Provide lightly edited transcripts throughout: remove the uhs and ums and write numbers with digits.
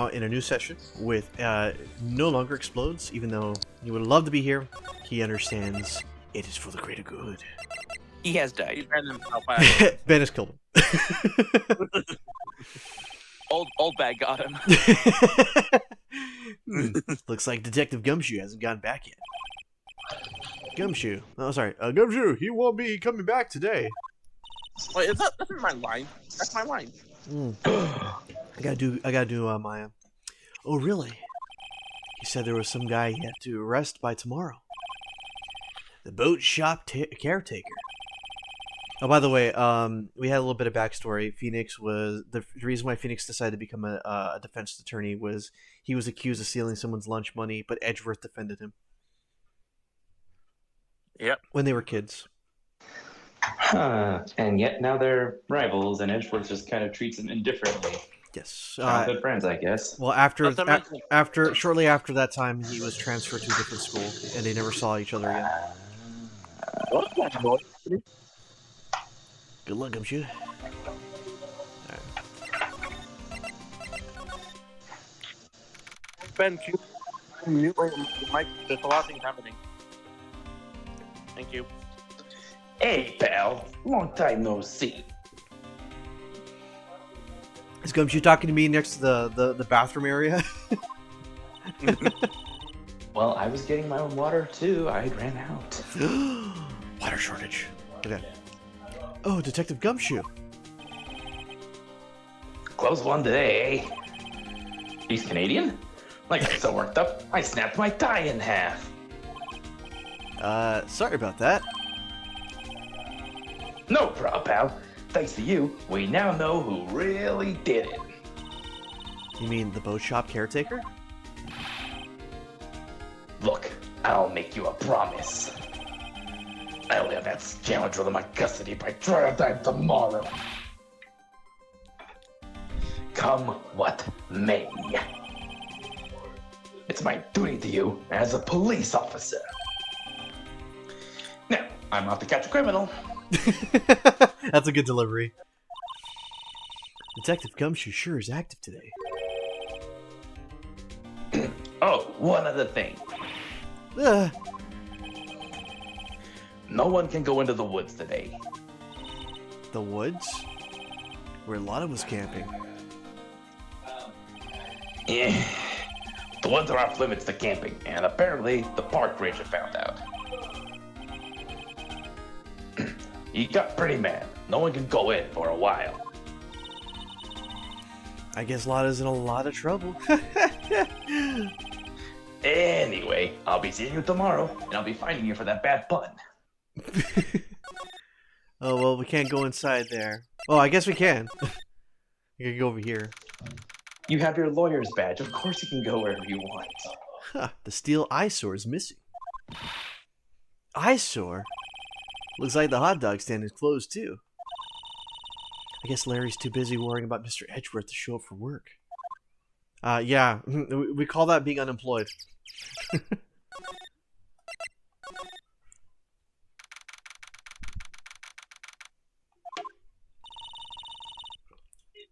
In a new session with no longer explodes, even though he would love to be here. He understands it is for the greater good. He has died. He ran himself out. Ben has killed him. Old bag got him. Looks like Detective Gumshoe hasn't gotten back yet. Gumshoe. Oh, sorry. Gumshoe, he won't be coming back today. Wait, that's my line. That's my line. I gotta do Maya. Oh, really? He said there was some guy he had to arrest by tomorrow. The boat shop caretaker. Oh, by the way, we had a little bit of backstory. Phoenix was the reason why Phoenix decided to become a defense attorney was he was accused of stealing someone's lunch money, but Edgeworth defended him. Yep. When they were kids. Huh. And yet now they're rivals, and Edgeworth just kind of treats them indifferently. Yes. Childhood friends, I guess. Well, shortly after that time, he was transferred to a different school, and they never saw each other again. Good luck, Gumshoe. Ben, mute my mic. There's a lot of things happening. Thank you. Hey, pal. Long time no see. Is Gumshoe talking to me next to the bathroom area? Well, I was getting my own water too. I ran out. Water shortage. Okay. Oh, Detective Gumshoe. Close one today, eh? He's Canadian? Like, I'm so worked up, I snapped my tie in half. Sorry about that. No problem, pal. Thanks to you, we now know who really did it. You mean the boat shop caretaker? Look, I'll make you a promise. I'll have that scoundrel in my custody by trial time tomorrow. Come what may. It's my duty to you as a police officer. Now, I'm off to catch a criminal. That's a good delivery. Detective Gumshoe sure is active today. Oh, one other thing. No one can go into the woods today. The woods? Where a lot of us camping. Yeah. The woods are off limits to camping, and apparently the park ranger found out. He got pretty mad. No one can go in for a while. I guess Lotta's in a lot of trouble. Anyway, I'll be seeing you tomorrow, and I'll be finding you for that bad pun. Oh, well, we can't go inside there. Oh, I guess we can. You can go over here. You have your lawyer's badge. Of course you can go wherever you want. Huh, the steel eyesore is missing. Eyesore? Looks like the hot dog stand is closed, too. I guess Larry's too busy worrying about Mr. Edgeworth to show up for work. Yeah, we call that being unemployed.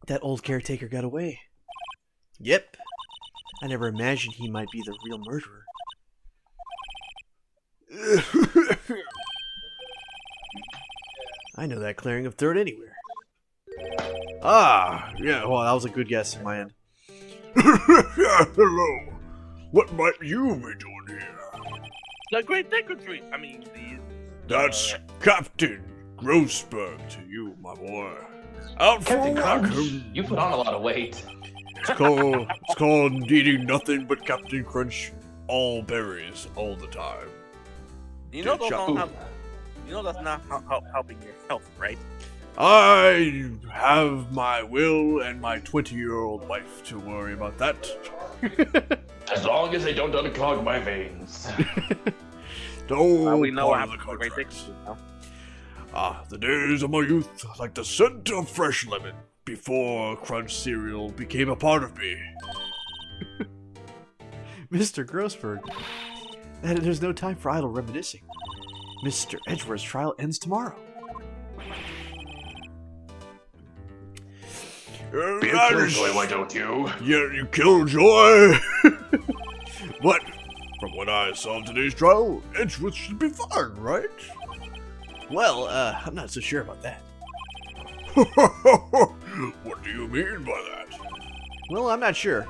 That old caretaker got away. Yep. I never imagined he might be the real murderer. I know that clearing of third anywhere. Ah, yeah, well, that was a good guess on my end. Hello. What might you be doing here? The Great Secretary. I mean, That's Captain Grossberg to you, my boy. Out for Captain a Crunch, walk. you put on a lot of weight. It's called eating nothing but Captain Crunch, all berries, all the time. you know Good those job. don't have, you know that's not helping your health, right? I have my will and my 20-year-old wife to worry about that. As long as they don't unclog my veins. Don't We know what bother happened the to the Great contracts. Secretary now. Ah, the days of my youth, like the scent of fresh lemon, before Crunch cereal became a part of me. Mr. Grossberg. There's no time for idle reminiscing. Mr. Edgeworth's trial ends tomorrow. Be a That killjoy, is- why don't you? Yeah, you killjoy. What? From what I saw of today's trial, Edgeworth should be fine, right? Well, I'm not so sure about that. What do you mean by that? Well, I'm not sure.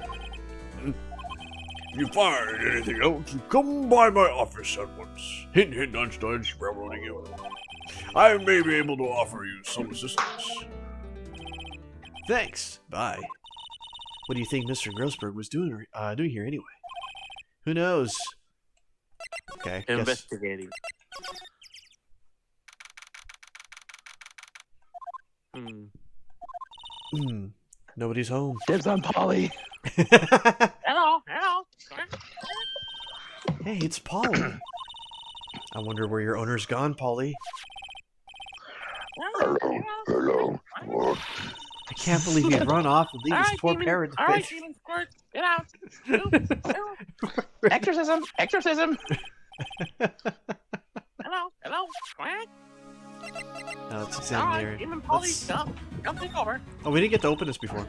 If you find anything else, come by my office at once. Hint, hint, nudge, nudge, railroading you. I may be able to offer you some assistance. Thanks. Bye. What do you think Mr. Grossberg was doing here anyway? Who knows? Okay. Guess. Investigating. Nobody's home. Dibs on Polly. Hello. Hey, it's Polly. I wonder where your owner's gone, Polly. Hello. What? I can't believe you'd run off and leave this poor parrot to fish. Demon Squirt, get out. Exorcism. Hello. Squirt. Now let's examine there. Demon Polly, Let's- come take over. Oh, we didn't get to open this before.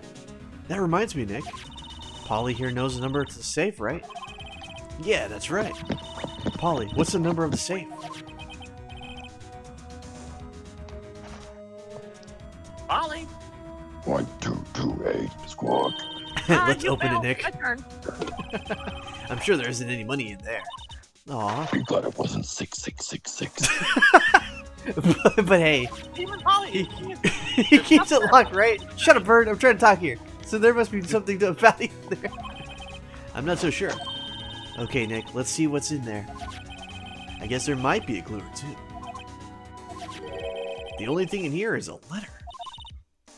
That reminds me, Nick. Polly here knows the number to the safe, right? Yeah, that's right. Polly, what's the number of the safe? Polly. 1228 squawk. Let's you open it, failed. Nick. My turn. I'm sure there isn't any money in there. Aw. Be glad it wasn't 6666. But hey, Demon Polly. he keeps it locked, right? Shut up, Bird. I'm trying to talk here. So there must be something to value there. I'm not so sure. Okay, Nick, let's see what's in there. I guess there might be a clue or two. The only thing in here is a letter.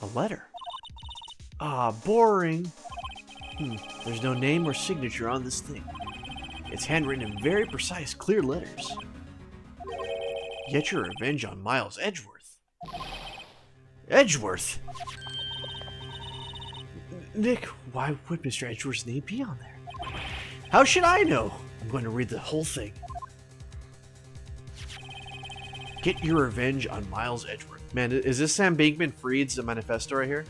A letter? Ah, boring. There's no name or signature on this thing. It's handwritten in very precise, clear letters. Get your revenge on Miles Edgeworth. Edgeworth? Nick, why would Mr. Edgeworth's name be on there? How should I know? I'm going to read the whole thing. Get your revenge on Miles Edgeworth. Man, is this Sam Bankman-Fried's manifesto right here?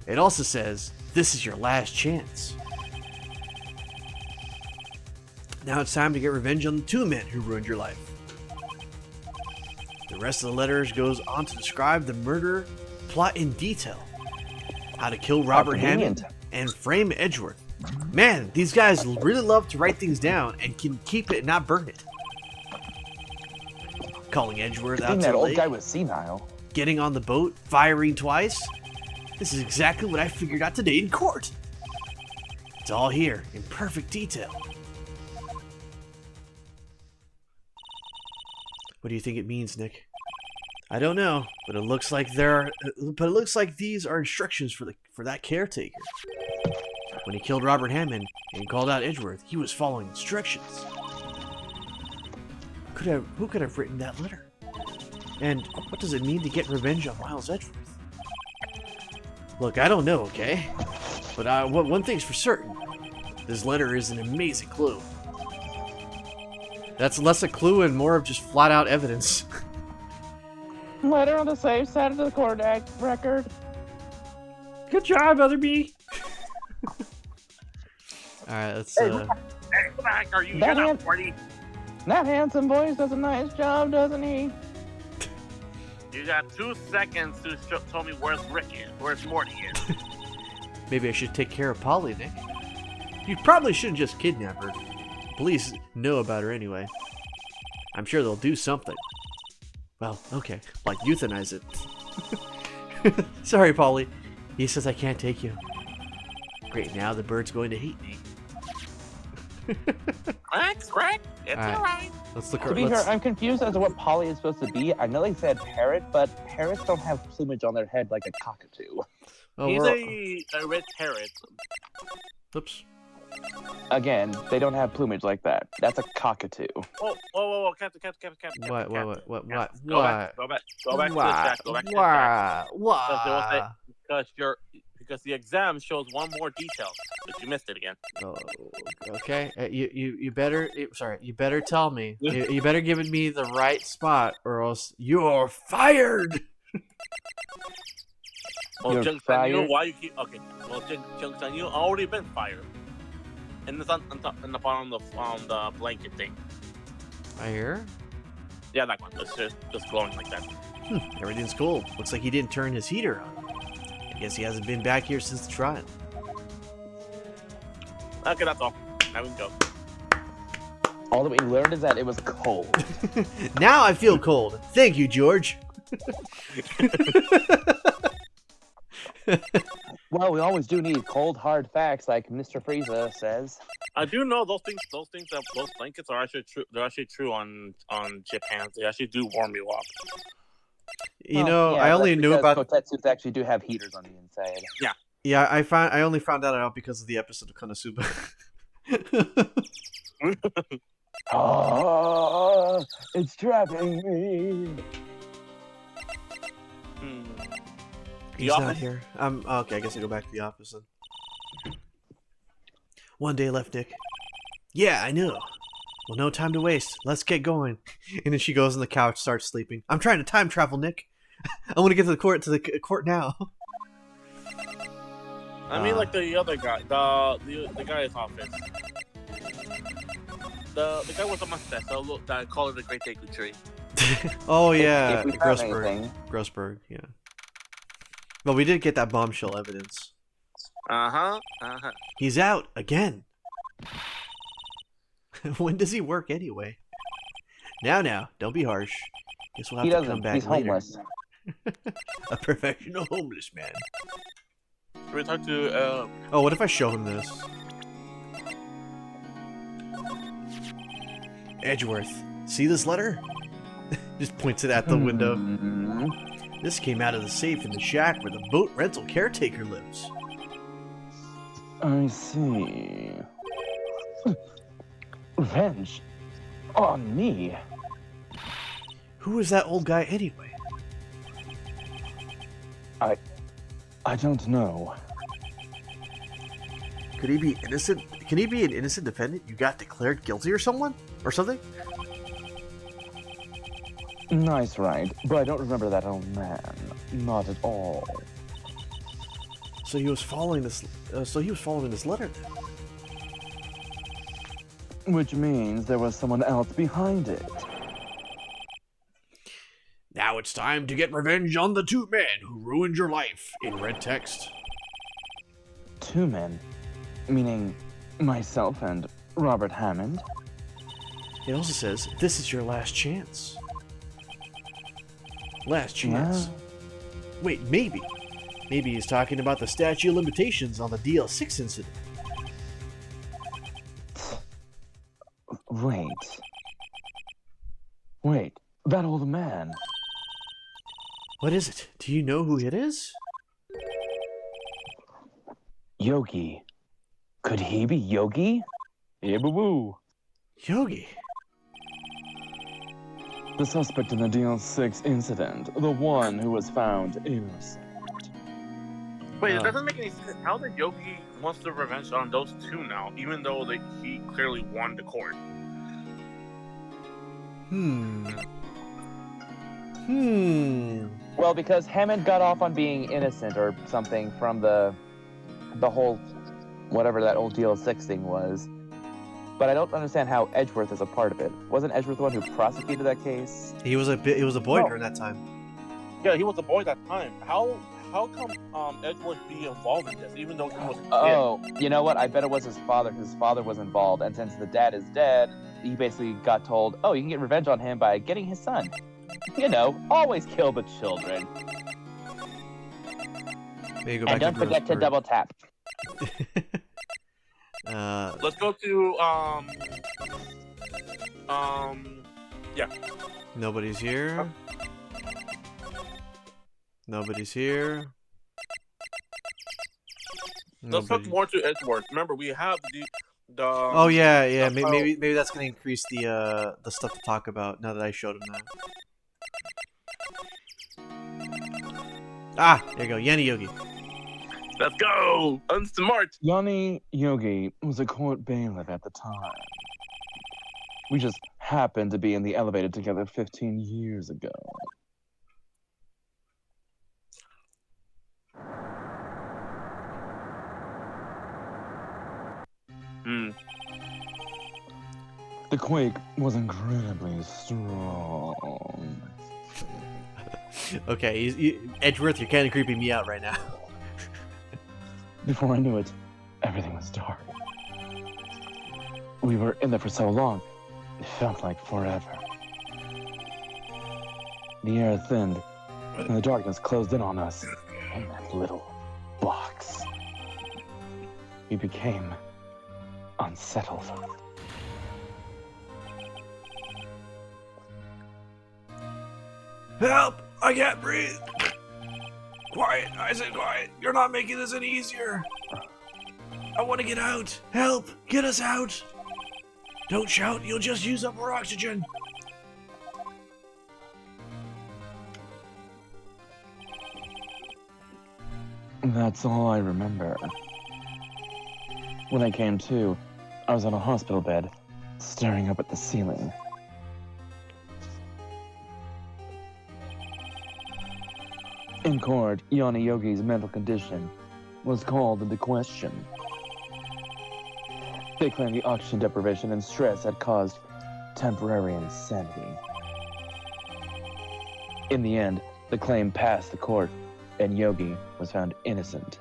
It also says, this is your last chance. Now it's time to get revenge on the two men who ruined your life. The rest of the letters goes on to describe the murder plot in detail. How to kill Robert Hammond and frame Edgeworth. Man, these guys really love to write things down and can keep it and not burn it. Calling Edgeworth out to that the old lake, guy was senile. getting on the boat, firing twice. This is exactly what I figured out today in court. It's all here in perfect detail. What do you think it means, Nick? I don't know, but it looks like these are instructions for that caretaker. When he killed Robert Hammond and called out Edgeworth, he was following instructions. Who could have written that letter? And what does it mean to get revenge on Miles Edgeworth? Look, I don't know, okay? But one thing's for certain. This letter is an amazing clue. That's less a clue and more of just flat-out evidence. Letter on the safe side of the court record. Good job, Other B. Alright, let's Hey, come back. Are you That shut hand- up, Marty? That handsome voice does a nice job, doesn't he? You got 2 seconds to tell me where's Rick is, where's Morty is. maybe I should take care of Polly, Nick. You probably shouldn't just kidnap her. Police know about her anyway. I'm sure they'll do something. Well, okay, like euthanize it. Sorry, Polly. He says I can't take you. Great, now the bird's going to hate me. Crack. It's Alright. alright. Let's look To be fair, let's, I'm confused as to what Polly is supposed to be. I know they said parrot, but parrots don't have plumage on their head like a cockatoo. oh, He's we're- a red parrot. Oops. Again, they don't have plumage like that. That's a cockatoo. Whoa, Captain. What? Go back to the chat. Go back to the chat. Why? Because the exam shows one more detail, but you missed it again. Oh, okay. You better. You better tell me. You better give me the right spot, or else you're fired. Well, You're Jung San, fired? why you keep? Okay. Well, Jung San, already been fired, and it's on top, on the bottom on the blanket thing. I hear. Yeah, that one. It's just glowing like that. Everything's cold. Looks like he didn't turn his heater on. I guess he hasn't been back here since the trial. Okay, that's all. Now we can go. All that we learned is that it was cold. Now I feel cold. Thank you, George. Well, we always do need cold, hard facts, like Mr. Frieza says. I do know those things. Those blankets are actually true. They're actually true on Japan. They actually do warm you up. You know, I only knew about. Kotetsus actually do have heaters on the inside. Yeah, I only found that out because of the episode of Konosuba. Oh, it's trapping me. He's not here. Okay, I guess I go back to the office then. One day left, Nick. Yeah, I know. Well, no time to waste. Let's get going. And then she goes on the couch, starts sleeping. I'm trying to time travel, Nick. I want to get to the court now. I mean, like the other guy, the guy's office. The guy with the mustache. That call it the Great Deku Tree. Oh yeah, If we found Grossberg. anything. Grossberg, yeah. But we did get that bombshell evidence. He's out again. When does he work anyway? Now, don't be harsh. Guess we'll have He to doesn't. come back He's later. homeless. A professional homeless man. Should we talk to? Oh, what if I show him this? Edgeworth, see this letter? Just points it at the window. This came out of the safe in the shack where the boat rental caretaker lives. I see. Revenge on me. Who is that old guy anyway? I don't know. Could he be innocent? Can he be an innocent defendant? You got declared guilty or someone? Or something? Nice ride, but I don't remember that old man. Not at all. So he was following this. This letter then. Which means there was someone else behind it. Now it's time to get revenge on the two men who ruined your life in red text. Two men, meaning myself and Robert Hammond. It also says, this is your last chance. Last chance? Wait, maybe. Maybe he's talking about the statute of limitations on the DL6 incident. Wait, that old man. What is it? Do you know who it is? Yogi. Could he be Yogi? Yeah, boo-boo. Yogi. The suspect in the DL6 incident. The one who was found innocent. Wait, it doesn't make any sense. How did Yogi wants the revenge on those two now, even though he clearly won the court? Well, because Hammond got off on being innocent or something from the whole whatever that old DL6 thing was. But I don't understand how Edgeworth is a part of it. Wasn't Edgeworth the one who prosecuted that case? He was a boy during that time. Yeah, he was a boy that time. How come Edgeworth be involved in this, even though he was a kid? Oh, you know what? I bet it was his father, because his father was involved. And since the dad is dead, he basically got told, oh, you can get revenge on him by getting his son. You know, always kill the children. Maybe go back And don't forget to double tap. Let's go to yeah. Nobody's here. Nobody's here. Let's talk more to Edgeworth. Remember, we have the. Oh yeah. Maybe that's gonna increase the stuff to talk about now that I showed him that. Ah, there you go, Yanni Yogi. Let's go! Unsmart! Yanni Yogi was a court bailiff at the time. We just happened to be in the elevator together 15 years ago. Hmm. The quake was incredibly strong. Okay, Edgeworth, you're kind of creeping me out right now. Before I knew it, everything was dark. We were in there for so long, it felt like forever. The air thinned, and the darkness closed in on us in that little box. We became unsettled. Help! I can't breathe! Quiet, I said quiet. You're not making this any easier. I want to get out. Help! Get us out! Don't shout, you'll just use up more oxygen. That's all I remember. When I came to, I was on a hospital bed, staring up at the ceiling. In court, Yana Yogi's mental condition was called into question. They claimed the oxygen deprivation and stress had caused temporary insanity. In the end, the claim passed the court, and Yogi was found innocent.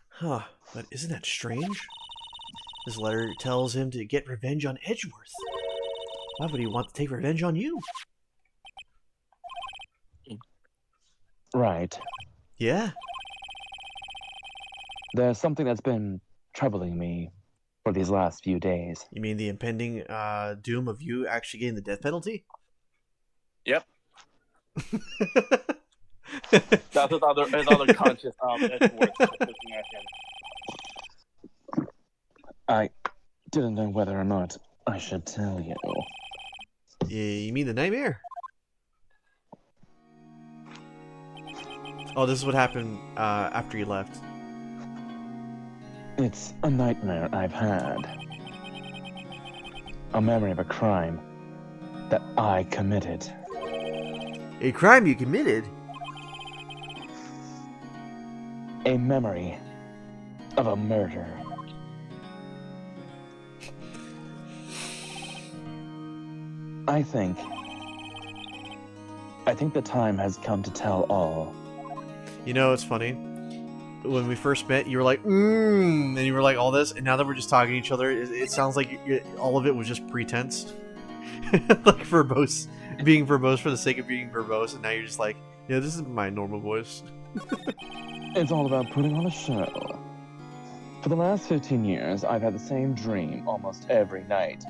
Huh, but isn't that strange? This letter tells him to get revenge on Edgeworth. Why would he want to take revenge on you? Right. Yeah. There's something that's been troubling me for these last few days. You mean the impending doom of you actually getting the death penalty? Yep. That's his other conscious Edgeworth looking at him. I didn't know whether or not I should tell you. You mean the nightmare? Oh, this is what happened after you left. It's a nightmare I've had. A memory of a crime that I committed. A crime you committed? A memory of a murder. I think the time has come to tell all. You know, it's funny. When we first met, you were like, and you were like all this, and now that we're just talking to each other, it sounds like all of it was just pretense. Like verbose, being verbose for the sake of being verbose, and now you're just like, yeah, this is my normal voice. It's all about putting on a show. For the last 15 years, I've had the same dream almost every night.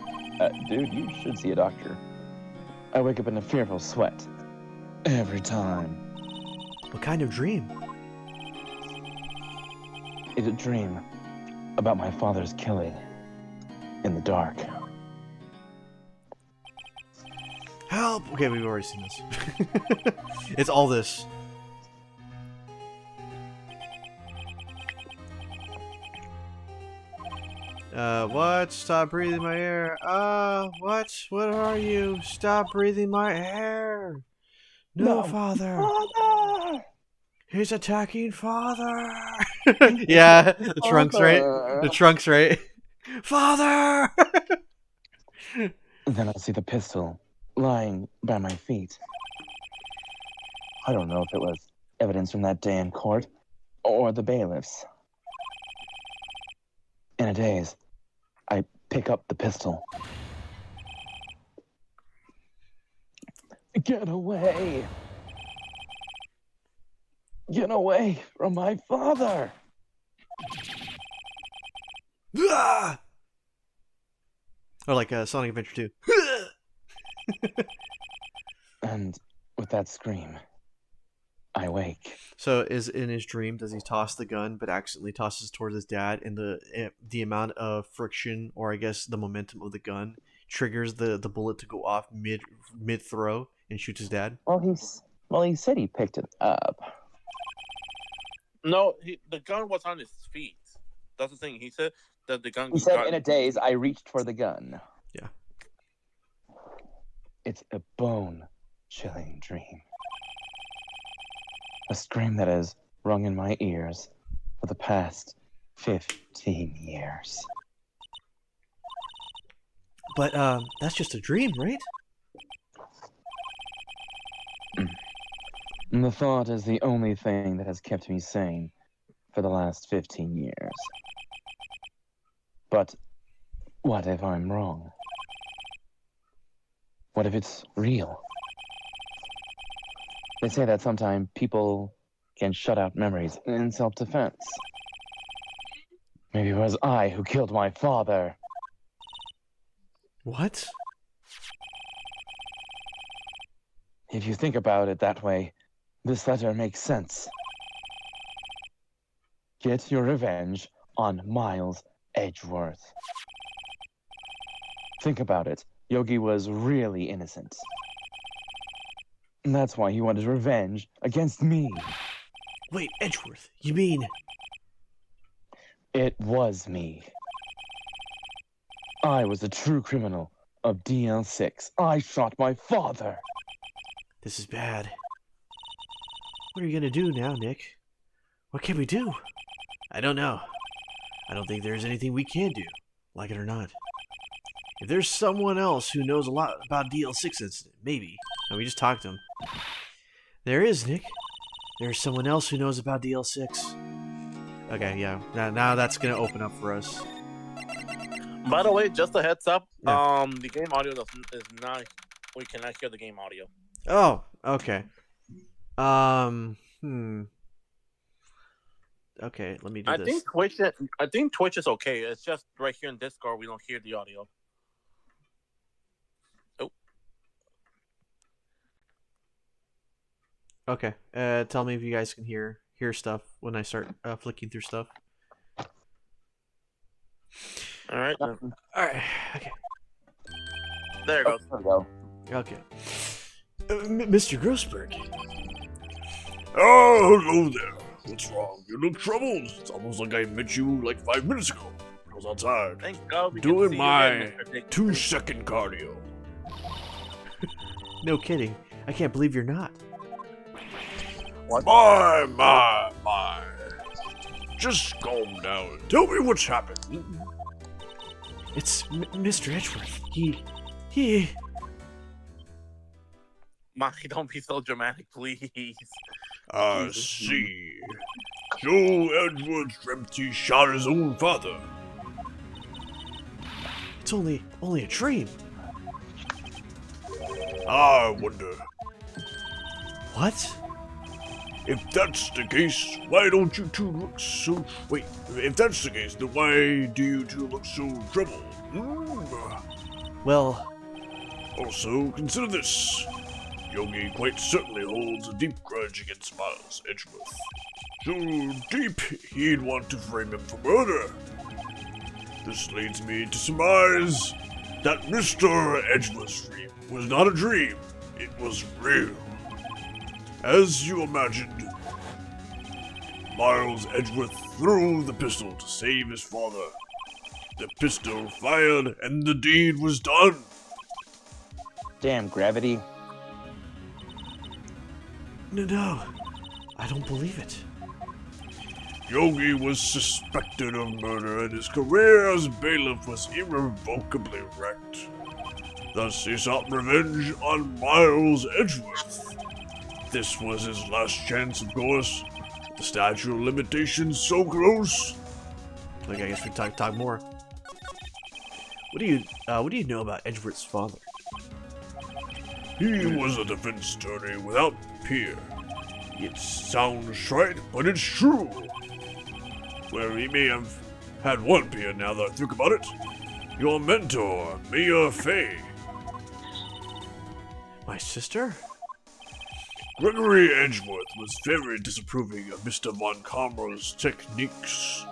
Dude, you should see a doctor. I wake up in a fearful sweat. Every time. What kind of dream? It's a dream about my father's killing in the dark. Help! Okay, we've already seen this. It's all this. What? Stop breathing my air. What? What are you? Stop breathing my air. No, father. Father! He's attacking father. Yeah, the trunk's right. The trunk's right. Father! Then I see the pistol lying by my feet. I don't know if it was evidence from that day in court or the bailiffs. In a daze, I pick up the pistol. Get away! Get away from my father! Ah! Or like Sonic Adventure 2. And with that scream, I wake. So, is in his dream, does he toss the gun, but accidentally tosses towards his dad, and the amount of friction, or I guess the momentum of the gun, triggers the bullet to go off mid throw and shoots his dad? Well, he said he picked it up. No, the gun was on his feet. That's the thing. He said that the gun. He said, in a daze, I reached for the gun. Yeah. It's a bone-chilling dream. A scream that has rung in my ears for the past 15 years. But, that's just a dream, right? And the thought is the only thing that has kept me sane for the last 15 years. But what if I'm wrong? What if it's real? They say that sometimes people can shut out memories in self-defense. Maybe it was I who killed my father. What? If you think about it that way, this letter makes sense. Get your revenge on Miles Edgeworth. Think about it. Yogi was really innocent. And that's why he wanted revenge against me. Wait, Edgeworth, you mean... It was me. I was the true criminal of DL6. I shot my father. This is bad. What are you gonna do now, Nick? What can we do? I don't know. I don't think there's anything we can do, like it or not. If there's someone else who knows a lot about DL6 incident, maybe. And we just talked to him. There is, Nick. There's someone else who knows about DL6. Okay, yeah. Now that's gonna open up for us. By the way, just a heads up. Yeah. The game audio is not. We cannot hear the game audio. Oh, okay. Okay, let me do this. I think Twitch is okay. It's just right here in Discord we don't hear the audio. Oh. Okay. Tell me if you guys can hear stuff when I start flicking through stuff. All right. All right. Okay. There it goes. There we go. Okay. Mr. Grossberg. Oh, hello there. What's wrong? You look troubled. It's almost like I met you like 5 minutes ago. I was outside Thank God we can doing see you my again, Mr. Dick. 2-second cardio. No kidding. I can't believe you're not. My. Just calm down. Tell me what's happened. It's Mr. Edgeworth. He... Mike, don't be so dramatic, please. I see. Joe Edwards dreamt he shot his own father. It's only a dream. I wonder, What? if that's the case, why don't you two look so... Wait, if that's the case, then why do you two look so troubled? Well, Also, consider this. Yogi quite certainly holds a deep grudge against Miles Edgeworth. So deep, he'd want to frame him for murder. This leads me to surmise that Mr. Edgeworth's dream was not a dream, it was real. As you imagined, Miles Edgeworth threw the pistol to save his father. The pistol fired and the deed was done. Damn gravity. no. I don't believe it. Yogi was suspected of murder and his career as bailiff was irrevocably wrecked. Thus he sought revenge on Miles Edgeworth. This was his last chance, of course. The statute of limitations so close. Like, I guess we talk more. What do you know about Edgeworth's father? He was a defense attorney without peer. It sounds trite, but it's true. Well, he may have had one peer now that I think about it. Your mentor, Mia Fey. My sister? Gregory Edgeworth was very disapproving of Mr. Von Karma's techniques.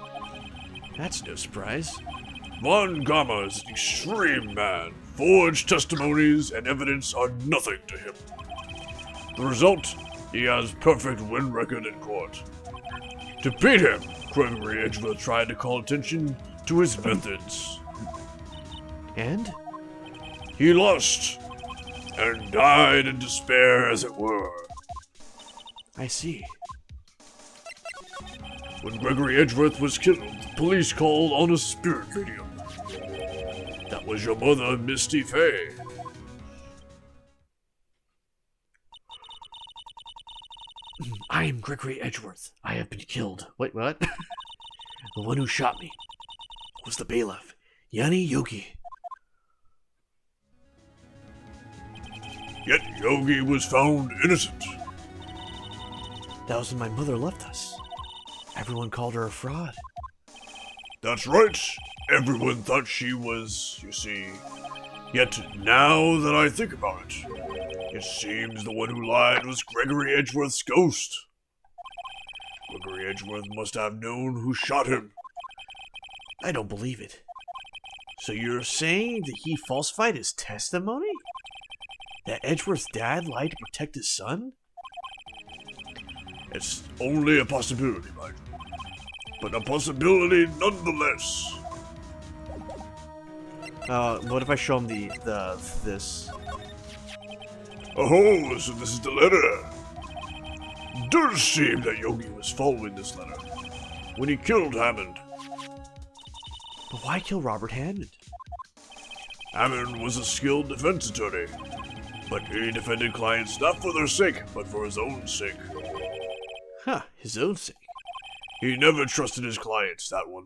That's no surprise. Von Karma is an extreme man. Forged testimonies and evidence are nothing to him. The result? He has perfect win record in court. To beat him, Gregory Edgeworth tried to call attention to his methods. And? He lost, and died in despair, as it were. I see. When Gregory Edgeworth was killed, the police called on a spirit medium. That was your mother, Misty Fay. I am Gregory Edgeworth. I have been killed. Wait, what? The one who shot me was the bailiff, Yanni Yogi. Yet Yogi was found innocent. That was when my mother left us. Everyone called her a fraud. That's right. Everyone thought she was, you see. Yet now that I think about it, it seems the one who lied was Gregory Edgeworth's ghost. Gregory Edgeworth must have known who shot him. I don't believe it. So you're saying that he falsified his testimony? That Edgeworth's dad lied to protect his son? It's only a possibility, Michael. But a possibility nonetheless. What if I show him this? Oh, so this is the letter. Does seem that Yogi was following this letter when he killed Hammond. But why kill Robert Hammond? Hammond was a skilled defense attorney, but he defended clients not for their sake, but for his own sake. Huh, his own sake. He never trusted his clients, that one.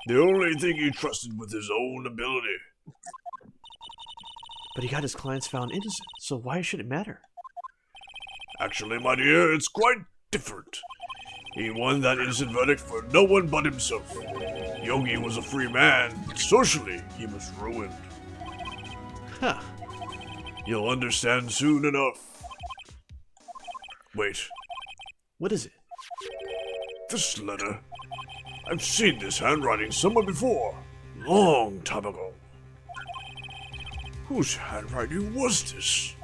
The only thing he trusted was his own ability. But he got his clients found innocent, so why should it matter? Actually, my dear, it's quite different. He won that innocent verdict for no one but himself. Yogi was a free man, but socially, he was ruined. Huh. You'll understand soon enough. Wait, What is it? this letter. I've seen this handwriting somewhere before. Long time ago. Whose handwriting was this?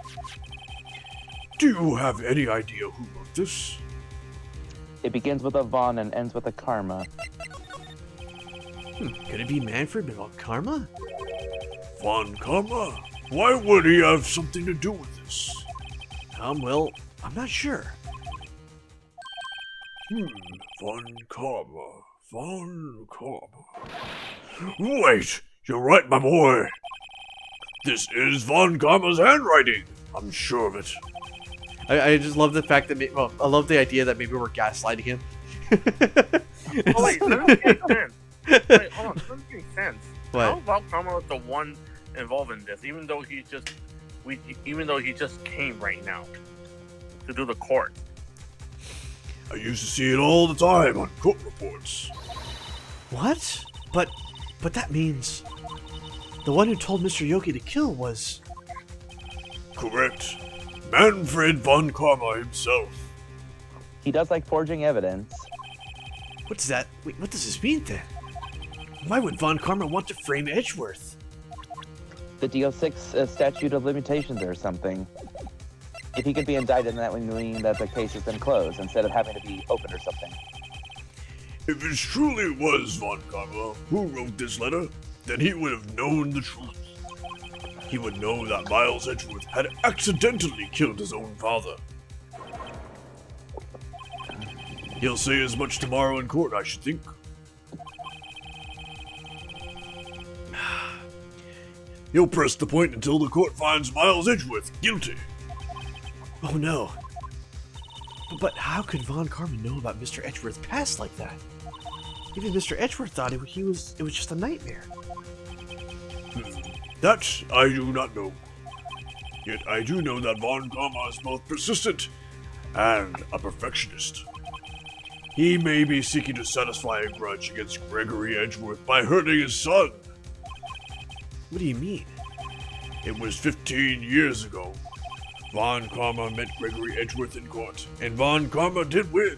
Do you have any idea who wrote this? It begins with a Von and ends with a Karma. Could it be Manfred about karma? Von Karma? Why would he have something to do with this? Well, I'm not sure. Von Karma. Von Karma. Wait, you're right, my boy. This is Von Karma's handwriting. I'm sure of it. I just love the fact that I love the idea that maybe we're gaslighting him. Oh wait, that doesn't make sense. Wait, hold on, that doesn't make sense. What? How about Karma was the one involved in this, even though he just came right now to do the court. I used to see it all the time on court reports. What? But that means the one who told Mr. Yogi to kill was... Correct. Manfred von Karma himself. He does like forging evidence. What's that? Wait, what does this mean then? Why would Von Karma want to frame Edgeworth? The DO6 statute of limitations or something. If he could be indicted, that would mean that the case has been closed instead of having to be opened or something. If it truly was Von Karma who wrote this letter, then he would have known the truth. He would know that Miles Edgeworth had accidentally killed his own father. He'll say as much tomorrow in court, I should think. He'll press the point until the court finds Miles Edgeworth guilty. Oh no. But how could Von Karma know about Mr. Edgeworth's past like that? Even Mr. Edgeworth thought it was just a nightmare. That I do not know. Yet I do know that Von Karma is both persistent and a perfectionist. He may be seeking to satisfy a grudge against Gregory Edgeworth by hurting his son. What do you mean? It was 15 years ago. Von Karma met Gregory Edgeworth in court, and Von Karma did win.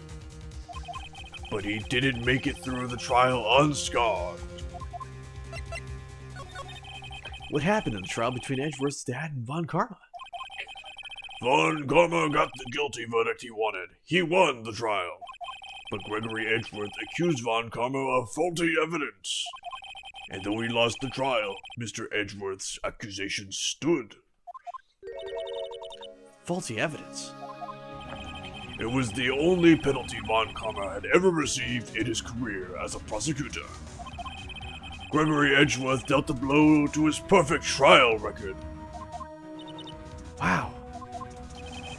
But he didn't make it through the trial unscarred. What happened in the trial between Edgeworth's dad and Von Karma? Von Karma got the guilty verdict he wanted. He won the trial. But Gregory Edgeworth accused Von Karma of faulty evidence. And though he lost the trial, Mr. Edgeworth's accusation stood. Faulty evidence. It was the only penalty Von Karma had ever received in his career as a prosecutor. Gregory Edgeworth dealt a blow to his perfect trial record. Wow.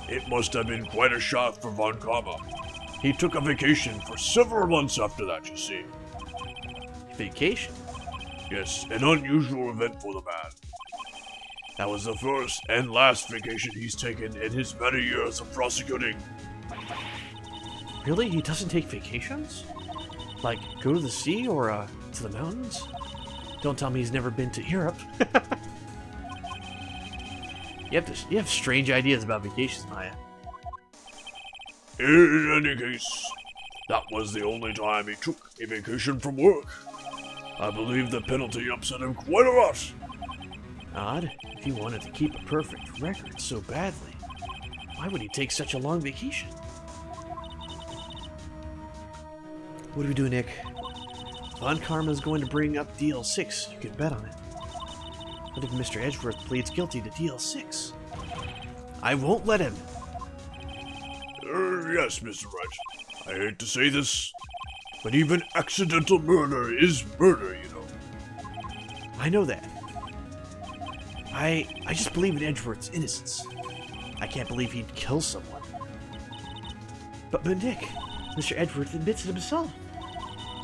It must have been quite a shock for Von Karma. He took a vacation for several months after that, you see. Vacation? Yes, an unusual event for the man. That was the first and last vacation he's taken in his many years of prosecuting. Really? He doesn't take vacations? Like, go to the sea or, to the mountains? Don't tell me he's never been to Europe. You have strange ideas about vacations, Maya. In any case, that was the only time he took a vacation from work. I believe the penalty upset him quite a lot. Odd. If he wanted to keep a perfect record so badly, why would he take such a long vacation? What do we do, Nick? Von Karma's going to bring up DL6. You can bet on it. What if Mr. Edgeworth pleads guilty to DL6? I won't let him. Yes, Mr. Wright. I hate to say this, but even accidental murder is murder, you know. I know that. I just believe in Edgeworth's innocence. I can't believe he'd kill someone. But Nick, Mr. Edgeworth admits it himself.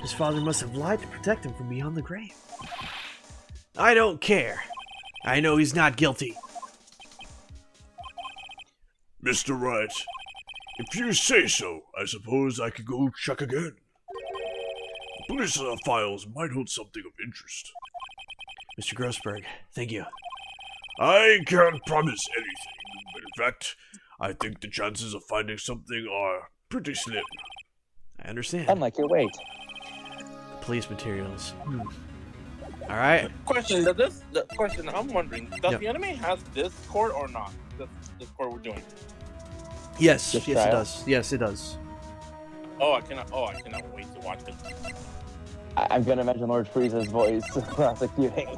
His father must have lied to protect him from beyond the grave. I don't care. I know he's not guilty. Mr. Wright, if you say so, I suppose I could go check again. The police files might hold something of interest. Mr. Grossberg, thank you. I can't promise anything, but in fact, I think the chances of finding something are pretty slim. I understand. Unlike your weight. Police materials. Alright. Question, the question I'm wondering, does the anime have Discord or not? This Discord we're doing. Yes, Just yes it trial? does. Yes, it does. I cannot wait to watch it. I'm gonna imagine Lord Frieza's voice prosecuting.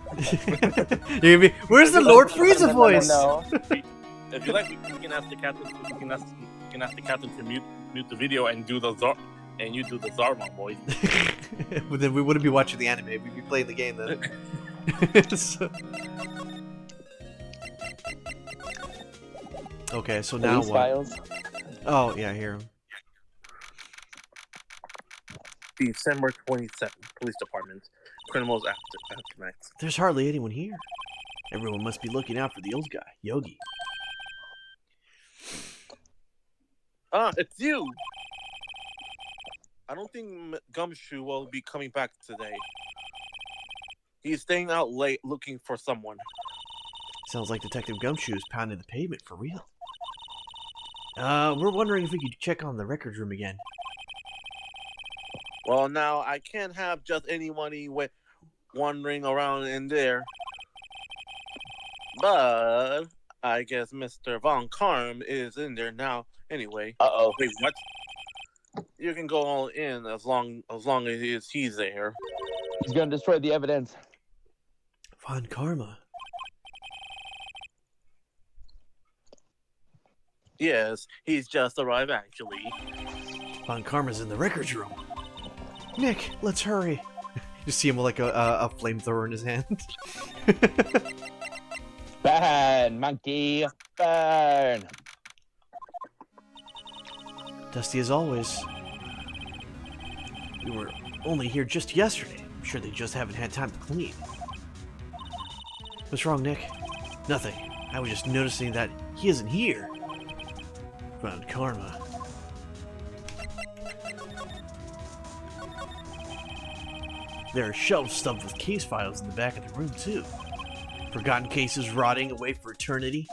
You're gonna be, where's the Lord Frieza voice? No. If you like, we can ask the captain. We can ask the captain to mute the video and do the and you do the Zarmon voice. Well, then we wouldn't be watching the anime. We'd be playing the game then. Okay, so now Police what? files. Oh, yeah, here. December 27th, Police Department. Criminals aftermath. There's hardly anyone here. Everyone must be looking out for the old guy, Yogi. Ah, it's you! I don't think Gumshoe will be coming back today. He's staying out late looking for someone. Sounds like Detective Gumshoe's pounding the pavement for real. We're wondering if we could check on the records room again. Well, now, I can't have just anyone wandering around in there. But I guess Mr. Von Karm is in there now anyway. Uh-oh. Wait, what? You can go all in as long as he's there. He's gonna destroy the evidence. Von Karma. Yes, he's just arrived actually. Von Karma's in the records room. Nick, let's hurry. You see him with like a flamethrower in his hand. Burn, monkey, burn. Dusty as always. We were only here just yesterday. I'm sure they just haven't had time to clean. What's wrong, Nick? Nothing. I was just noticing that he isn't here. Von Karma. There are shelves stuffed with case files in the back of the room, too. Forgotten cases rotting away for eternity.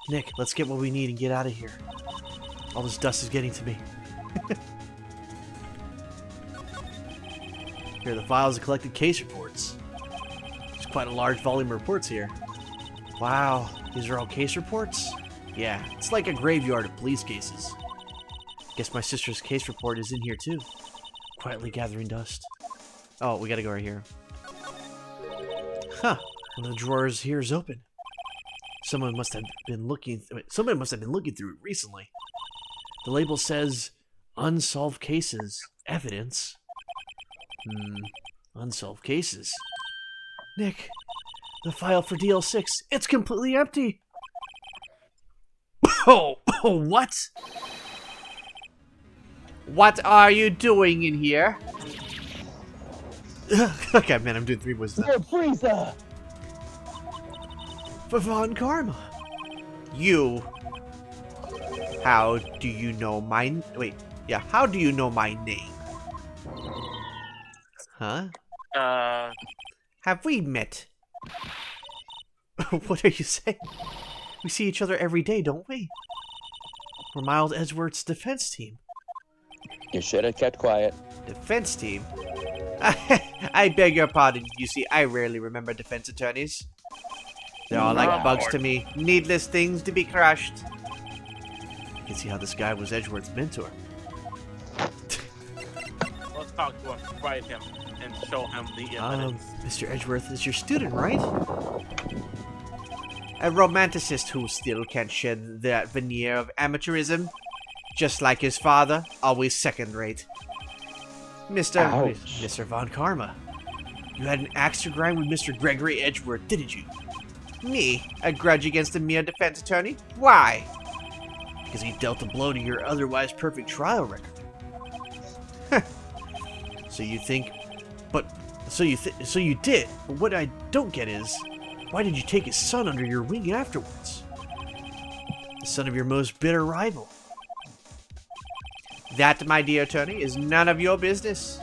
Nick, let's get what we need and get out of here. All this dust is getting to me. Here are the files of collected case reports. There's quite a large volume of reports here. Wow, these are all case reports? Yeah, it's like a graveyard of police cases. Guess my sister's case report is in here too. Quietly gathering dust. Oh, we gotta go right here. Huh, one of the drawers here is open. Someone must have been looking through it recently. The label says unsolved cases. Evidence. Unsolved cases. Nick, the file for DL6, it's completely empty. Oh, what? What are you doing in here? Okay, man, I'm doing 3 voices. You're Frieza! Von Karma. You. How do you know my... Wait, yeah, how do you know my name? Huh? Have we met? What are you saying? We see each other every day, don't we? We're Miles Edgeworth's defense team. You should have kept quiet. Defense team? I beg your pardon. You see, I rarely remember defense attorneys. They're all like bugs to me. Needless things to be crushed. You can see how this guy was Edgeworth's mentor. Let's talk to him, fight him, and show him the evidence. Mr. Edgeworth is your student, right? A romanticist who still can't shed that veneer of amateurism. Just like his father, always second-rate. Mr. Von Karma. You had an axe to grind with Mr. Gregory Edgeworth, didn't you? Me? A grudge against a mere defense attorney? Why? Because he dealt a blow to your otherwise perfect trial record. So you think... So you did. But what I don't get is... Why did you take his son under your wing afterwards? The son of your most bitter rival. That, my dear attorney, is none of your business.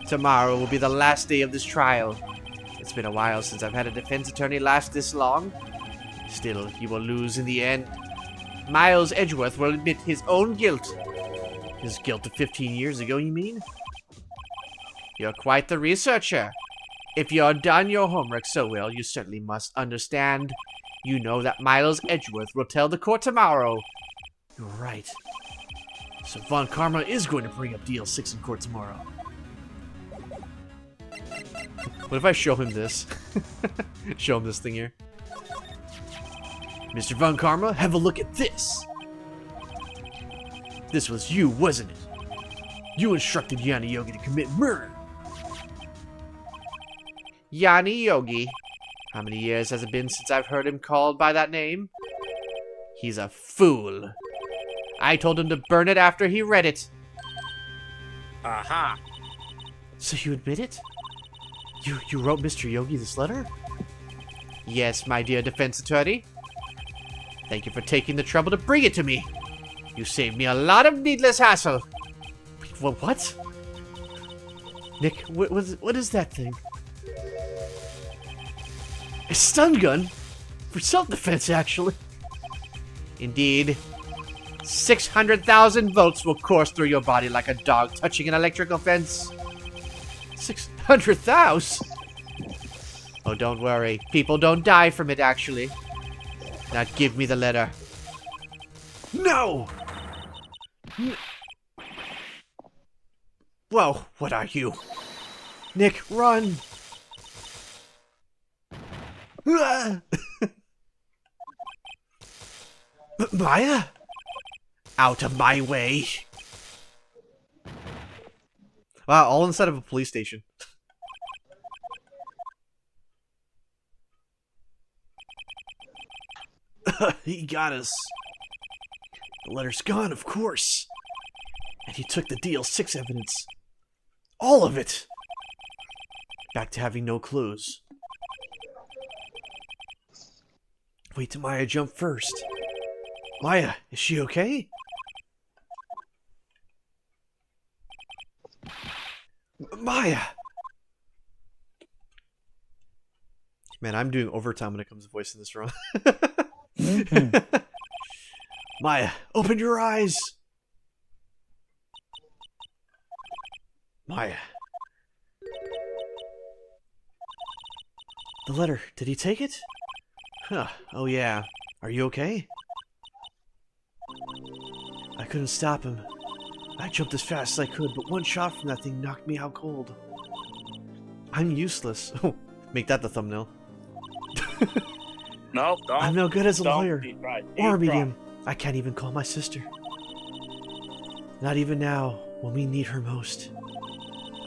Tomorrow will be the last day of this trial. It's been a while since I've had a defense attorney last this long. Still, you will lose in the end. Miles Edgeworth will admit his own guilt. His guilt of 15 years ago, you mean? You're quite the researcher. If you've done your homework so well, you certainly must understand. You know that Miles Edgeworth will tell the court tomorrow. You're right. So Von Karma is going to bring up DL6 in court tomorrow. What if I show him this? Show him this thing here. Mr. Von Karma, have a look at this. This was you, wasn't it? You instructed Yanni Yogi to commit murder. Yanni Yogi. How many years has it been since I've heard him called by that name? He's a fool. I told him to burn it after he read it. Aha. So you admit it? You wrote Mr. Yogi this letter? Yes, my dear defense attorney. Thank you for taking the trouble to bring it to me. You saved me a lot of needless hassle. What? Nick, what is that thing? A stun gun? For self-defense, actually. Indeed. 600,000 volts will course through your body like a dog touching an electrical fence. 600,000? Oh, don't worry. People don't die from it, actually. Now give me the letter. No! Whoa, what are you? Nick, run! Maya? Out of my way. Wow, all inside of a police station. He got us. The letter's gone, of course. And he took the DL6 evidence. All of it. Back to having no clues. Wait till Maya jump first. Maya, is she okay? Maya! Man, I'm doing overtime when it comes to voicing this wrong. Maya, open your eyes! Maya. The letter, did he take it? Huh, oh yeah. Are you okay? I couldn't stop him. I jumped as fast as I could, but one shot from that thing knocked me out cold. I'm useless. Oh, make that the thumbnail. No, don't. I'm no good as a lawyer or a medium. I can't even call my sister. Not even now, when we need her most.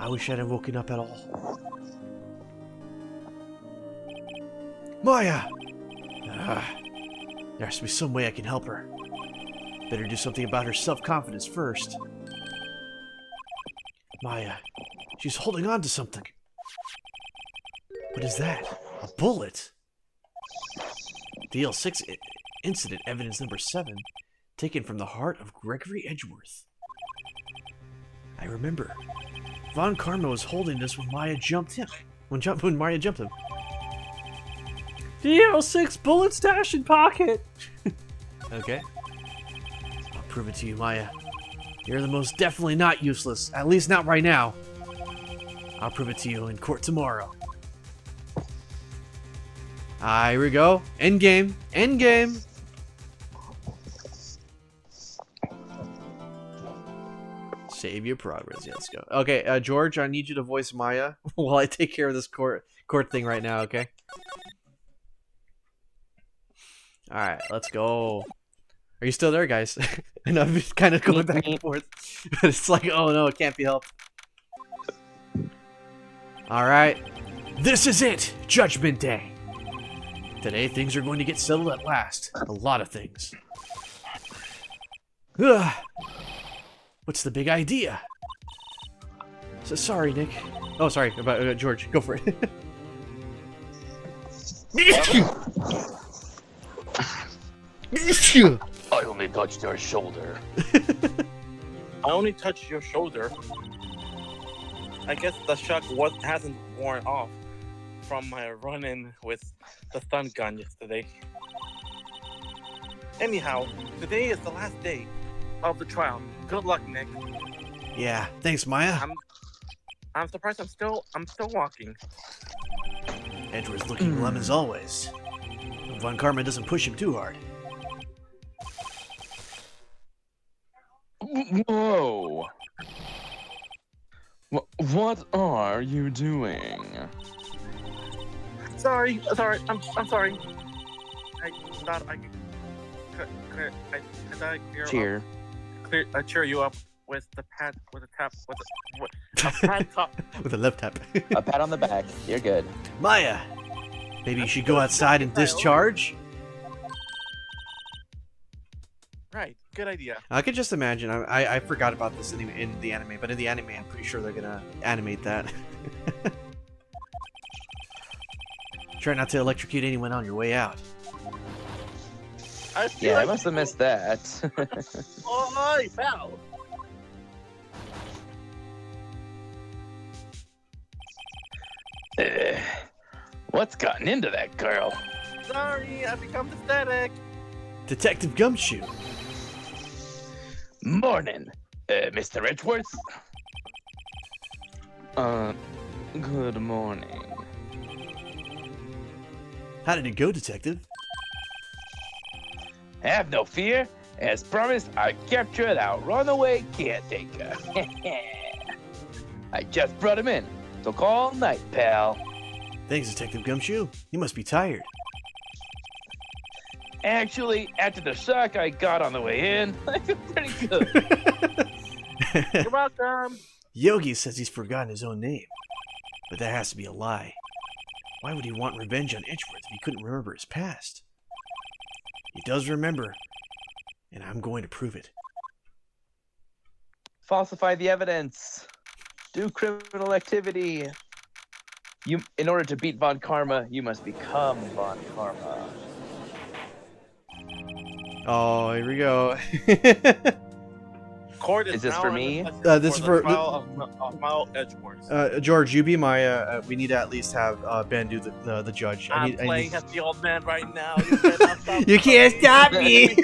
I wish I hadn't woken up at all. Maya! There has to be some way I can help her. Better do something about her self-confidence first. Maya, she's holding on to something. What is that? A bullet? DL6 incident evidence number 7, taken from the heart of Gregory Edgeworth. I remember. Von Karma was holding this when Maya jumped him. When Maya jumped him. DL6 bullet stash in pocket. Okay. I'll prove it to you, Maya. You're the most definitely not useless. At least not right now. I'll prove it to you in court tomorrow. Here we go. Endgame. Endgame. Save your progress. Yeah, let's go. Okay, George, I need you to voice Maya while I take care of this court thing right now, okay? Alright, let's go. Are you still there, guys? And I'm just kind of going back and forth. But it's like, oh no, it can't be helped. Alright. This is it! Judgment Day! Today, things are going to get settled at last. A lot of things. Ugh. What's the big idea? So sorry, Nick. Oh, sorry, about George. Go for it. I only touched your shoulder. I only touched your shoulder. I guess the shock hasn't worn off from my run-in with the stun gun yesterday. Anyhow, today is the last day of the trial. Good luck, Nick. Yeah, thanks, Maya. I'm surprised I'm still walking. Edward's looking glum as always. Von Karma doesn't push him too hard. Whoa! What are you doing? Sorry. I'm sorry. I thought I could cheer you up with a pat top. With a left tap. A pat on the back. You're good. Maya, maybe you should go outside and discharge? Right, good idea. I could just imagine. I forgot about this in the anime, but in the anime, I'm pretty sure they're gonna animate that. Try not to electrocute anyone on your way out. I must have missed that. Oh, I fell. What's gotten into that girl? Sorry, I've become pathetic. Detective Gumshoe. Morning, Mr. Edgeworth. Good morning. How did it go, Detective? Have no fear. As promised, I captured our runaway caretaker. I just brought him in. Took all night, pal. Thanks, Detective Gumshoe. You must be tired. Actually, after the shock I got on the way in, I feel pretty good. You're welcome. Yogi says he's forgotten his own name. But that has to be a lie. Why would he want revenge on Edgeworth if he couldn't remember his past? He does remember, and I'm going to prove it. Falsify the evidence. Do criminal activity. In order to beat Von Karma, you must become Von Karma. Oh, here we go. Court Is this for me? This is for trial of Mile Edgeworth. George. You be my. We need to at least have Ben do the judge. I'm playing as the old man right now. You cannot stop You can't me. stop me.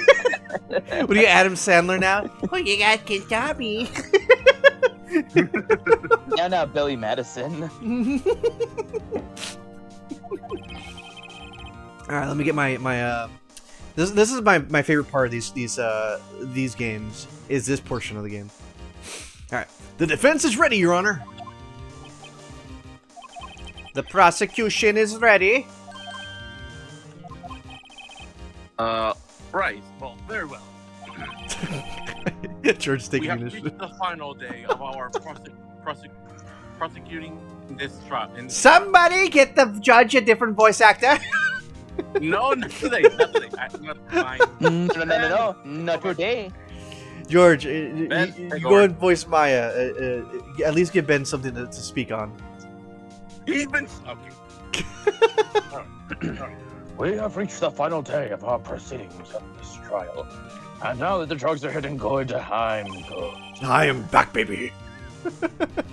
What are you, Adam Sandler now? Oh, you guys can't stop me. Now, Billy Madison. All right, let me get my. This is my favorite part of these games, is this portion of the game. All right, the defense is ready, Your Honor. The prosecution is ready. Right. Well, very well. George We taking have initiative. reached the final day of our prosecuting this trial. Somebody get the judge a different voice actor. No, not today. Not today. Not fine. No, not today. George, Ben, you take go over. and voice Maya. At least give Ben something to speak on. Even okay. We have reached the final day of our proceedings of this trial. And now that the drugs are hitting good, I'm good. I am back, baby.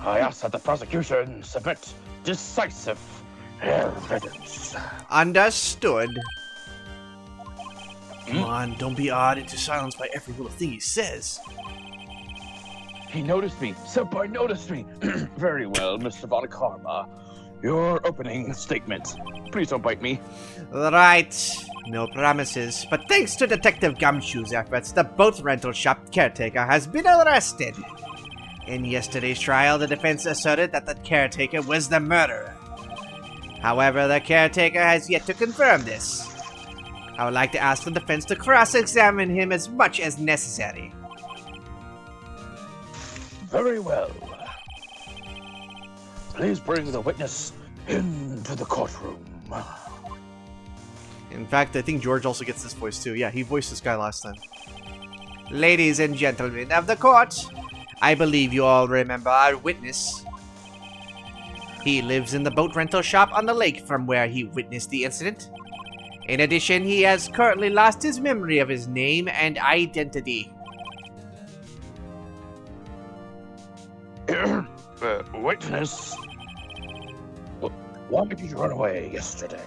I ask that the prosecution submit decisive evidence. Understood. Come on, don't be awed into silence by every little thing he says. He noticed me. Senpai noticed me. Very well, Mr. Von Karma. Your opening statement. Please don't bite me. Right. No promises, but thanks to Detective Gumshoe's efforts, the boat rental shop caretaker has been arrested. In yesterday's trial, the defense asserted that the caretaker was the murderer. However, the caretaker has yet to confirm this. I would like to ask the defense to cross-examine him as much as necessary. Very well. Please bring the witness into the courtroom. In fact, I think George also gets this voice too. Yeah, he voiced this guy last time. Ladies and gentlemen of the court, I believe you all remember our witness. He lives in the boat rental shop on the lake from where he witnessed the incident. In addition, he has currently lost his memory of his name and identity. Witness, why did you run away yesterday?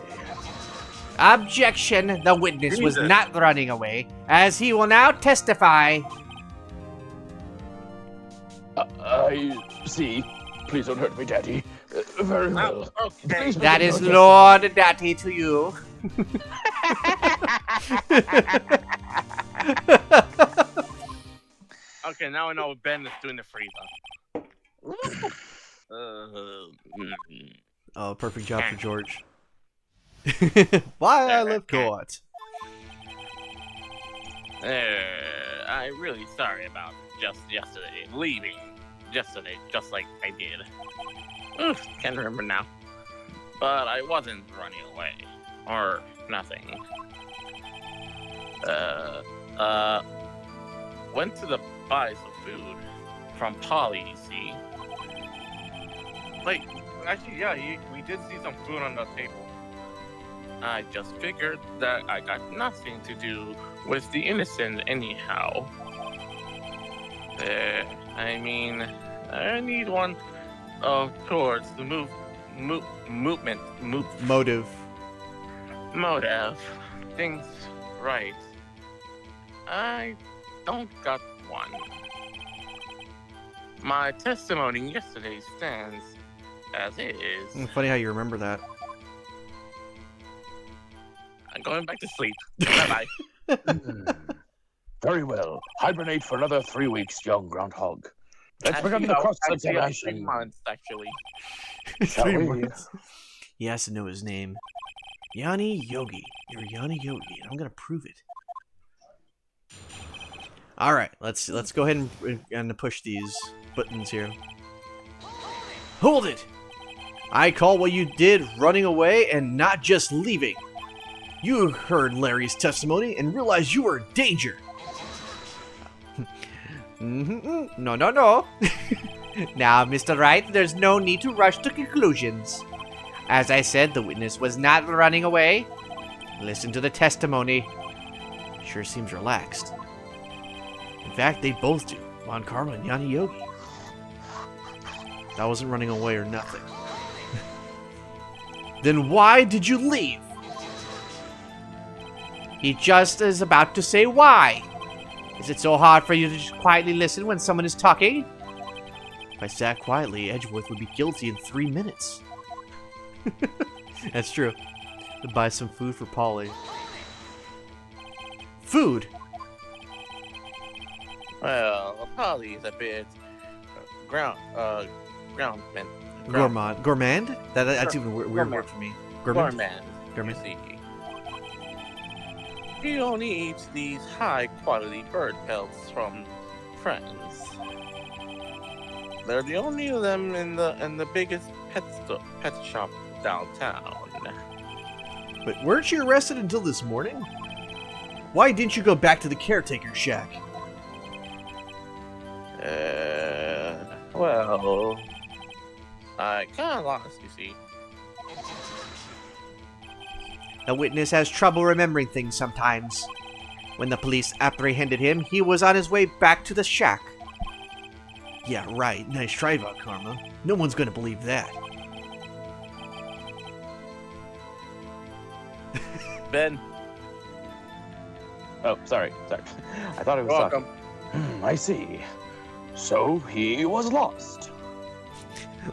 Objection! The witness was Jesus. not running away, as he will now testify. I see. Please don't hurt me, Daddy. Very well. Oh, okay. Please That begin is your Lord Daddy to you. Okay, now I know Ben is doing the Frieza. Oh, perfect job for George. Why I love court. I'm really sorry about just yesterday leaving. Yesterday, just like I did. Can't remember now. But I wasn't running away. Or nothing. Went to the buy some food from Polly, you see. Like, actually, yeah, we did see some food on the table. I just figured that I got nothing to do with the innocent anyhow. I mean, I need one towards the Motive. motive. Things right. I don't got one. My testimony yesterday stands as is. Funny how you remember that. I'm going back to sleep. Bye-bye. Very well. Hibernate for another 3 weeks, young groundhog. Let's begin the Actually, cross-examination. 3 months, actually. Shall 3 we? months. He has to know his name. Yanni Yogi. You're Yanni Yogi, and I'm gonna prove it. All right, let's go ahead and push these buttons here. Hold it! I call what you did running away and not just leaving. You heard Larry's testimony and realized you were in danger. No. Now, Mr. Wright, there's no need to rush to conclusions. As I said, the witness was not running away. Listen to the testimony. Sure seems relaxed. In fact, they both do. Von Karma and Yanni Yogi. I wasn't running away or nothing. Then why did you leave? He just is about to say why. Is it so hard for you to just quietly listen when someone is talking? If I sat quietly, Edgeworth would be guilty in 3 minutes. That's true. To buy some food for Polly. Food? Well, Polly is a bit ground man. Gourmand? That's even a weird Gourmand. word for me. Gourmand? Gourmand. Gourmand. You see. He only eats these high-quality bird pelts from friends. They're the only of them in the biggest pet shop downtown. But weren't you arrested until this morning? Why didn't you go back to the caretaker shack? Well, I kind of lost, you see. The witness has trouble remembering things sometimes. When the police apprehended him, he was on his way back to the shack. Yeah, right. Nice try about Karma. No one's gonna believe that. Ben, Oh, sorry. I thought it was welcome. I see. So he was lost.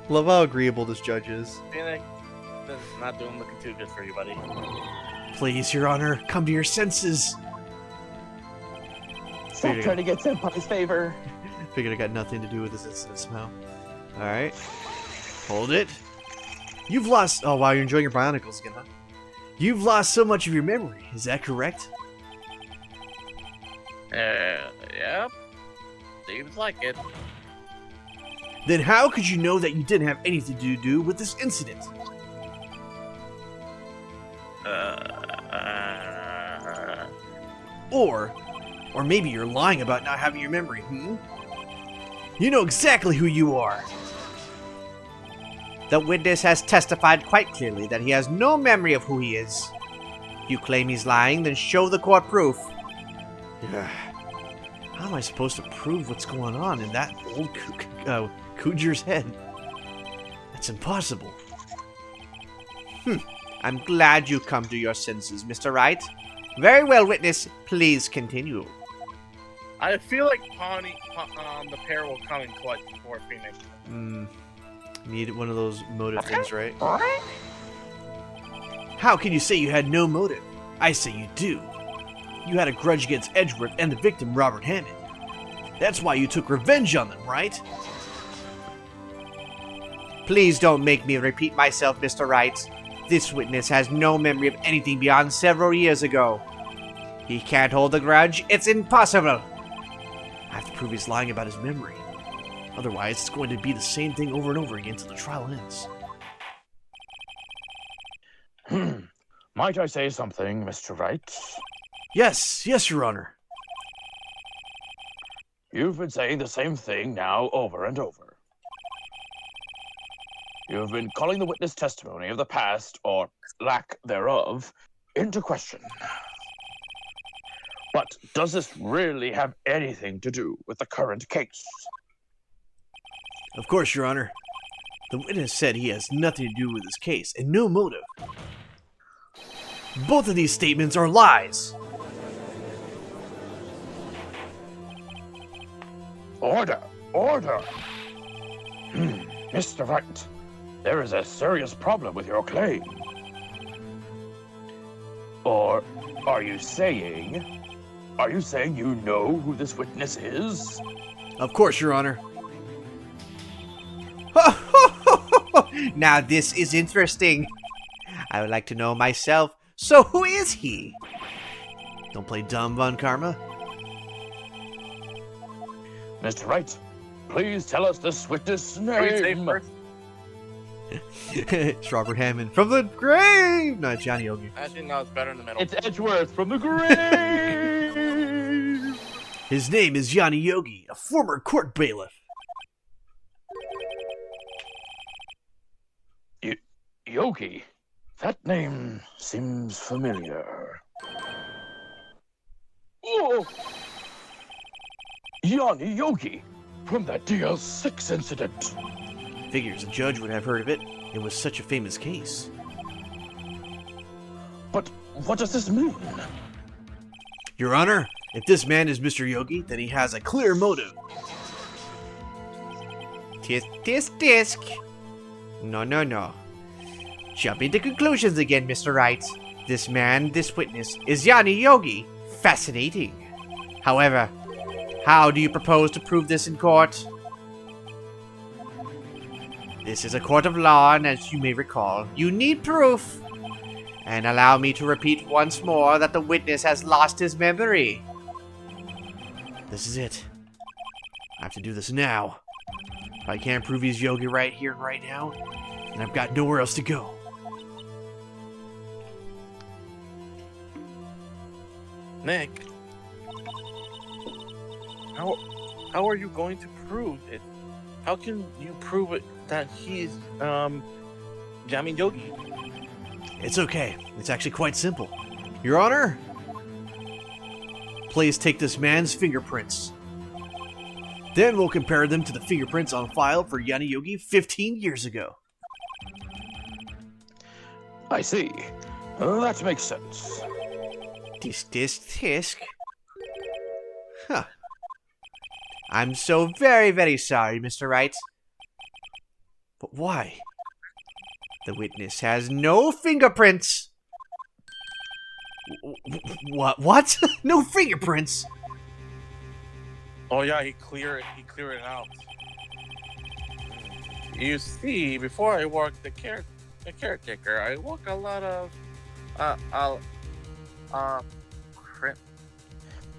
Love how agreeable this judge is. Phoenix, this is not looking too good for you, buddy. Please, Your Honor, come to your senses. Stop trying to get Senpai's favor. Figured it got nothing to do with this incident somehow. Alright. Hold it. You've lost... Oh, wow, you're enjoying your bionicles again, huh? You've lost so much of your memory. Is that correct? Yep. Seems like it. Then how could you know that you didn't have anything to do with this incident? Or maybe you're lying about not having your memory, You know exactly who you are. The witness has testified quite clearly that he has no memory of who he is. If you claim he's lying, then show the court proof. How am I supposed to prove what's going on in that old Cooger's head? That's impossible. I'm glad you come to your senses, Mr. Wright. Very well, witness. Please continue. I feel like the pair will come in clutch before Phoenix. Need one of those motive things, right? How can you say you had no motive? I say you do. You had a grudge against Edgeworth and the victim, Robert Hammond. That's why you took revenge on them, right? Please don't make me repeat myself, Mr. Wright. This witness has no memory of anything beyond several years ago. He can't hold a grudge. It's impossible. I have to prove he's lying about his memory. Otherwise, it's going to be the same thing over and over again until the trial ends. Might I say something, Mr. Wright? Yes, Your Honor. You've been saying the same thing now over and over. You've been calling the witness testimony of the past, or lack thereof, into question. But does this really have anything to do with the current case? Of course, Your Honor. The witness said he has nothing to do with this case, and no motive. Both of these statements are lies. Order! Order! Mr. Wright, there is a serious problem with your claim. Or are you saying you know who this witness is? Of course, Your Honor. Now this is interesting. I would like to know myself. So who is he? Don't play dumb, Von Karma. Mr. Wright, please tell us this witness' Can we say name. first? It's Robert Hammond from the grave. No, it's Johnny Yogi. Actually, no, it's better in the middle. It's Edgeworth from the grave. His name is Yanni Yogi, a former court bailiff. Yogi? That name seems familiar. Oh! Yanni Yogi, from that DL6 incident. Figures a judge would have heard of it. It was such a famous case. But what does this mean? Your Honor, if this man is Mr. Yogi, then he has a clear motive. Tisk. No. Jumping to conclusions again, Mr. Wright. This man, this witness, is Yanni Yogi. Fascinating. However, how do you propose to prove this in court? This is a court of law, and as you may recall, you need proof. And allow me to repeat once more that the witness has lost his memory. This is it. I have to do this now. If I can't prove he's Yogi right here and right now, then I've got nowhere else to go. Nick, how are you going to prove it? How can you prove it that he's Jammin Yogi? It's okay. It's actually quite simple. Your Honor, please take this man's fingerprints. Then we'll compare them to the fingerprints on file for Yanni Yogi 15 years ago. I see. That makes sense. Tisk. Huh. I'm so very, very sorry, Mr. Wright. But why? The witness has no fingerprints. What? No fingerprints? Oh yeah, he cleared it out. You see, before I worked the caretaker, I work a lot of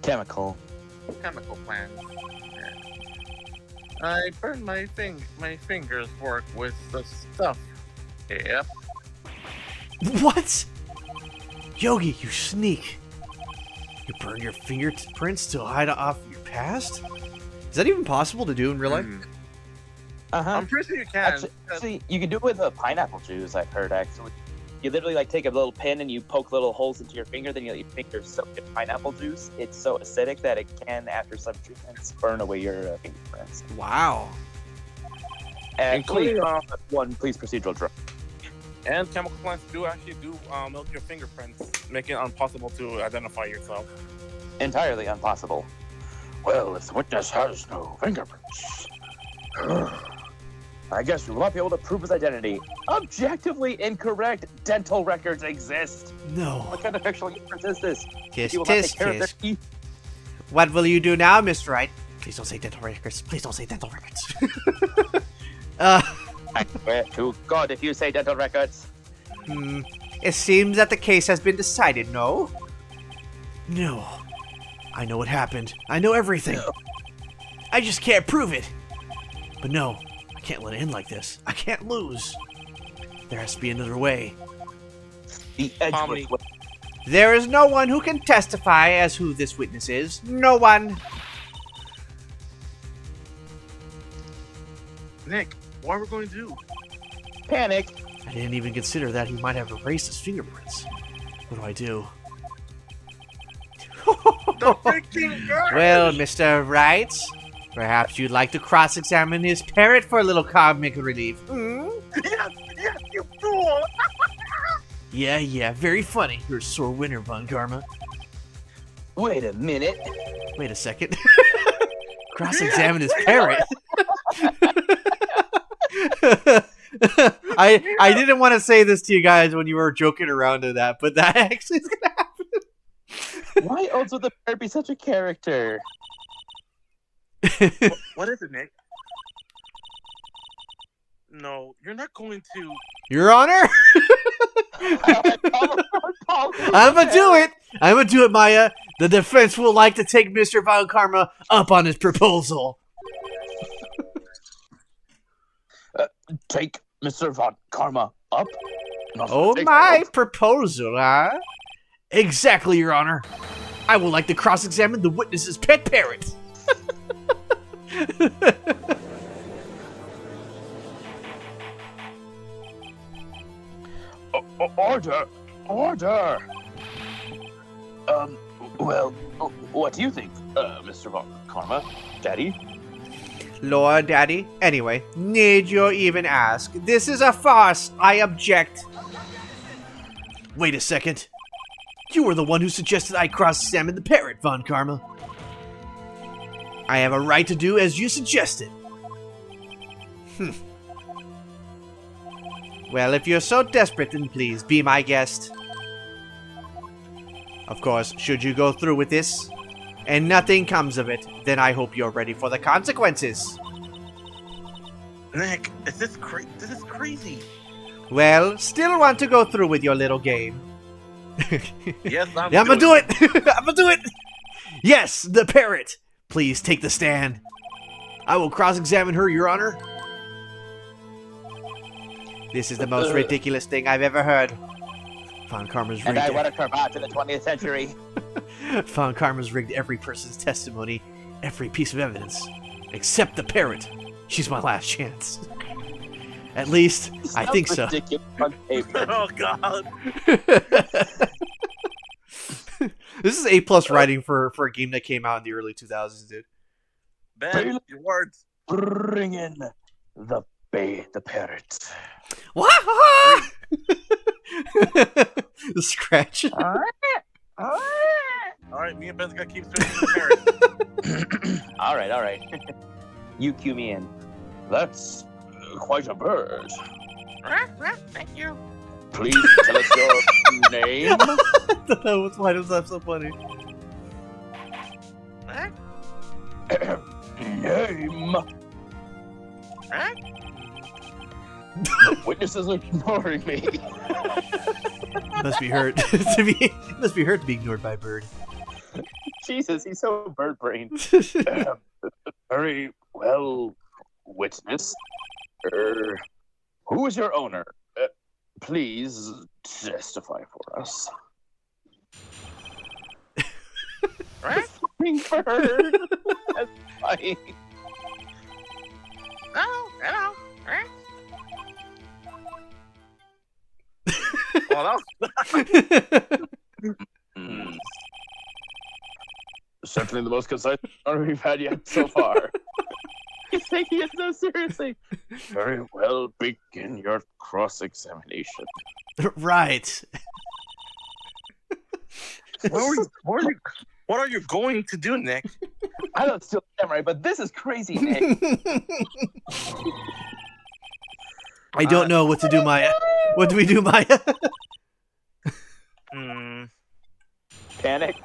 Chemical. chemical plants. I burned my fingers work with the stuff. Yep. What? Yogi, you sneak. You burned your fingerprints to hide off your past? Is that even possible to do in real life? I'm pretty sure you can. Actually, you can do it with pineapple juice, I've heard, actually. You literally, like, take a little pin and you poke little holes into your finger, then you let your finger soak in pineapple juice. It's so acidic that it can, after some treatments, burn away your fingerprints. Wow. Including Please procedural drug. and chemical plants do melt your fingerprints, making it impossible to identify yourself. Entirely impossible. Well, if the witness has no fingerprints, I guess we will not be able to prove his identity. Objectively incorrect dental records exist. No. What kind of fictional universe is this? Tisk, You will not tisk, take care of their tisk. teeth. What will you do now, Mr. Wright? Please don't say dental records. Please don't say dental records. I swear to God, if you say dental records. It seems that the case has been decided, no? No. I know what happened. I know everything. I just can't prove it. But no, I can't let it end like this. I can't lose. There has to be another way. The Omni. Edgeworth. There is no one who can testify as who this witness is. No one. Nick, what are we going to do? Panic. I didn't even consider that he might have erased his fingerprints. What do I do? The freaking guy! Well, Mr. Wright, perhaps you'd like to cross-examine his parrot for a little comic relief. Yes, you fool! Yeah, very funny. You're a sore winner, Von Karma. Wait a minute. Wait a second. Cross-examine his parrot? I didn't want to say this to you guys when you were joking around to that, but that actually is gonna happen. Why else would the parrot be such a character? What is it, Nick? No, you're not going to. Your Honor? I'm gonna do it. I'm gonna do it, Maya. The defense will like to take Mr. Von Karma up on his proposal. take Mr. Von Karma up? Oh my proposal, huh? Exactly, Your Honor. I would like to cross-examine the witness's pet parrot. Order! Order! Well, what do you think, Mr. Von Karma? Daddy? Lord Daddy. Anyway, need you even ask? This is a farce. I object. Wait a second. You were the one who suggested I cross-examine the parrot, Von Karma. I have a right to do as you suggested. Well, if you're so desperate, then please be my guest. Of course, should you go through with this, and nothing comes of it, then I hope you're ready for the consequences. Nick, this is crazy. Well, still want to go through with your little game. Yes, I'm Yeah, I'm gonna do doing it! I'm gonna do it! Yes, the parrot! Please take the stand. I will cross-examine her, Your Honor. This is the most ridiculous thing I've ever heard. Von Karma's rigged And I want to come back to the 20th century. Von Karma's rigged every person's testimony, every piece of evidence, except the parrot. She's my last chance. At least, I think so. Ridiculous on paper. Oh God. This is A+ writing for a game that came out in the early 2000s, dude. Ben, your words. Bring in the parrot. What? The scratch. All right, me and Ben's gonna keep switching the parrot. All right. You cue me in. That's quite a bird. Thank you. Please tell us your name. Why does that so funny? Name. The witnesses are ignoring me. Must be hurt must be hurt to be ignored by a bird. Jesus, he's so bird-brained. Very well, witness. Who is your owner? Please testify for us. Fucking bird. That's funny. Hello. Well, Certainly the most concise honor we've had yet so far. He's taking it so seriously. Very well, begin your cross-examination. Right. what are you going to do, Nick? I don't steal samurai, but this is crazy, Nick. I don't know what to do, Maya. What do we do, Maya? Panic.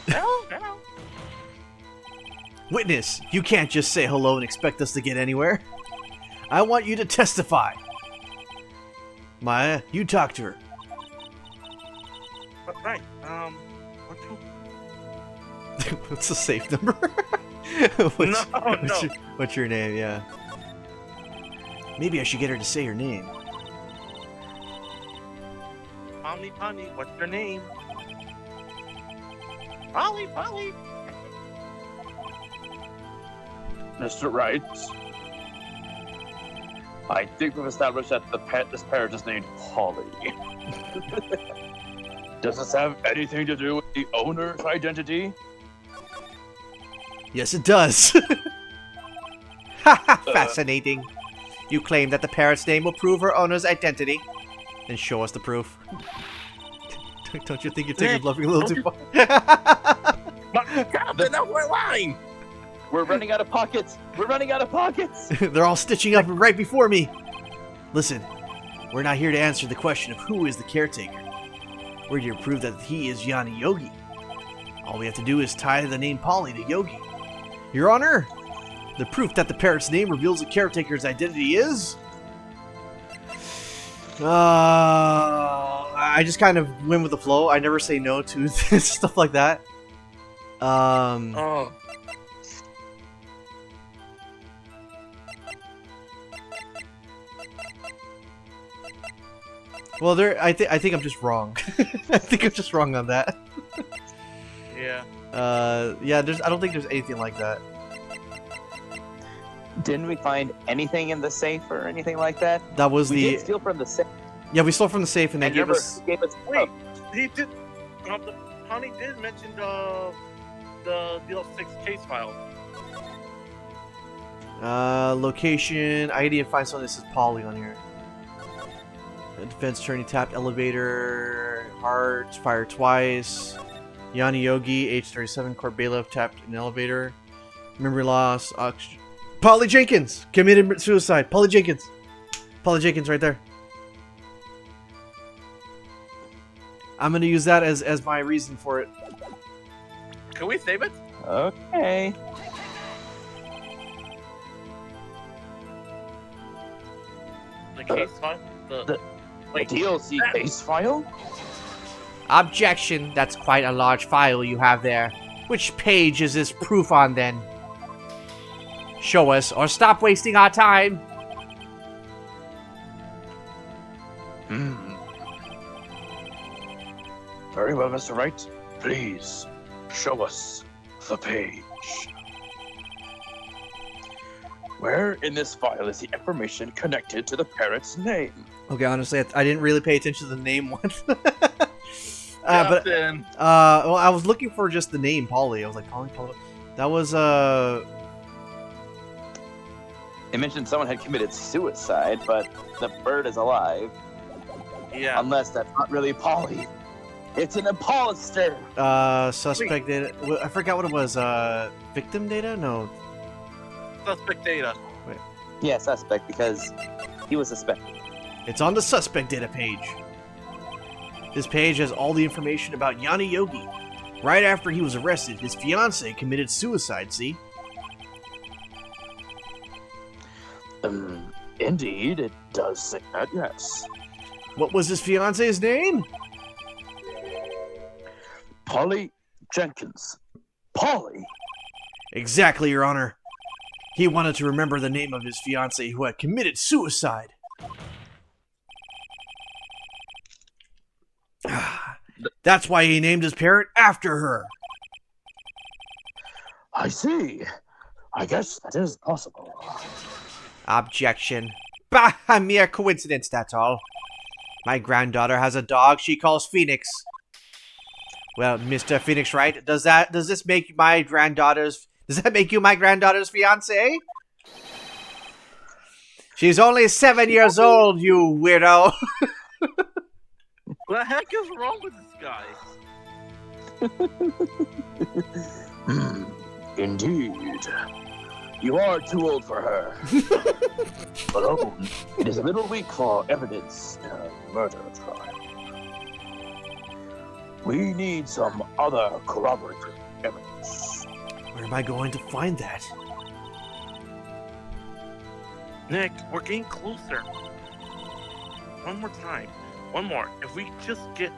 Hello. Witness, you can't just say hello and expect us to get anywhere. I want you to testify. Maya, you talk to her. Right. What's the safe number? What's your name? Yeah. Maybe I should get her to say her name. Polly, what's your name? Polly. Mr. Wright, I think we've established that this parrot is named Polly. Does this have anything to do with the owner's identity? Yes, it does. Haha, fascinating. You claim that the parrot's name will prove her owner's identity. Then show us the proof. Don't you think you're taking bluffing a little too far? Captain, that's my line. We're running out of pockets. They're all stitching up right before me. Listen, we're not here to answer the question of who is the caretaker. We're here to prove that he is Yanni Yogi. All we have to do is tie the name Polly to Yogi. Your Honor, the proof that the parrot's name reveals the caretaker's identity is... I just kind of went with the flow. I never say no to stuff like that. Oh. Well, I think I'm just wrong. I think I'm just wrong on that. Yeah. Yeah. I don't think there's anything like that. Didn't we find anything in the safe or anything like that? That was We the. did steal from the safe. Yeah, we stole from the safe and they gave us. Gave us Wait, he did. Honey did mention the DL6 case file. Location. I didn't find something that says Polly on here. Defense attorney tapped elevator. Heart fired twice. Yanni Yogi, age 37, court bailiff tapped an elevator. Memory loss. Polly Jenkins committed suicide. Polly Jenkins right there. I'm gonna use that as my reason for it. Can we save it? Okay. case file? The Wait, DLC case file? Objection. That's quite a large file you have there. Which page is this proof on, then? Show us, or stop wasting our time. Hmm. Very well, Mr. Wright. Please, show us the page. Where in this file is the information connected to the parrot's name? Okay, honestly, I didn't really pay attention to the name once. Justin. Well, I was looking for just the name, Polly. I was like, Polly. That was, It mentioned someone had committed suicide, but the bird is alive. Yeah. Unless that's not really Polly. It's an imposter. suspect data. I forgot what it was. Victim data? No. Suspect data. Yeah, suspect, because he was suspected. It's on the suspect data page. This page has all the information about Yanni Yogi. Right after he was arrested, his fiancée committed suicide, see? Indeed, it does say that, yes. What was his fiancée's name? Polly Jenkins. Polly? Exactly, Your Honor. He wanted to remember the name of his fiancée who had committed suicide. That's why he named his parrot after her. I see. I guess that is possible. Objection. Bah, a mere coincidence, that's all. My granddaughter has a dog she calls Phoenix. Well, Mr. Phoenix Wright, does that make you my granddaughter's fiancé? She's only 7 years old, you weirdo. What the heck is wrong with this guy? Indeed. You are too old for her. Alone, it is a little weak for evidence in a murder trial. We need some other corroborative evidence. Where am I going to find that? Nick, we're getting closer. One more time. One more. If we just get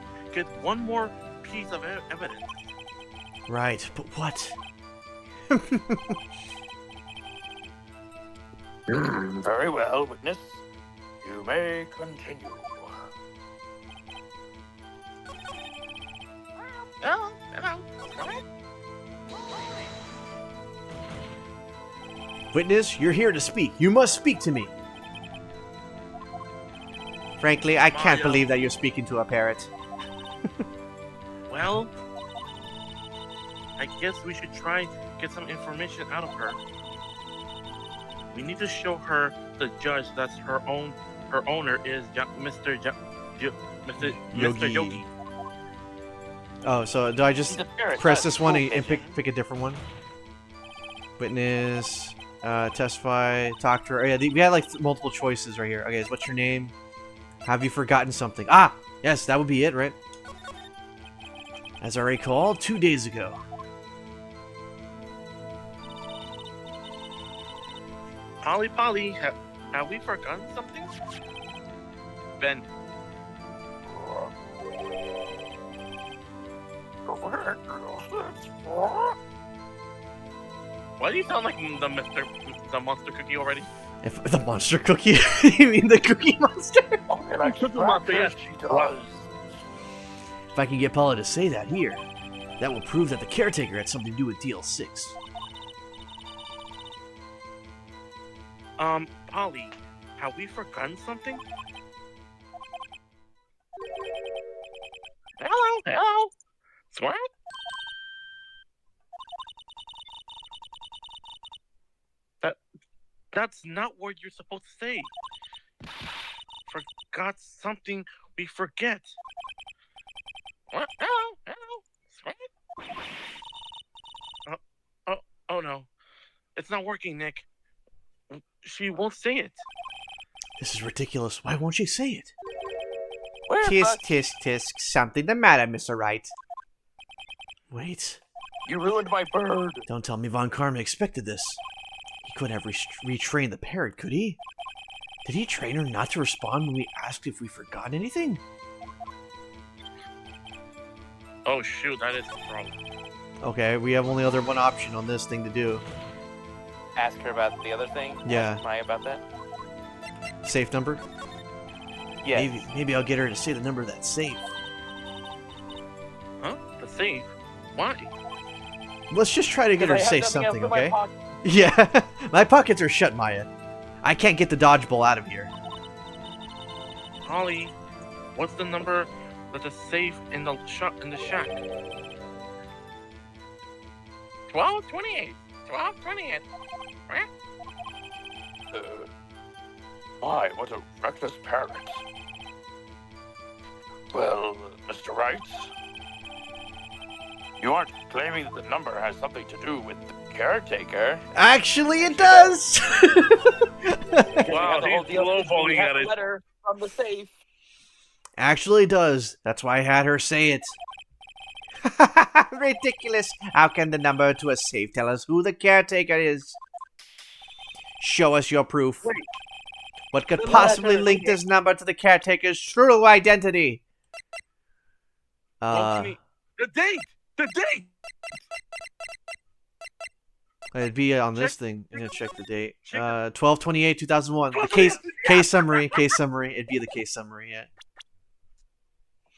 one more piece of evidence. Right, but what? Very well, witness. You may continue. Hello. Witness, you're here to speak. You must speak to me. Frankly, I can't Mario. believe that you're speaking to a parrot. Well, I guess we should try get some information out of her. We need to show her the judge that's her owner is Mr. Yogi. Oh, so do I just He's a parrot, press not this one full and vision. pick a different one? Witness, testify, talk to her. Yeah, we had like multiple choices right here. Okay, what's your name? Have you forgotten something? Ah, yes, that would be it, right? As I recall, 2 days ago. Polly, have we forgotten something? Ben. Why do you sound like the monster cookie already? If the monster cookie? You mean the cookie monster? And I took them out there. She does. If I can get Paula to say that here, that will prove that the caretaker had something to do with DL6. Polly, have we forgotten something? Hello. Swag? That's not what you're supposed to say. Forgot something we forget. What? Hello. Swag? Oh no. It's not working, Nick. She won't say it. This is ridiculous. Why won't she say it? Where Tisk, tisk, tisk. Something the matter, Mr. Wright. Wait. You ruined my bird. Don't tell me Von Karma expected this. He couldn't have retrained the parrot, could he? Did he train her not to respond when we asked if we forgot anything? Oh shoot, that is the problem. Okay, we have only other one option on this thing to do. Ask her about the other thing. Yeah. Ask Maya about that. Safe number? Yes. Maybe I'll get her to say the number of that safe. Huh? The safe? Why? Let's just try to get her to I have say nothing else something, in my okay? pocket. Yeah, my pockets are shut, Maya. I can't get the dodgeball out of here. Holly, what's the number that the safe in the shack? 1228. 1228. My, what a reckless parent. Well, Mr. Wright, you aren't claiming that the number has something to do with the caretaker. Actually, it does! Wow, The whole he's deal is we lowballing have at a it. letter from the safe. Actually, it does. That's why I had her say it. Ridiculous. How can the number to a safe tell us who the caretaker is? Show us your proof. Wait. What could The possibly letter. link this number to the caretaker's true identity? Well, the date! The date! It'd be on this Check- thing. I'm gonna check the date. check- 12/28/2001. The case summary. Case summary. It'd be the case summary. Yeah.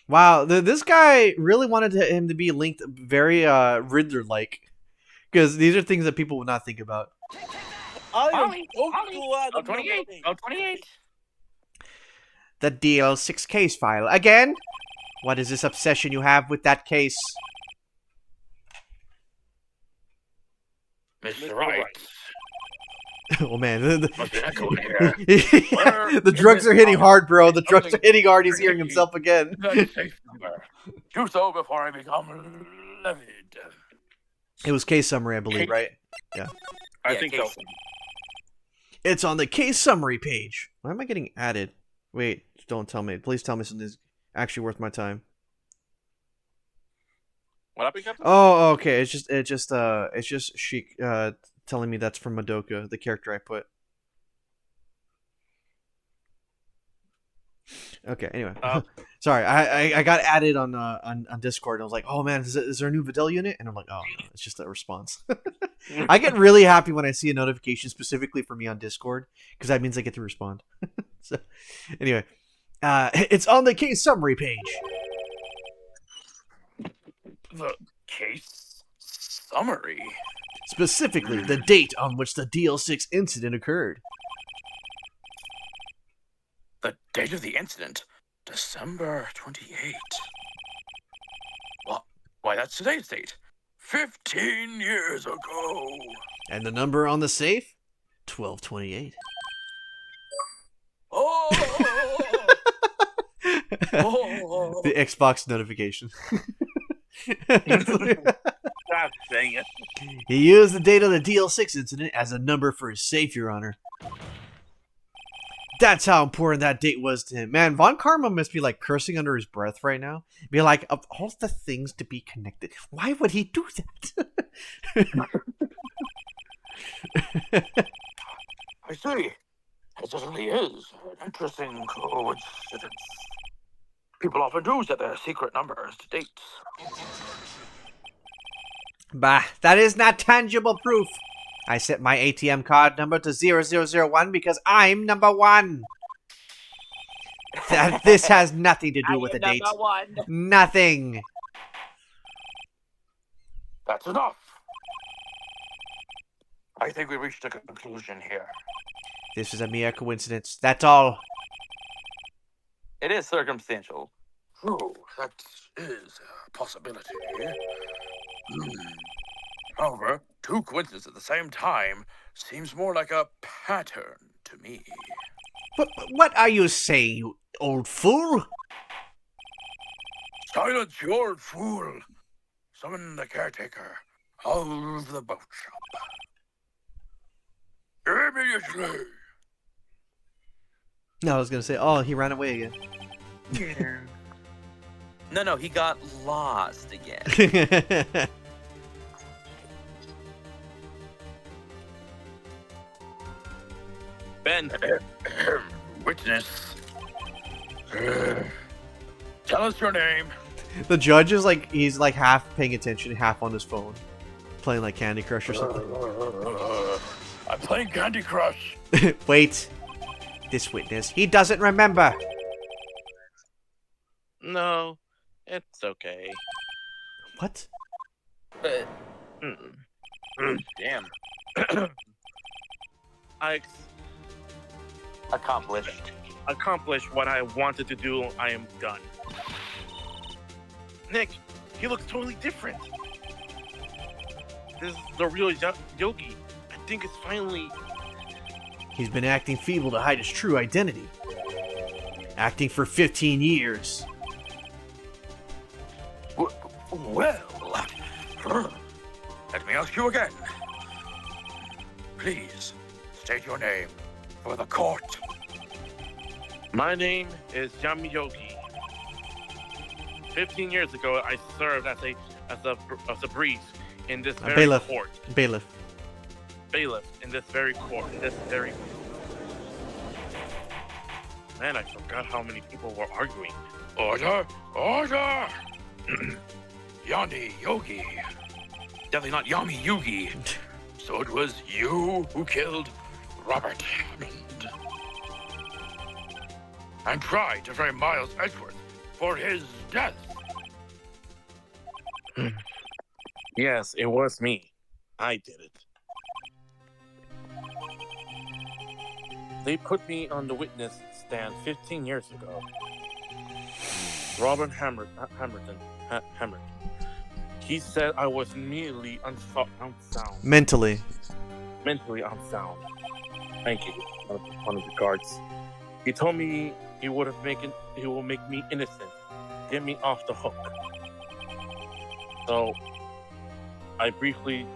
Wow, this guy really wanted him to be linked very Riddler-like, because these are things that people would not think about. Holly, 1228. 1228. The DL6 case file again. What is this obsession you have with that case? Mr. Wright, Oh man, must be echoing here. the drugs are hitting hard, bro. The drugs are hitting hard. He's hearing himself again. That safe number. Do so before I become livid. It was case summary, I believe, right? I think so. It's on the case summary page. Why am I getting added? Wait, don't tell me. Please tell me something's actually worth my time. What happened, Captain? Oh, okay. It's just Sheik telling me that's from Madoka, the character I put. Okay. Anyway, sorry. I got added on Discord. And I was like, oh man, is there a new Videl unit? And I'm like, oh, no, it's just a response. I get really happy when I see a notification specifically for me on Discord because that means I get to respond. So, anyway, it's on the case summary page. The case summary. Specifically, the date on which the DL6 incident occurred. The date of the incident, December 28. Why, that's today's date. 15 years ago. And the number on the safe? 1228. Oh! Oh! The Xbox notification. God dang it. He used the date of the DL6 incident as a number for his safe, Your Honor. That's how important that date was to him. Man, Von Karma must be like cursing under his breath right now. Be like, of all the things to be connected, why would he do that? I see. It certainly is an interesting coincidence. People often do set their secret numbers to dates. Bah, that is not tangible proof. I set my ATM card number to 0001 because I'm number one. This has nothing to do with the date. Number one. Nothing. That's enough. I think we reached a conclusion here. This is a mere coincidence. That's all. It is circumstantial. True, that is a possibility. However, two coincidences at the same time seems more like a pattern to me. But what are you saying, you old fool? Silence, you old fool! Summon the caretaker of the boat shop. Immediately! No, I was gonna say, oh, he ran away again. No, he got lost again. Ben, Witness. Tell us your name. The judge is like, he's like half paying attention, half on his phone, playing like Candy Crush or something. I'm playing Candy Crush. Wait. This witness, he doesn't remember. No, it's okay. What? Damn. I accomplished what I wanted to do. I am done. Nick, he looks totally different. This is the real Yogi. I think it's finally... He's been acting feeble to hide his true identity. Acting for 15 years. Well, let me ask you again. Please, state your name for the court. My name is Yami Yogi. 15 years ago, I served as a brief in this very bailiff. court. Bailiff. Bailiff in this very court. Man, I forgot how many people were arguing. Order! Order! Yami Yogi. Definitely not Yami Yugi. So it was you who killed Robert Hammond. And tried to frame Miles Edgeworth for his death. Yes, it was me. I did it. They put me on the witness stand 15 years ago. Robert Hammerton. He said I was immediately unsound. Mentally. Mentally unsound. Thank you, one of the guards. He told me he will make me innocent, get me off the hook. So I briefly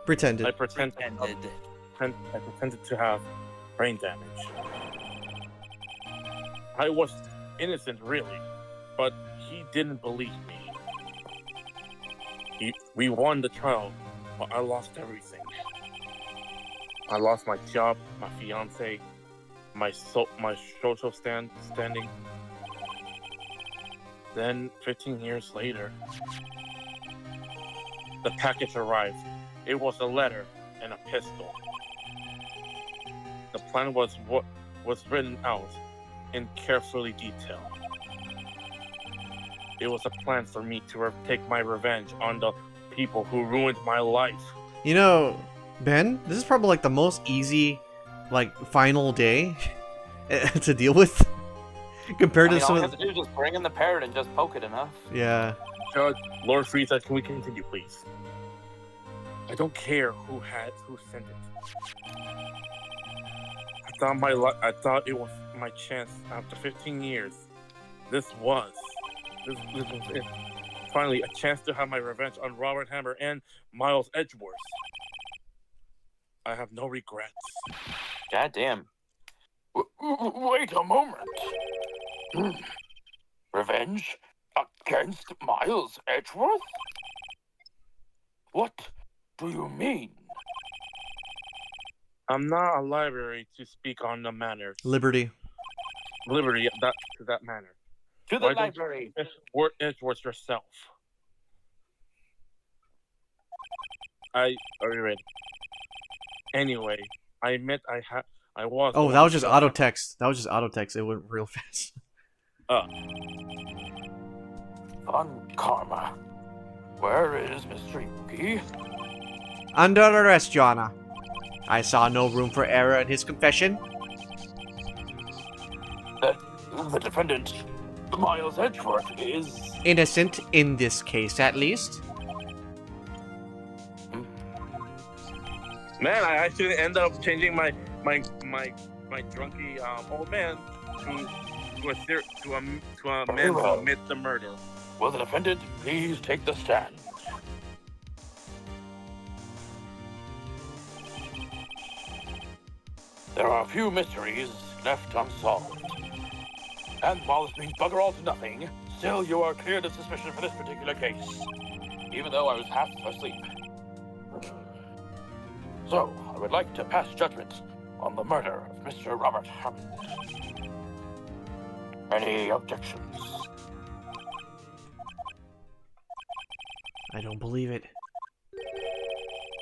Pretended. I pretended to have brain damage. I was innocent, really, but he didn't believe me. We won the trial, but I lost everything. I lost my job, my fiance, my social standing. Then, 15 years later, the package arrived. It was a letter and a pistol. The plan was what was written out in carefully detailed. It was a plan for me to take my revenge on the people who ruined my life. You know, Ben, this is probably like the most easy, like, final day to deal with compared to some all you of have to do is just bring in the parrot and just poke it enough. Yeah. Judge, Lord Frieza, can we continue, please? I don't care who sent it. I thought it was my chance after 15 years. This was it. Finally, a chance to have my revenge on Robert Hammer and Miles Edgeworth. I have no regrets. God damn. Wait a moment. Revenge against Miles Edgeworth? What do you mean? I'm not a library to speak on the manners. Liberty. Liberty, to that manner. To the library. Word Edgeworth yourself. Are you ready? Anyway, I admit I was. Oh, that was just auto text. That was just auto text. It went real fast. On Karma. Where is Mr. Yugi? Under arrest, Your Honor. I saw no room for error in his confession. The defendant, Miles Edgeworth, is Innocent in this case, at least. Man, I actually end up changing my drunky old man to a man who admits the murder. Will the defendant please take the stand? There are a few mysteries left unsolved. And while this means bugger all to nothing, still you are cleared of suspicion for this particular case, even though I was half asleep. So, I would like to pass judgment on the murder of Mr. Robert Hammond. Any objections? I don't believe it.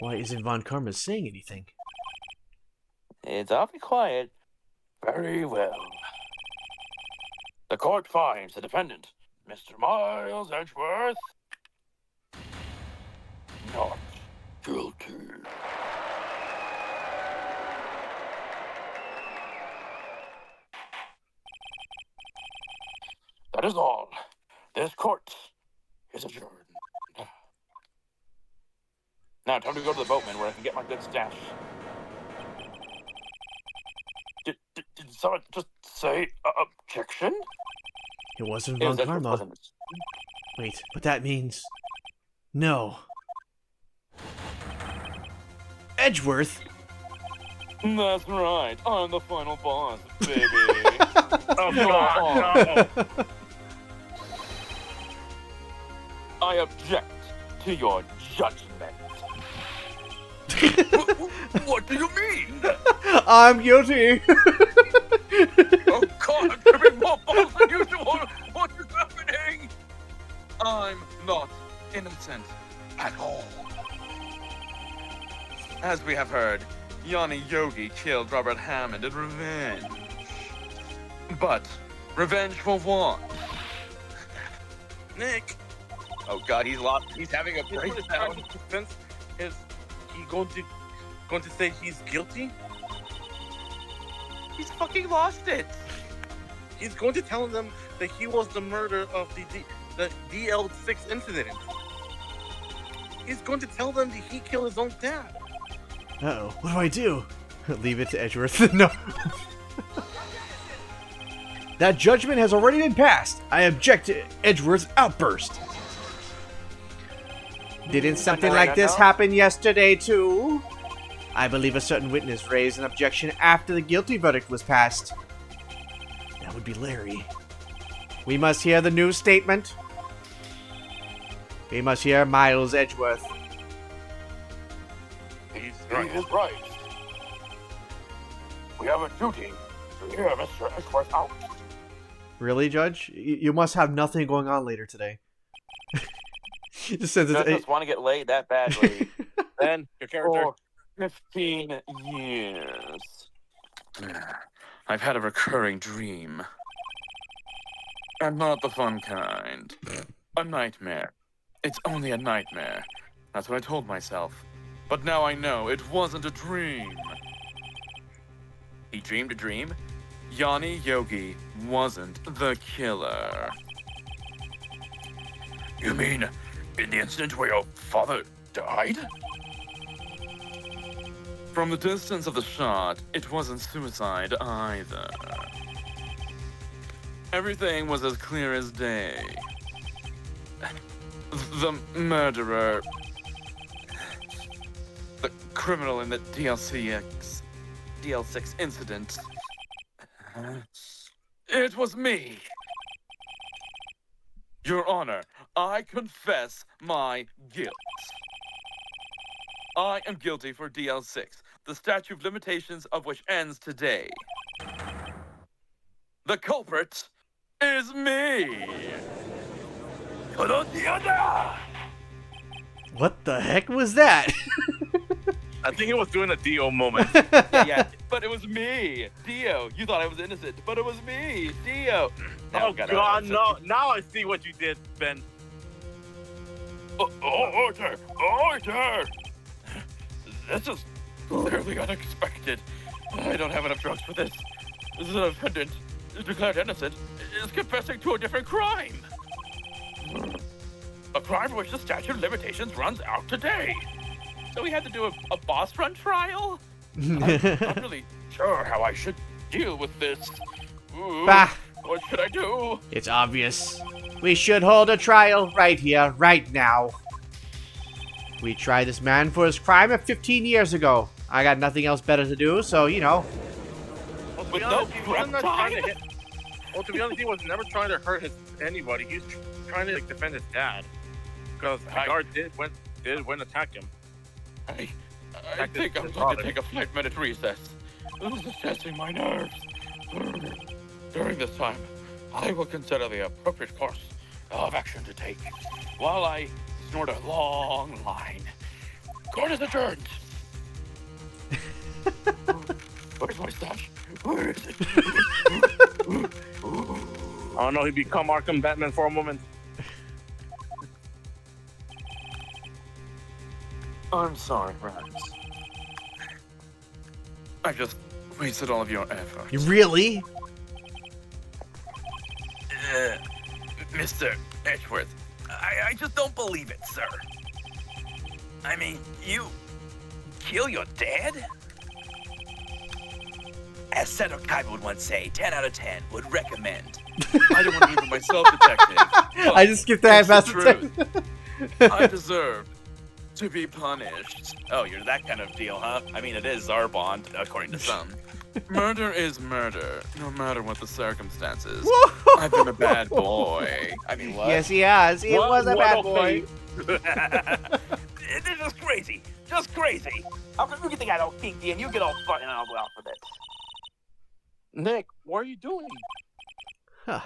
Why isn't Von Karma saying anything? It's awfully quiet. Very well. The court finds the defendant, Mr. Miles Edgeworth, not guilty. That is all. This court is adjourned. Now, time to go to the boatman where I can get my good stash. Did someone just say objection? It wasn't It Von was Edgeworth, Karma. wasn't it? Wait, but that means... No. Edgeworth? That's right. I'm the final boss, baby. Oh God, no. I object to your judgment. What do you mean? I'm guilty! Oh God, I'm tripping more balls than usual. What is happening? I'm not innocent at all. As we have heard, Yanni Yogi killed Robert Hammond in revenge. But revenge for what? Nick, Oh God, he's lost. He's having a his breakdown. defense is he going to say he's guilty? He's fucking lost it. He's going to tell them that he was the murderer of the DL6 incident. He's going to tell them that he killed his own dad. Uh-oh, what do? Leave it to Edgeworth. No. That judgment has already been passed. I object to Edgeworth's outburst. Didn't something like this happen yesterday, too? I believe a certain witness raised an objection after the guilty verdict was passed. That would be Larry. We must hear the new statement. We must hear Miles Edgeworth. He's He right. is right. We have a duty to hear Mr. Edgeworth out. Really, Judge? You must have nothing going on later today. Just sends I it. just want to get laid that badly. Ben, your character. For 15 years. I've had a recurring dream. And not the fun kind. A nightmare. It's only a nightmare. That's what I told myself. But now I know it wasn't a dream. He dreamed a dream? Yanni Yogi wasn't the killer. You mean in the incident where your father died? From the distance of the shot, it wasn't suicide either. Everything was as clear as day. The murderer, the criminal in the DL6 incident, it was me. Your Honor, I confess my guilt. I am guilty for DL6, the statute of limitations of which ends today. The culprit is me! What the heck was that? I think he was doing a Dio moment. Yeah, but it was me! Dio, you thought I was innocent, but it was me! Dio! Oh God, no! Now I see what you did, Ben. Order! Order! This is clearly unexpected. I don't have enough drugs for this. The defendant, declared innocent, is confessing to a different crime. A crime for which the statute of limitations runs out today. So we had to do a boss run trial? I'm not really sure how I should deal with this. Ooh, Bah. what should I do? It's obvious. We should hold a trial right here, right now. We tried this man for his crime 15 years ago. I got nothing else better to do, so, you know. Well, to With be no honest, he was not trying to crime? hit. Well, to be honest, he was never trying to hurt anybody. He was trying to defend his dad. Because the guard did went attack him. I Back to think I'm his going to father. take a 5-minute recess. This is testing my nerves. During this time, I will consider the appropriate course of action to take while I snort a long line. Court is adjourned. Where's my stash? Where is it? Oh no, he become Arkham Batman for a moment. I'm sorry, Rams. I've just wasted all of your effort. You really? Mr. Edgeworth, I just don't believe it, sir. I mean, you kill your dad? As Seto Kaiba would once say, 10 out of 10 would recommend. I don't want to leave it myself, detective. I just skipped that it's past the the truth. I deserve to be punished. Oh, you're that kind of deal, huh? I mean, it is our bond, according to some. Murder is murder, no matter what the circumstances. I've been a bad boy. I mean, what? Yes, he has. He was a bad boy. This is crazy. Just crazy. How come you think I don't kinky and you get all fun and I'll go out for this? Nick, what are you doing? Huh.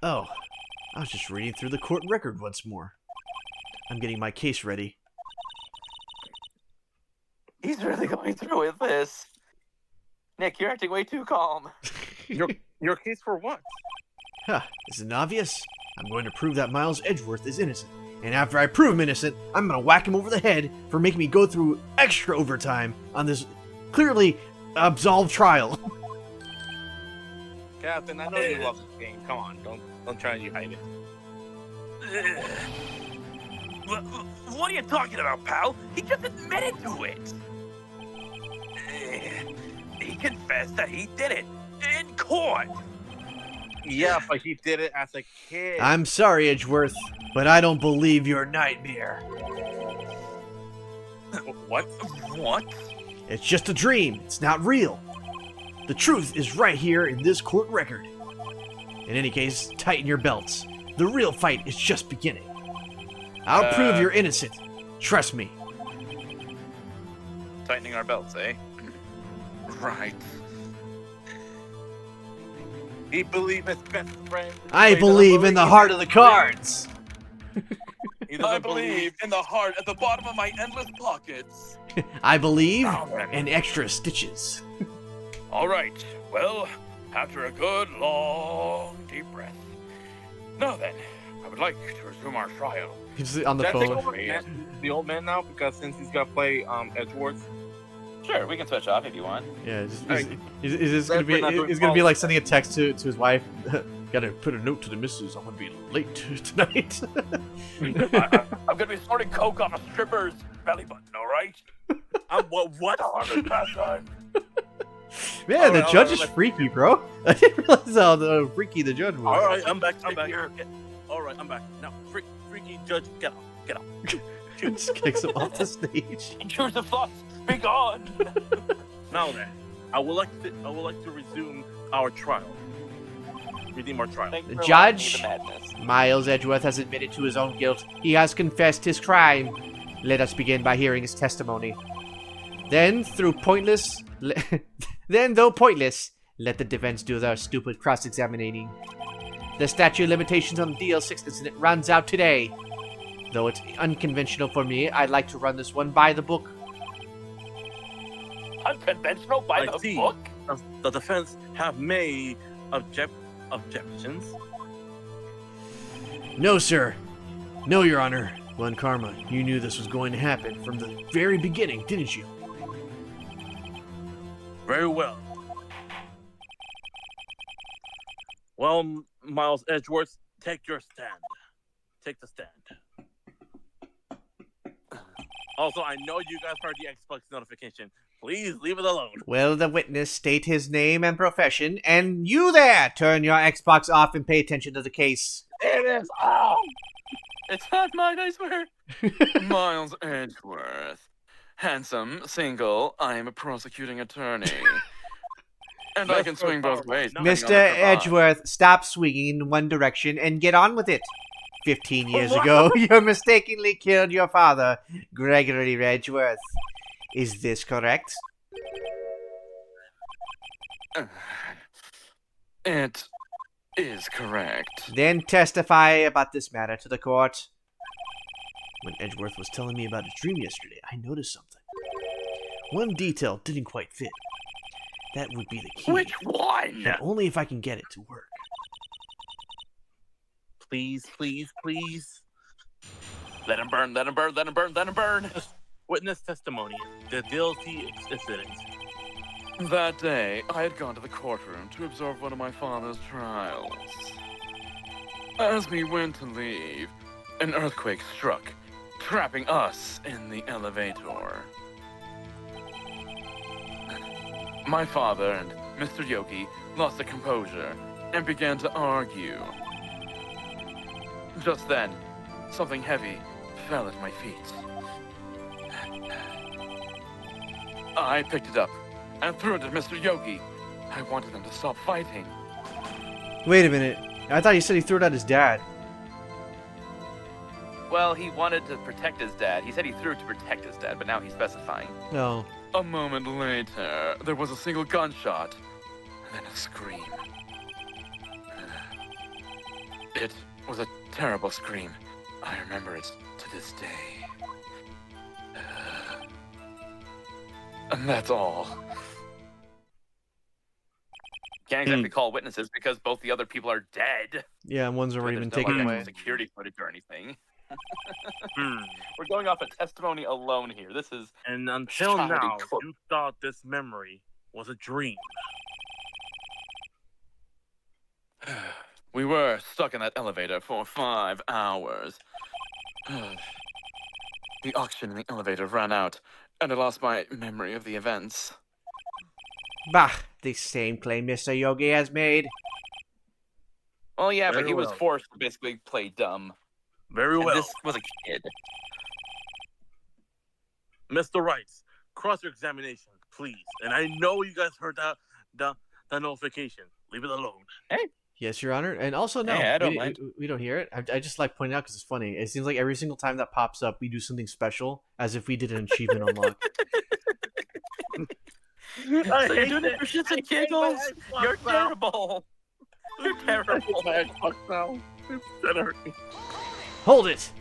Oh, I was just reading through the court record once more. I'm getting my case ready. He's really going through with this. Nick, you're acting way too calm. Your case for what? Huh, isn't it obvious? I'm going to prove that Miles Edgeworth is innocent. And after I prove him innocent, I'm going to whack him over the head for making me go through extra overtime on this clearly absolved trial. Captain, I know you love this game. Come on, don't try to hide it. What are you talking about, pal? He just admitted to it. He confessed that he did it in court. Yeah, but he did it as a kid. I'm sorry, Edgeworth, but I don't believe your nightmare. What? What? It's just a dream. It's not real. The truth is right here in this court record. In any case, tighten your belts. The real fight is just beginning. I'll prove you're innocent. Trust me. Tightening our belts, eh? Right. He believed his best friend. I believe in the heart of the cards. I believe in the heart at the bottom of my endless pockets. I believe in extra stitches. All right. Well, after a good, long, deep breath. Now then, I would like to resume our trial. He's on the Can I take phone. over the old man now? Because since he's got to play Edgeworth. Sure, we can switch off if you want. Yeah, Hey, is this gonna be? Is gonna be like sending a text to his wife. Gotta put a note to the missus. I'm gonna be late tonight. I'm gonna be snorting coke off a stripper's belly button. All right. I'm what? Man, All the right, judge all is right, freaky, bro. I didn't realize how freaky the judge was. All right, I'm back. All right, I'm back. Now, freaky judge, get out. Just kicks him off the stage. Choose the thoughts. Be gone. Now then, I would like to resume our trial. Redeem our trial. Thank you The for allowing me judge? the madness. Miles Edgeworth has admitted to his own guilt. He has confessed his crime. Let us begin by hearing his testimony. Then, though pointless, let the defense do their stupid cross-examining. The statute of limitations on the DL6 incident runs out today. Though it's unconventional for me, I'd like to run this one by the book. Unconventional by I the see. book? The defense have made objections. No, sir. No, Your Honor. Glen Karma, you knew this was going to happen from the very beginning, didn't you? Very well. Well, Miles Edgeworth, take your stand. Take the stand. Also, I know you guys heard the Xbox notification. Please leave it alone. Will the witness state his name and profession? And you there, turn your Xbox off and pay attention to the case. It is off. It's not mine, I swear. Miles Edgeworth. Handsome, single, I am a prosecuting attorney. And I can swing both ways. depending on Mr. the cravat. Edgeworth, stop swinging in one direction and get on with it. 15 years ago, you mistakenly killed your father, Gregory Edgeworth. Is this correct? It is correct. Then testify about this matter to the court. When Edgeworth was telling me about his dream yesterday, I noticed something. One detail didn't quite fit. That would be the key. Which one? But only if I can get it to work. Please, please, please. Let him burn, let him burn, let him burn, let him burn. Witness testimony. The guilty incident. That day, I had gone to the courtroom to observe one of my father's trials. As we went to leave, an earthquake struck, trapping us in the elevator. My father and Mr. Yogi lost their composure and began to argue. Just then, something heavy fell at my feet. I picked it up and threw it at Mr. Yogi. I wanted them to stop fighting. Wait a minute. I thought you said he threw it at his dad. Well, he wanted to protect his dad. He said he threw it to protect his dad, but now he's specifying. No. A moment later, there was a single gunshot, and then a scream. It was a terrible scream. I remember it to this day. And that's all. Can't exactly call witnesses because both the other people are dead. Yeah, and one's already been There's no, taken like, away. security footage or anything. We're going off of testimony alone here. This is And until Shouty now, court. you thought this memory was a dream. We were stuck in that elevator for 5 hours. The oxygen in the elevator ran out, and I lost my memory of the events. Bah, the same claim Mr. Yogi has made. well, yeah, but Very he was well. forced to basically play dumb. Very And well. this was a kid. Mr. Rice, cross-examination, please. And I know you guys heard the notification. Leave it alone. Yes, Your Honor. And also, no, Hey, I don't we, mind. we don't hear it. I just like pointing out because it's funny. It seems like every single time that pops up, we do something special as if we did an achievement unlock. So you're doing it for shits and giggles? You're terrible. You're terrible. Hold it!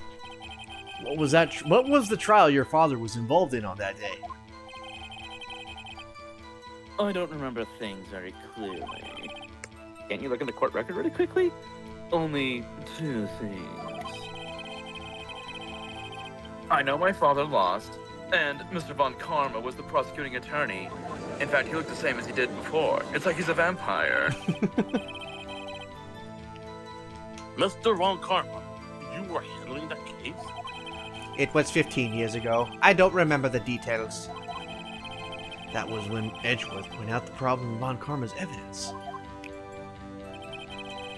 What was that? What was the trial your father was involved in on that day? I don't remember things very clearly. Can't you look in the court record really quickly? Only 2 things. I know my father lost, and Mr. Von Karma was the prosecuting attorney. In fact, he looked the same as he did before. It's like he's a vampire. Mr. Von Karma, you were handling that case? It was 15 years ago. I don't remember the details. That was when Edgeworth pointed out the problem of Von Karma's evidence.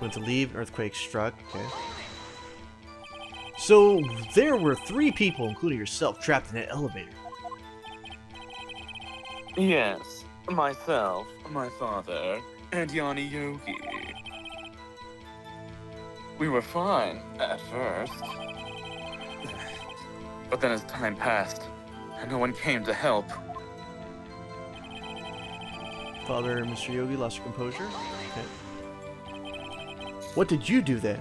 Went to leave, earthquake struck. Okay. So there were 3 people, including yourself, trapped in that elevator. Yes, myself, my father, and Yanni Yogi. We were fine at first. But then as time passed, no one came to help. Father, Mr. Yogi, lost your composure. Okay. What did you do then?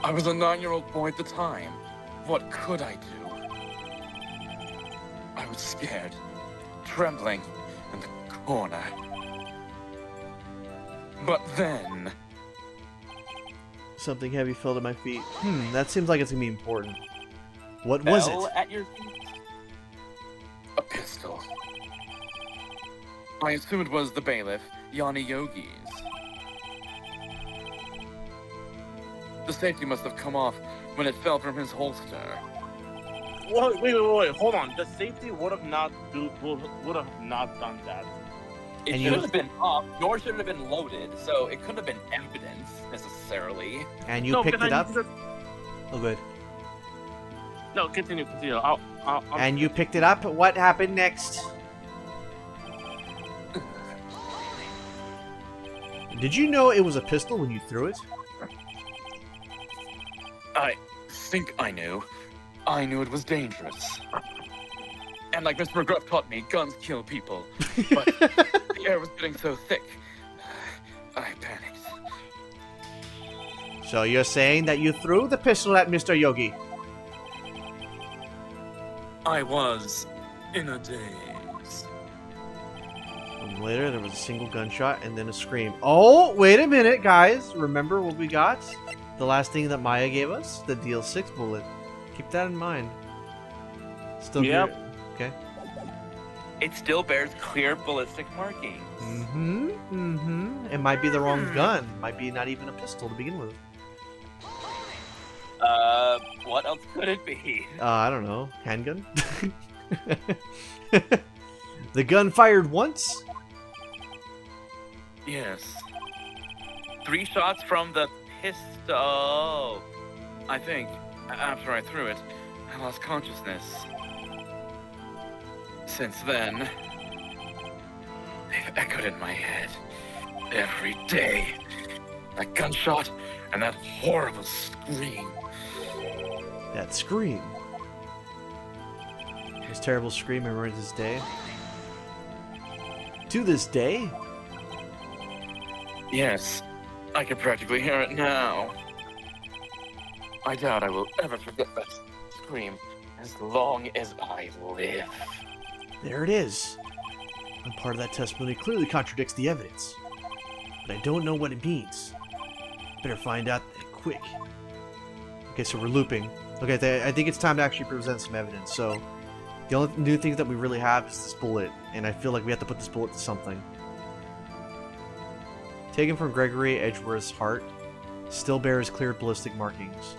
I was a 9-year-old boy at the time. What could I do? I was scared, trembling in the corner. But then, Something heavy fell to my feet. That seems like it's gonna be important. What was Fell it? at your feet? a pistol. I assume it was the bailiff, Yanni Yogi's. The safety must have come off when it fell from his holster. Wait, hold on. The safety would have not done that. It And should you- have been up, nor should it have been loaded, so it couldn't have been evidence, necessarily. And you No, picked can it I up? use it? Oh, good. No, continue. And you picked it up? What happened next? Did you know it was a pistol when you threw it? I think I knew. I knew it was dangerous. And like Mr. McGruff taught me, guns kill people. But the air was getting so thick, I panicked. So you're saying that you threw the pistol at Mr. Yogi? I was in a daze. Later, there was a single gunshot and then a scream. Oh, wait a minute, guys. Remember what we got? The last thing that Maya gave us? The DL6 bullet. Keep that in mind. Still Yep. here. Okay. It still bears clear ballistic markings. It might be the wrong gun. Might be not even a pistol to begin with. What else could it be? I don't know. Handgun? The gun fired once? Yes. 3 shots from the pistol. I think, after I threw it, I lost consciousness. Since then, they've echoed in my head every day. That gunshot and that horrible scream. That scream. This terrible scream I remember to this day. To this day? Yes, I can practically hear it now. I doubt I will ever forget that scream as long as I live. There it is. And part of that testimony clearly contradicts the evidence. But I don't know what it means. Better find out quick. Okay, so we're looping. Okay, I think it's time to actually present some evidence. So, the only new thing that we really have is this bullet. And I feel like we have to put this bullet to something. Taken from Gregory Edgeworth's heart, still bears clear ballistic markings.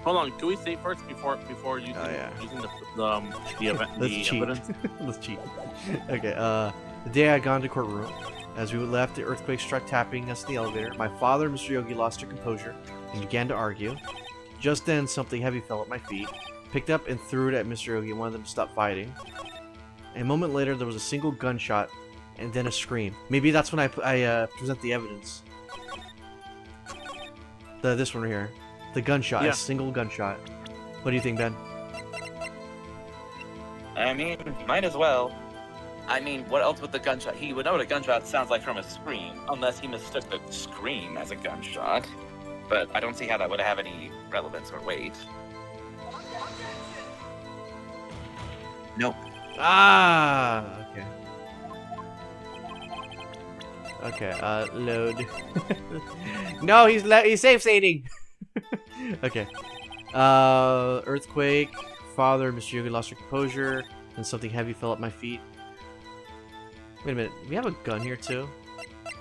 Hold on, can we say first before using, using the event, Let's the cheat. evidence? Let's cheat. Okay, the day I had gone to courtroom, as we left, the earthquake struck, tapping us in the elevator. My father and Mr. Yogi lost their composure and began to argue. Just then, something heavy fell at my feet, picked up and threw it at Mr. Yogi and wanted them to stop fighting. And a moment later, there was a single gunshot and then a scream. Maybe that's when I present the evidence. This one right here. The gunshot, Yeah. a single gunshot. What do you think, Ben? I mean, might as well. I mean, what else would the gunshot? He would know what a gunshot sounds like from a scream, unless he mistook the scream as a gunshot. But I don't see how that would have any relevance or weight. Nope. Ah, okay. Okay, load. No, he's safe stating. Okay. Earthquake. Father, Mr. Yogi lost her composure, and something heavy fell at my feet. Wait a minute, we have a gun here too?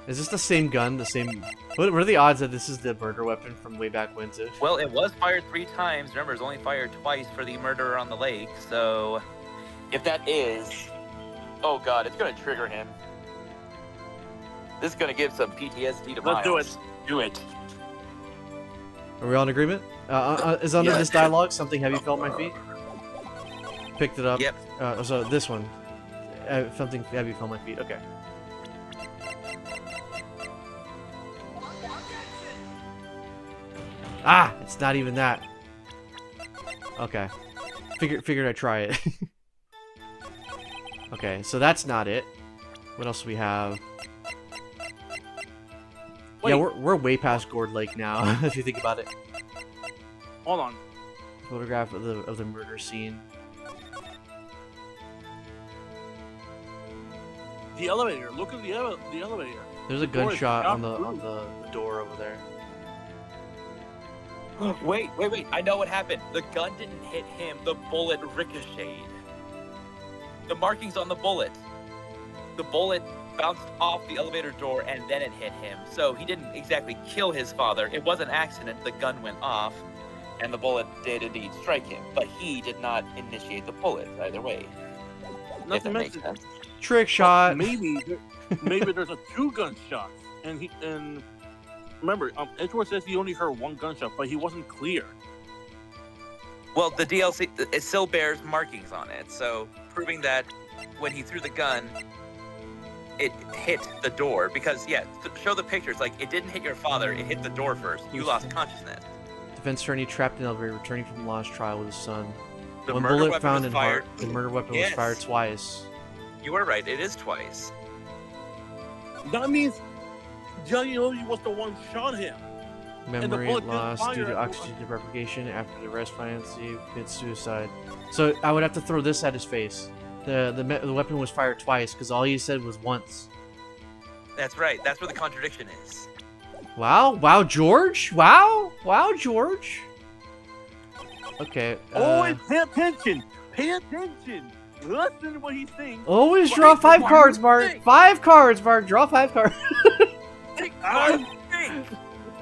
Is this the same gun? The same... What are the odds that this is the murder weapon from way back when too? Well, it was fired 3 times. Remember, it was only fired twice for the murderer on the lake, so... If that is... Oh god, it's gonna trigger him. This is gonna give some PTSD to Let's Miles. do it. Are we all in agreement? Is under Yeah. this dialogue, something heavy fell at my feet? Picked it up. Yep. So this one. Something heavy fell at my feet. Okay. Ah! It's not even that. Okay. Figured I'd try it. Okay, so that's not it. What else do we have? Wait. Yeah, we're way past Gourd Lake now, if you think about it. Hold on. Photograph of the murder scene. The elevator. Look at the elevator. There's a The door is gunshot not on the moved. door over there. Wait. I know what happened. The gun didn't hit him. The bullet ricocheted. The markings on the bullet. The bullet bounced off the elevator door and then it hit him. So he didn't exactly kill his father. It was an accident. The gun went off and the bullet did indeed strike him. But he did not initiate the bullet either way. Not If to that makes mention, sense. Trick shot. maybe there's a 2 gunshots, and remember, Edgeworth says he only heard 1 gunshot, but he wasn't clear. Well, the DLC, it still bears markings on it. So proving that when he threw the gun, it hit the door. Because, yeah, show the pictures. Like, it didn't hit your father. It hit the door first. You lost consciousness. Defense attorney trapped in elevator, returning from the last trial with his son. The One murder bullet weapon found was in fired. heart. The murder weapon was Yes. fired twice. You were right. It is twice. That means Johnny only was the one shot him. the Memory bullet didn't loss due fire to after- oxygen deprivation after the rest financing commits suicide. So I would have to throw this at his face. The weapon was fired twice because all he said was once. That's right. That's where the contradiction is. Wow, George. Wow, George. Okay. Always pay attention. Pay attention. Listen to what he's saying. Always Why- draw 5 why cards, you Mark. think? 5 cards, Mark. Draw 5 cards.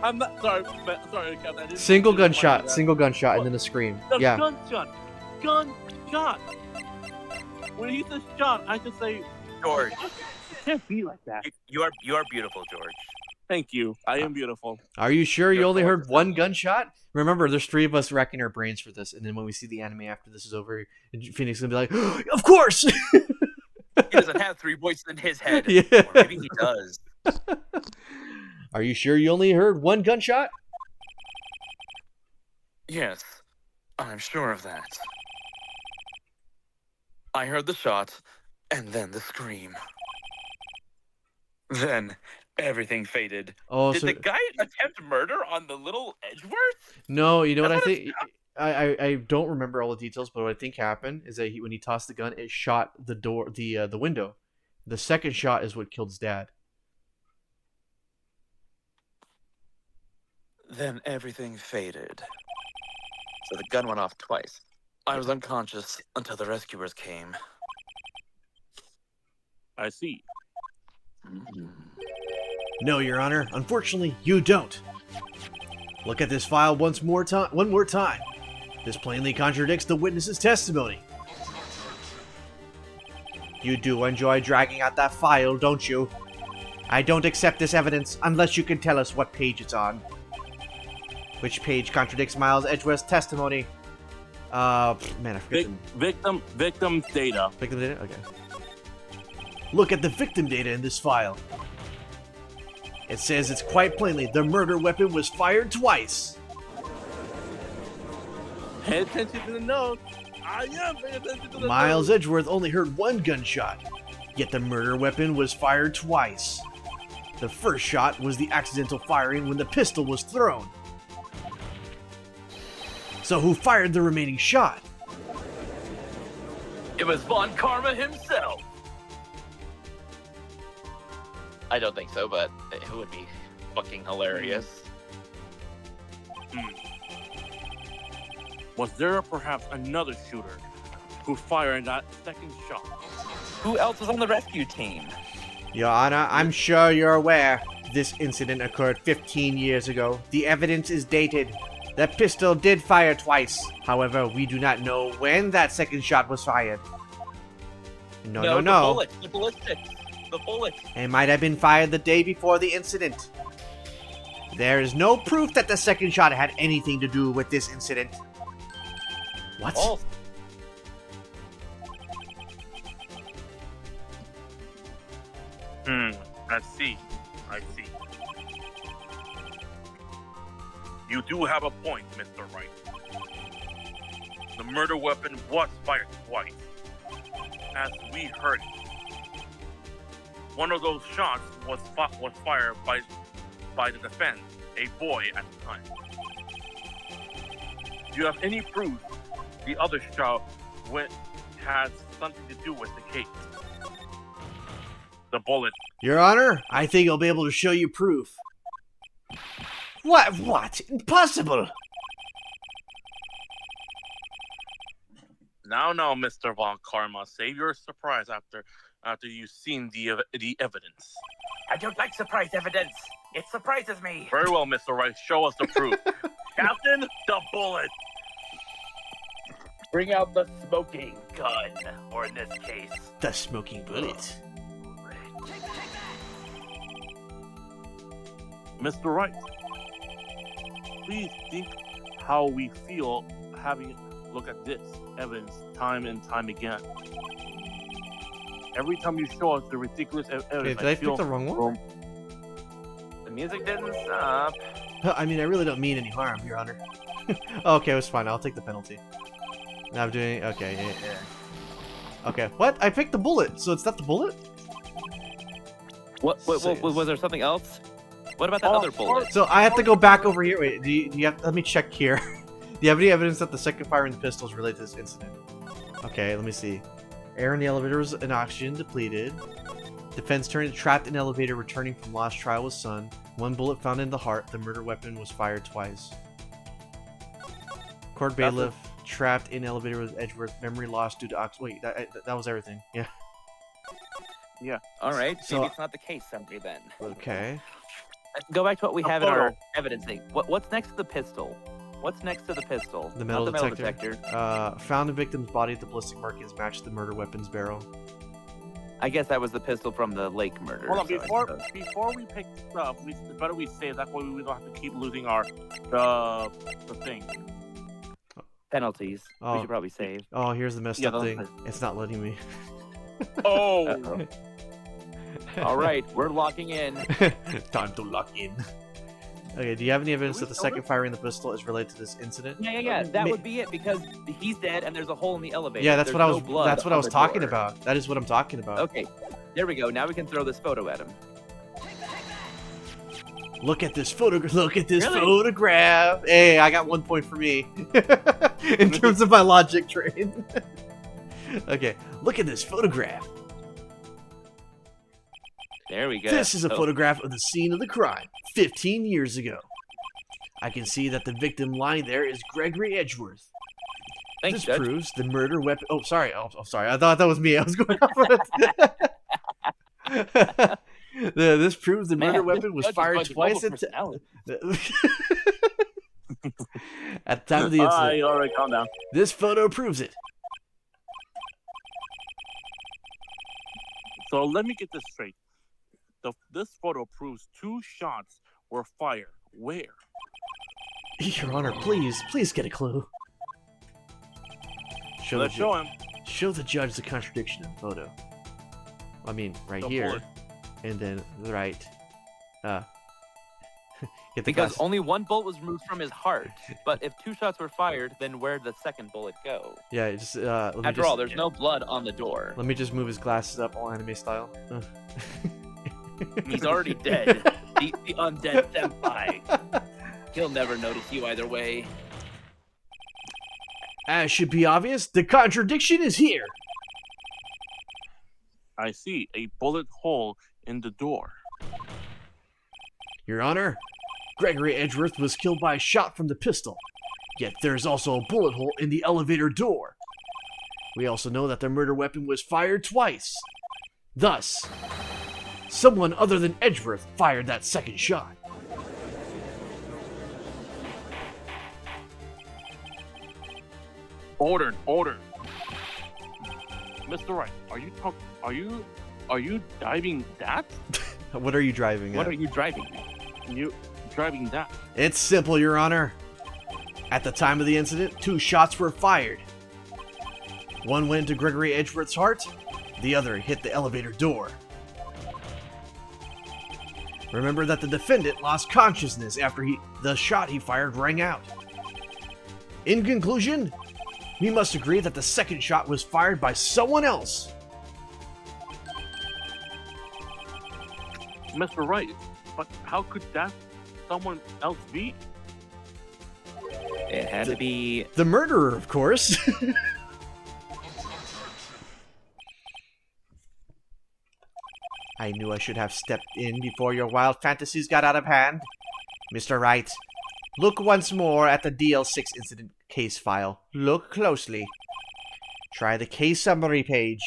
I'm not sorry, sorry, Captain. I didn't Single mean to remind you gunshot, that. single gunshot, and then a scream. The Yeah. gunshot. When he says shot, I can say George, it can't be like that. you are beautiful, George. Thank you. I am beautiful. Are you sure you You're only heard gorgeous. one gunshot? Remember, there's 3 of us racking our brains for this, and then when we see the anime after this is over, Phoenix is gonna be like, oh, "Of course." He doesn't have 3 voices in his head. Yeah. Or maybe he does. Are you sure you only heard one gunshot? Yes, I'm sure of that. I heard the shot, and then the scream. Then everything faded. Oh, Did so the guy attempt murder on the little Edgeworth? no. You know what I That's what think? I don't remember all the details, but what I think happened is that when he tossed the gun, it shot the door, the window. The second shot is what killed his dad. Then everything faded. So the gun went off twice. I was unconscious until the rescuers came. I see. No, Your Honor. Unfortunately, you don't. Look at this file one more time. This plainly contradicts the witness's testimony. You do enjoy dragging out that file, don't you? I don't accept this evidence unless you can tell us what page it's on. Which page contradicts Miles Edgeworth's testimony? Man, I forget Victim's data. Victim data? Okay. Look at the victim data in this file. It says it's quite plainly the murder weapon was fired twice. Pay attention to the notes. I am paying attention to the Miles notes. Edgeworth only heard one gunshot, yet the murder weapon was fired twice. The first shot was the accidental firing when the pistol was thrown. So who fired the remaining shot? It was Von Karma himself. I don't think so, but it would be fucking hilarious. Was there perhaps another shooter who fired that second shot? Who else was on the rescue team? Your Honor, I'm sure you're aware this incident occurred 15 years ago. The evidence is dated. The pistol did fire twice. However, we do not know when that second shot was fired. No. The ballistics. The bullet. It might have been fired the day before the incident. There is no proof that the second shot had anything to do with this incident. What? Oh, I see. You do have a point, Mr. Wright. The murder weapon was fired twice. As we heard it. One of those shots was fired by the defense, a boy at the time. Do you have any proof the other shot had something to do with the case? The bullet. Your Honor, I think I'll be able to show you proof. What? Impossible! Now, Mr. Von Karma, save your surprise after you've seen the evidence. I don't like surprise evidence. It surprises me. Very well, Mr. Wright. Show us the proof. Captain, the bullet. Bring out the smoking gun, or in this case, The smoking bullet. Mr. Wright, please think how we feel having look at this evidence time and time again. Every time you show us the ridiculous evidence, Did I pick the wrong one? the music didn't stop. I mean, I really don't mean any harm, Your Honor. Okay, it was fine. I'll take the penalty. I'm doing. Okay. Yeah. Okay. What? I picked the bullet, so it's not the bullet. What? Was there something else? What about that Oh, other bullet? So I have to go back over here. Wait. Do you have? Let me check here. Do you have any evidence that the second fire in the pistol is related to this incident? Okay. Let me see. Air in the elevator was and oxygen depleted. Defense turned trapped in elevator returning from lost trial with son. One bullet found in the heart. The murder weapon was fired twice. Court bailiff trapped in elevator with Edgeworth. Memory lost due to Wait, that was everything. Yeah. All right. So- Maybe it's not the case summary then. Okay. Go back to what we A have in our photo. evidence thing. What's next to the pistol? What's next to the pistol? The Not metal the detector. Found the victim's body. The ballistic markings matched the murder weapon's barrel. I guess that was the pistol from the lake murder. Hold on, so I suppose. before we pick stuff, it's better we save. That way we don't have to keep losing our the thing. Penalties. Oh. We should probably save. Oh, here's the messed Yeah, up those thing. are- It's not letting me. Oh, Uh-oh. All right, we're locking in. Time to lock in. Okay, do you have any evidence we that the kill second him? fire in the pistol is related to this incident? Yeah. That Ma- would be it because he's dead and there's a hole in the elevator. Yeah, that's There's what I no was. blood That's what I on was the talking door. about. That is what I'm talking about. Okay, there we go. Now we can throw this photo at him. Look at this photograph. Look at this Really? photograph. Hey, I got 1 point for me in terms of my logic train. Okay, look at this photograph. There we go. This is a Oh, photograph of the scene of the crime 15 years ago. I can see that the victim lying there is Gregory Edgeworth. Thanks, This Judge. proves the murder weapon. Oh, sorry. Oh, sorry. I thought that was me. I was going off of it. This proves the murder Man, weapon this was judge is fired going to twice double into. personality. At the time of the incident. all right, calm down. This photo proves it. So let me get this straight. This photo proves 2 shots were fired. Where? Your Honor, please get a clue. Show Let's the, show him. show the judge the contradiction in the photo. I mean, right The here, bullet. and then right. Get the Because glass. only one bullet was removed from his heart. But if 2 shots were fired, then where'd the second bullet go? Yeah, just let me After just, all, there's no blood on the door. let me just move his glasses up, all anime style. He's already dead. The undead senpai. He'll never notice you either way. As should be obvious, the contradiction is here. I see a bullet hole in the door. Your Honor, Gregory Edgeworth was killed by a shot from the pistol. Yet there's also a bullet hole in the elevator door. We also know that the murder weapon was fired twice. Thus, someone other than Edgeworth fired that second shot. Ordered. Mr. Wright, are you diving that? What are you driving What at? are you driving? You driving that? It's simple, Your Honor. At the time of the incident, 2 shots were fired. One went into Gregory Edgeworth's heart, the other hit the elevator door. Remember that the defendant lost consciousness after the shot he fired rang out. In conclusion, we must agree that the second shot was fired by someone else. Mr. Wright, but how could that someone else be? It had to be. The murderer, of course. I knew I should have stepped in before your wild fantasies got out of hand. Mr. Wright, look once more at the DL6 incident case file. Look closely. Try the case summary page.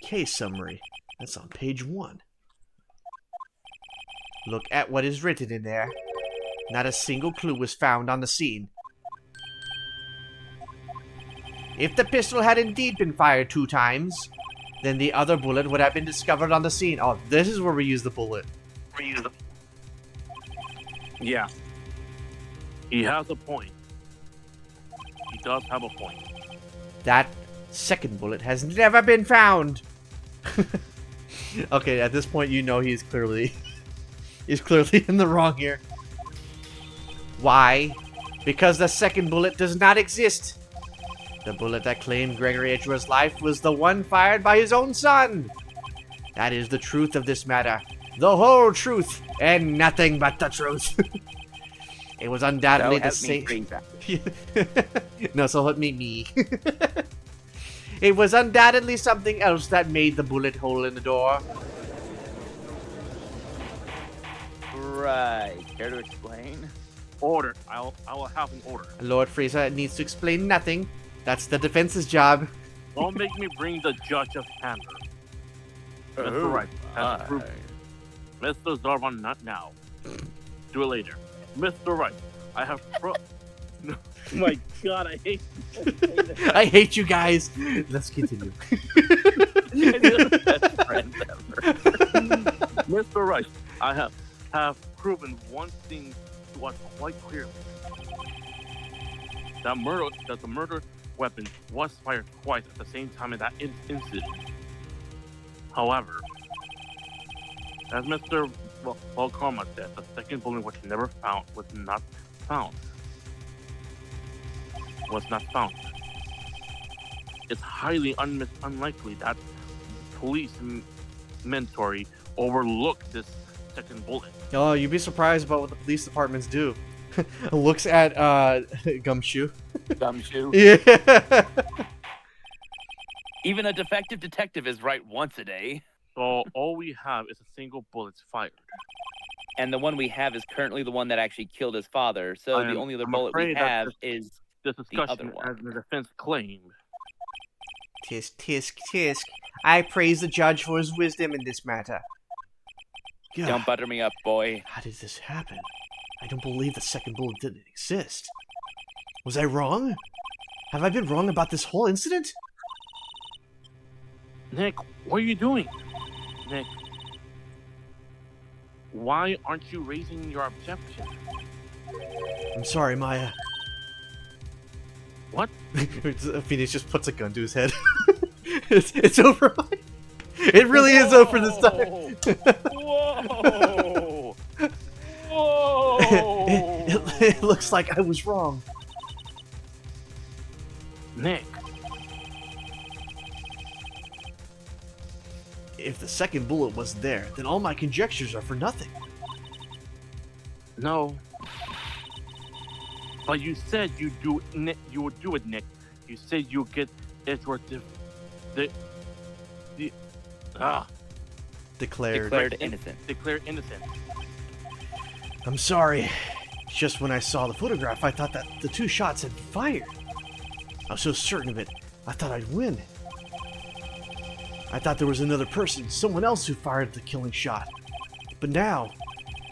The case summary. That's on page 1. Look at what is written in there. Not a single clue was found on the scene. If the pistol had indeed been fired 2 times, then the other bullet would have been discovered on the scene. Oh, this is where we use the bullet. Yeah. He has a point. He does have a point. That second bullet has never been found. Okay, at this point you know he's clearly in the wrong here. Why? Because the second bullet does not exist. The bullet that claimed Gregory Edgeworth's life was the one fired by his own son. That is the truth of this matter. The whole truth, and nothing but the truth. It was undoubtedly So the help me, same. Frieza. No, so help me. It was undoubtedly something else that made the bullet hole in the door. Right. Care to explain? Order. I will have an order. Lord Frieza needs to explain nothing. That's the defense's job. Don't make me bring the judge of Hammer. Mr. Rice has proved Mr. Zarvan, not now. Do it later. Mr. Rice, I have no, my God, I hate I hate you guys. Let's continue. Best friends ever. Mr. Rice, I have proven one thing to us quite clearly. That the murder weapon was fired twice at the same time in that incident. However, as Mr. Volkarma said, the second bullet was not found. It's highly unlikely that police mentory overlooked this second bullet. Oh, you'd be surprised about what the police departments do. Looks at Gumshoe. Gumshoe. Yeah. Even a defective detective is right once a day. So all we have is a single bullet fired. And the one we have is currently the one that actually killed his father. So the only other bullet we have is this the discussion, other one. as the defense claimed. Tisk, tisk, tisk. I praise the judge for his wisdom in this matter. God, Don't butter me up, boy. how did this happen? I don't believe the second bullet didn't exist. Was I wrong? Have I been wrong about this whole incident? Nick, what are you doing? Nick, why aren't you raising your objection? I'm sorry, Maya. What? Phoenix just puts a gun to his head. It's over. It really is over this time. Whoa! Whoa! It looks like I was wrong. Nick, If the second bullet wasn't there, then all my conjectures are for nothing. no. But you said you would do it, Nick. You said you'll get Edgeworth Declared innocent. declared innocent. I'm sorry. Just when I saw the photograph, I thought that the two shots had fired. I was so certain of it, I thought I'd win. I thought there was another person, someone else who fired the killing shot. But now,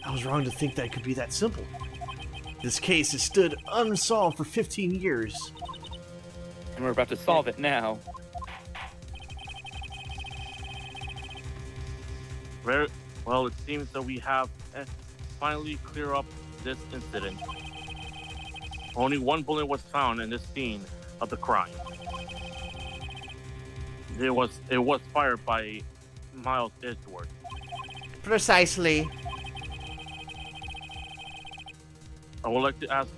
I was wrong to think that it could be that simple. This case has stood unsolved for 15 years. And we're about to solve it now. Very well. It seems that we have finally cleared up this incident. Only one bullet was found in this scene of the crime. It was fired by Miles Edgeworth. Precisely. I would like to ask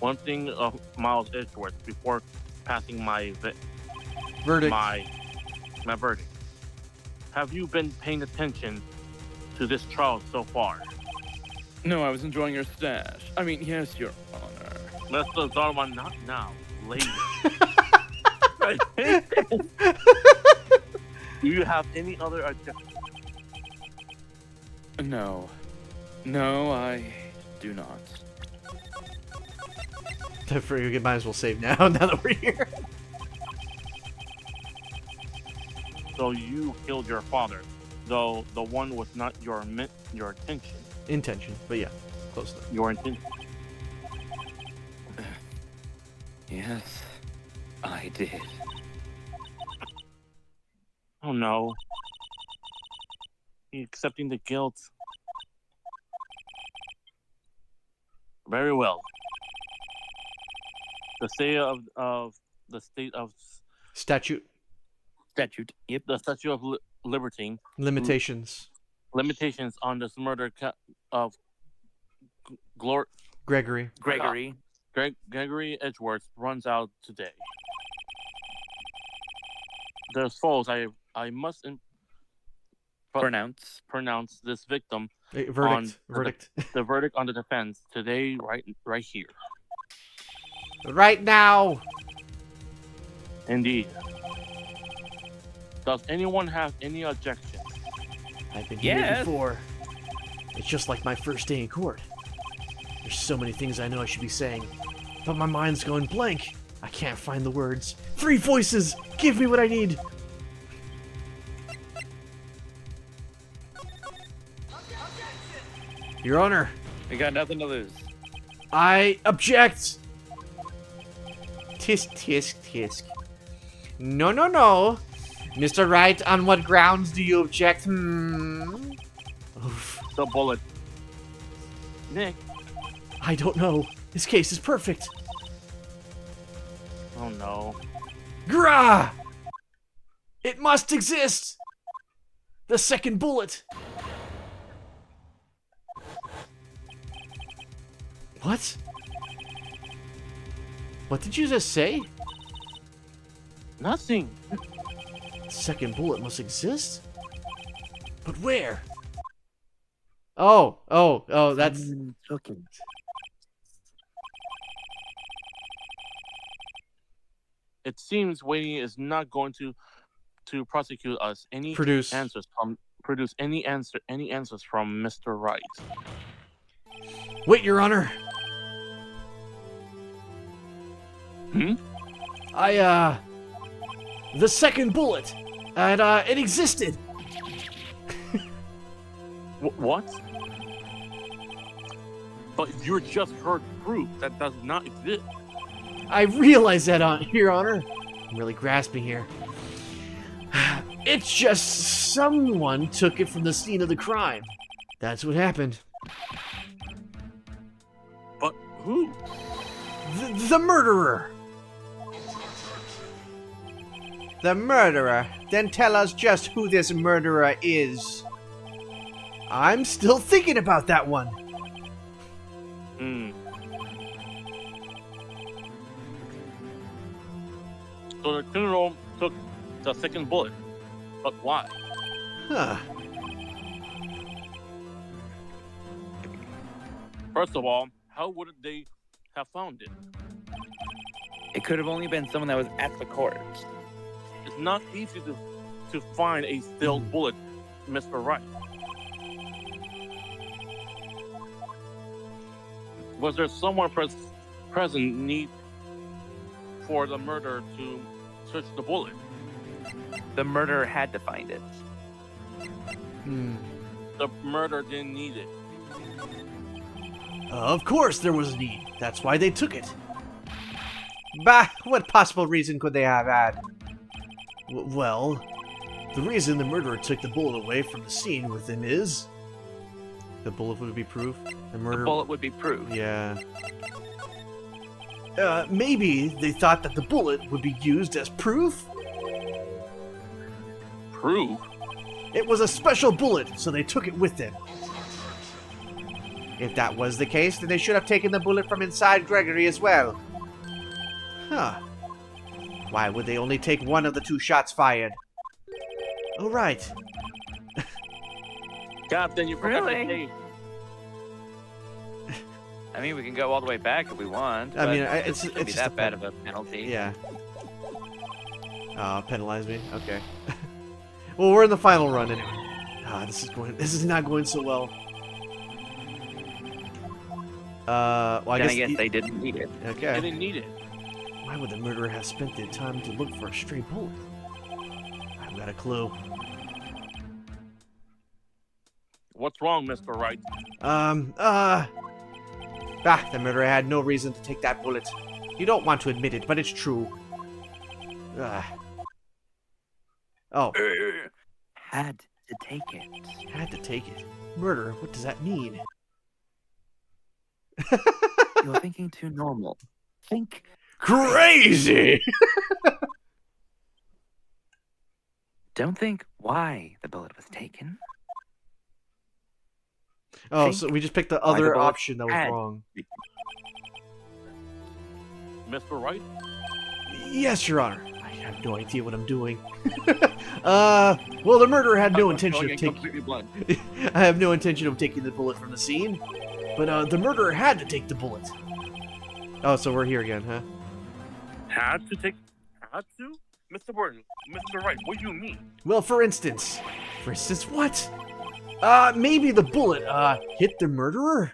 one thing of Miles Edgeworth before passing my Verdict. my verdict. Have you been paying attention to this trial so far? No, I was enjoying your stash. I mean, yes, Your Honor. Mr. Zarwan, not now, later. Do you have any other objections? No. No, I do not. You might as well save now that we're here. So you killed your father, though the one was not your intention. Intention, but yeah, close enough. Your intention. Yes, I did. Oh no. He's accepting the guilt. Very well. The state of Statute. Yep. the Statute of Liberty Limitations. limitations on this murder of Gregory. Gregory. Gregory Edgeworth runs out today. There's foes. I must pronounce this victim Verdict. Verdict. the verdict on the defense today, right here. Right now. Indeed. Does anyone have any objections? I've been here before. It's just like my first day in court. There's so many things I know I should be saying, but my mind's going blank. I can't find the words. 3 voices! Give me what I need! Your Honor, We got nothing to lose. I object! Tisk, tisk, tisk. No, no, no. Mr. Wright, on what grounds do you object? Oof. The bullet. Nick. I don't know. This case is perfect. Oh no. Grah! It must exist! The second bullet! What? What did you just say? Nothing. The second bullet must exist? But where? Oh, that's... It seems Wayne is not going to prosecute us any Produce answers from Mr. Wright. Wait, Your Honor. The second bullet. And, it existed. What? But you just heard proof that does not exist. I realize that, Your Honor. I'm really grasping here. It's just someone took it from the scene of the crime. That's what happened. But who? The murderer. The murderer? Then tell us just who this murderer is. I'm still thinking about that one. So the criminal took the second bullet. But why? Huh. First of all, how would they have found it? It could have only been someone that was at the court. It's not easy to find a sealed bullet, Mr. Wright. Was there someone present need for the murderer to search the bullet? The murderer had to find it. The murderer didn't need it. Of course there was a need. That's why they took it. Bah, what possible reason could they have had? Well, the reason the murderer took the bullet away from the scene with him is... The bullet would be proof? The bullet would be proof. Yeah. Maybe they thought that the bullet would be used as proof? Proof? It was a special bullet, so they took it with them. If that was the case, then they should have taken the bullet from inside Gregory as well. Huh. Why would they only take one of the 2 shots fired? Oh, right. Captain, you forgot Really? the date. I mean, we can go all the way back if we want. I mean, but it's it shouldn't be just that a bad of a penalty. Yeah. Penalize me? Okay. Well, we're in the final run anyway. This is not going so well. Well, I guess they didn't need it. They Okay. didn't need it. Why would the murderer have spent the time to look for a stray bullet? I've got a clue. What's wrong, Mr. Wright? The murderer had no reason to take that bullet. You don't want to admit it, but it's true. Oh. Had to take it. Had to take it. Murder, what does that mean? You're thinking too normal. Think Crazy! Don't think why the bullet was taken. Oh, Think so we just picked the why the other bullet option that was had- wrong. Mr. Wright? Yes, Your Honor. I have no idea what I'm doing. Well, the murderer had no intention of taking. Completely blind. I have no intention of taking the bullet from the scene, but the murderer had to take the bullet. Oh, so we're here again, huh? Had to? Mr. Burton, Mr. Wright, what do you mean? Well, for instance, what? Maybe the bullet hit the murderer.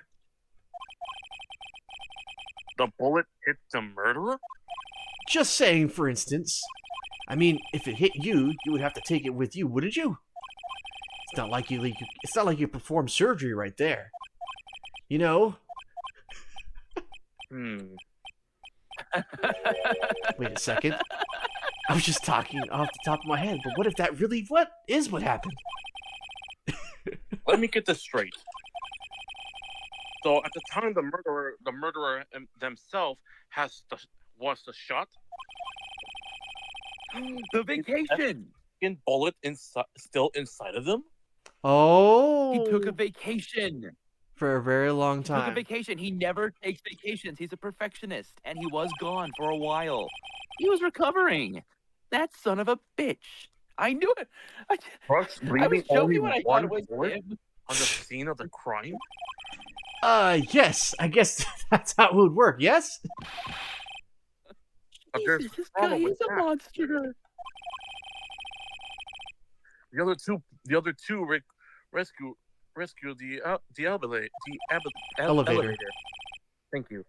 The bullet hit the murderer? Just saying, for instance. I mean, if it hit you, you would have to take it with you, wouldn't you? It's not like you performed surgery right there. You know? Wait a second. I was just talking off the top of my head, but what if that really what happened? Let me get this straight. So at the time the murderer themselves was the shot. The vacation. In bullet still inside of them. Oh. He took a vacation. For a very long He took a time. vacation. He never takes vacations. He's a perfectionist, and he was gone for a while. He was recovering. That son of a bitch. I knew it. I was joking when I thought it was him. On the scene of the crime? Yes. I guess that's how it would work, yes? Jesus, this guy is a monster. The other two rescue the elevator. Thank you.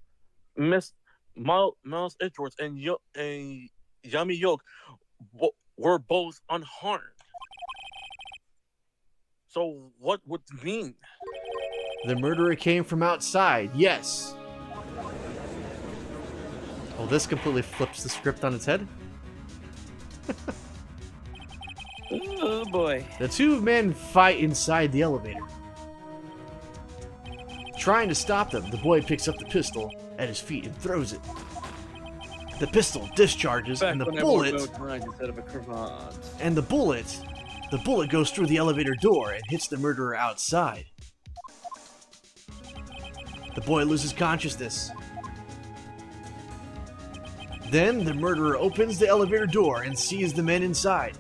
Miles Edgeworth and Yami Yoke were both unharmed. So what would it mean? The murderer came from outside, yes. Oh, this completely flips the script on its head. Oh boy. The two men fight inside the elevator. Trying to stop them, the boy picks up the pistol at his feet and throws it. The pistol discharges, and the bullet goes through the elevator door and hits the murderer outside. The boy loses consciousness. Then the murderer opens the elevator door and sees the men inside.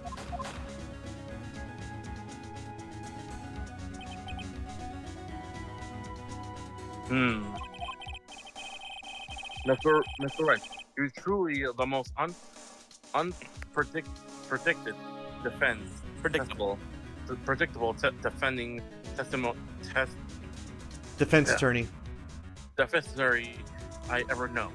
Mr. Wright, you're truly the most predictable defending Defense attorney. defense attorney I ever know.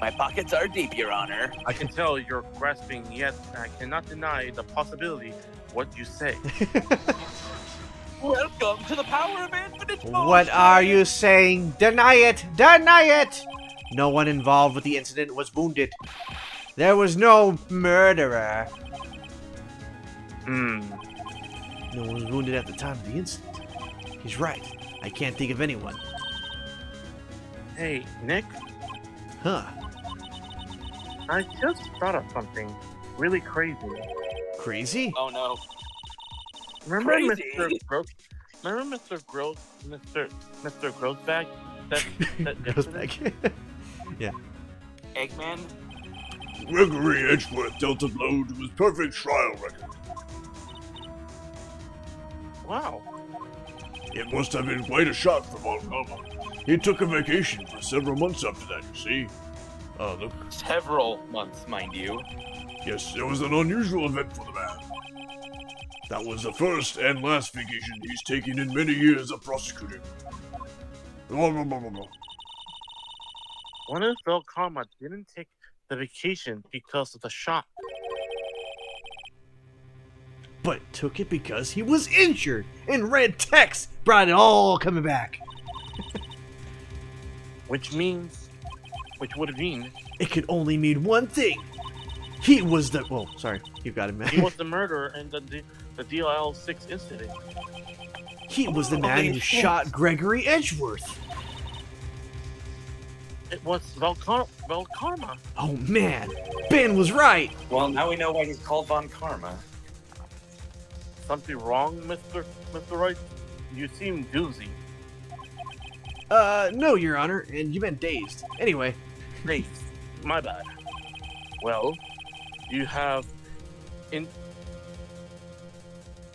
My pockets are deep, Your Honor. I can tell you're grasping, yet I cannot deny the possibility of what you say. Welcome to the power of infinite motion. What are you saying? Deny it! Deny it! No one involved with the incident was wounded. There was no murderer. No one was wounded at the time of the incident. He's right. I can't think of anyone. Hey, Nick, Huh. I just thought of something really crazy. Crazy? Oh no. Remember Crazy? Mr. Gross? Remember Mr. Gross? Mr. Grossbag? That Goes back. Eggman? Gregory Edgeworth dealt a blow to his perfect trial record. Wow. It must have been quite a shock for Von Karma. He took a vacation for several months after that, you see. Look. Several months, mind you. Yes, it was an unusual event for the man. That was the first and last vacation he's taken in many years of prosecuting. What if Velkarma didn't take the vacation because of the shock? But took it because he was injured, and red text brought it all coming back. Which would it mean? It could only mean one thing. He was the... Well, sorry. You got it, man. He was the murderer in the DLL6 incident. He was the man who shot Gregory Edgeworth. It was Velkarma. Oh, man. Ben was right. Well, now we know why he's called Von Karma. Something wrong, Mr. Wright? You seem doozy. No, Your Honor. And you meant dazed. Anyway. Great. My bad. Well, you have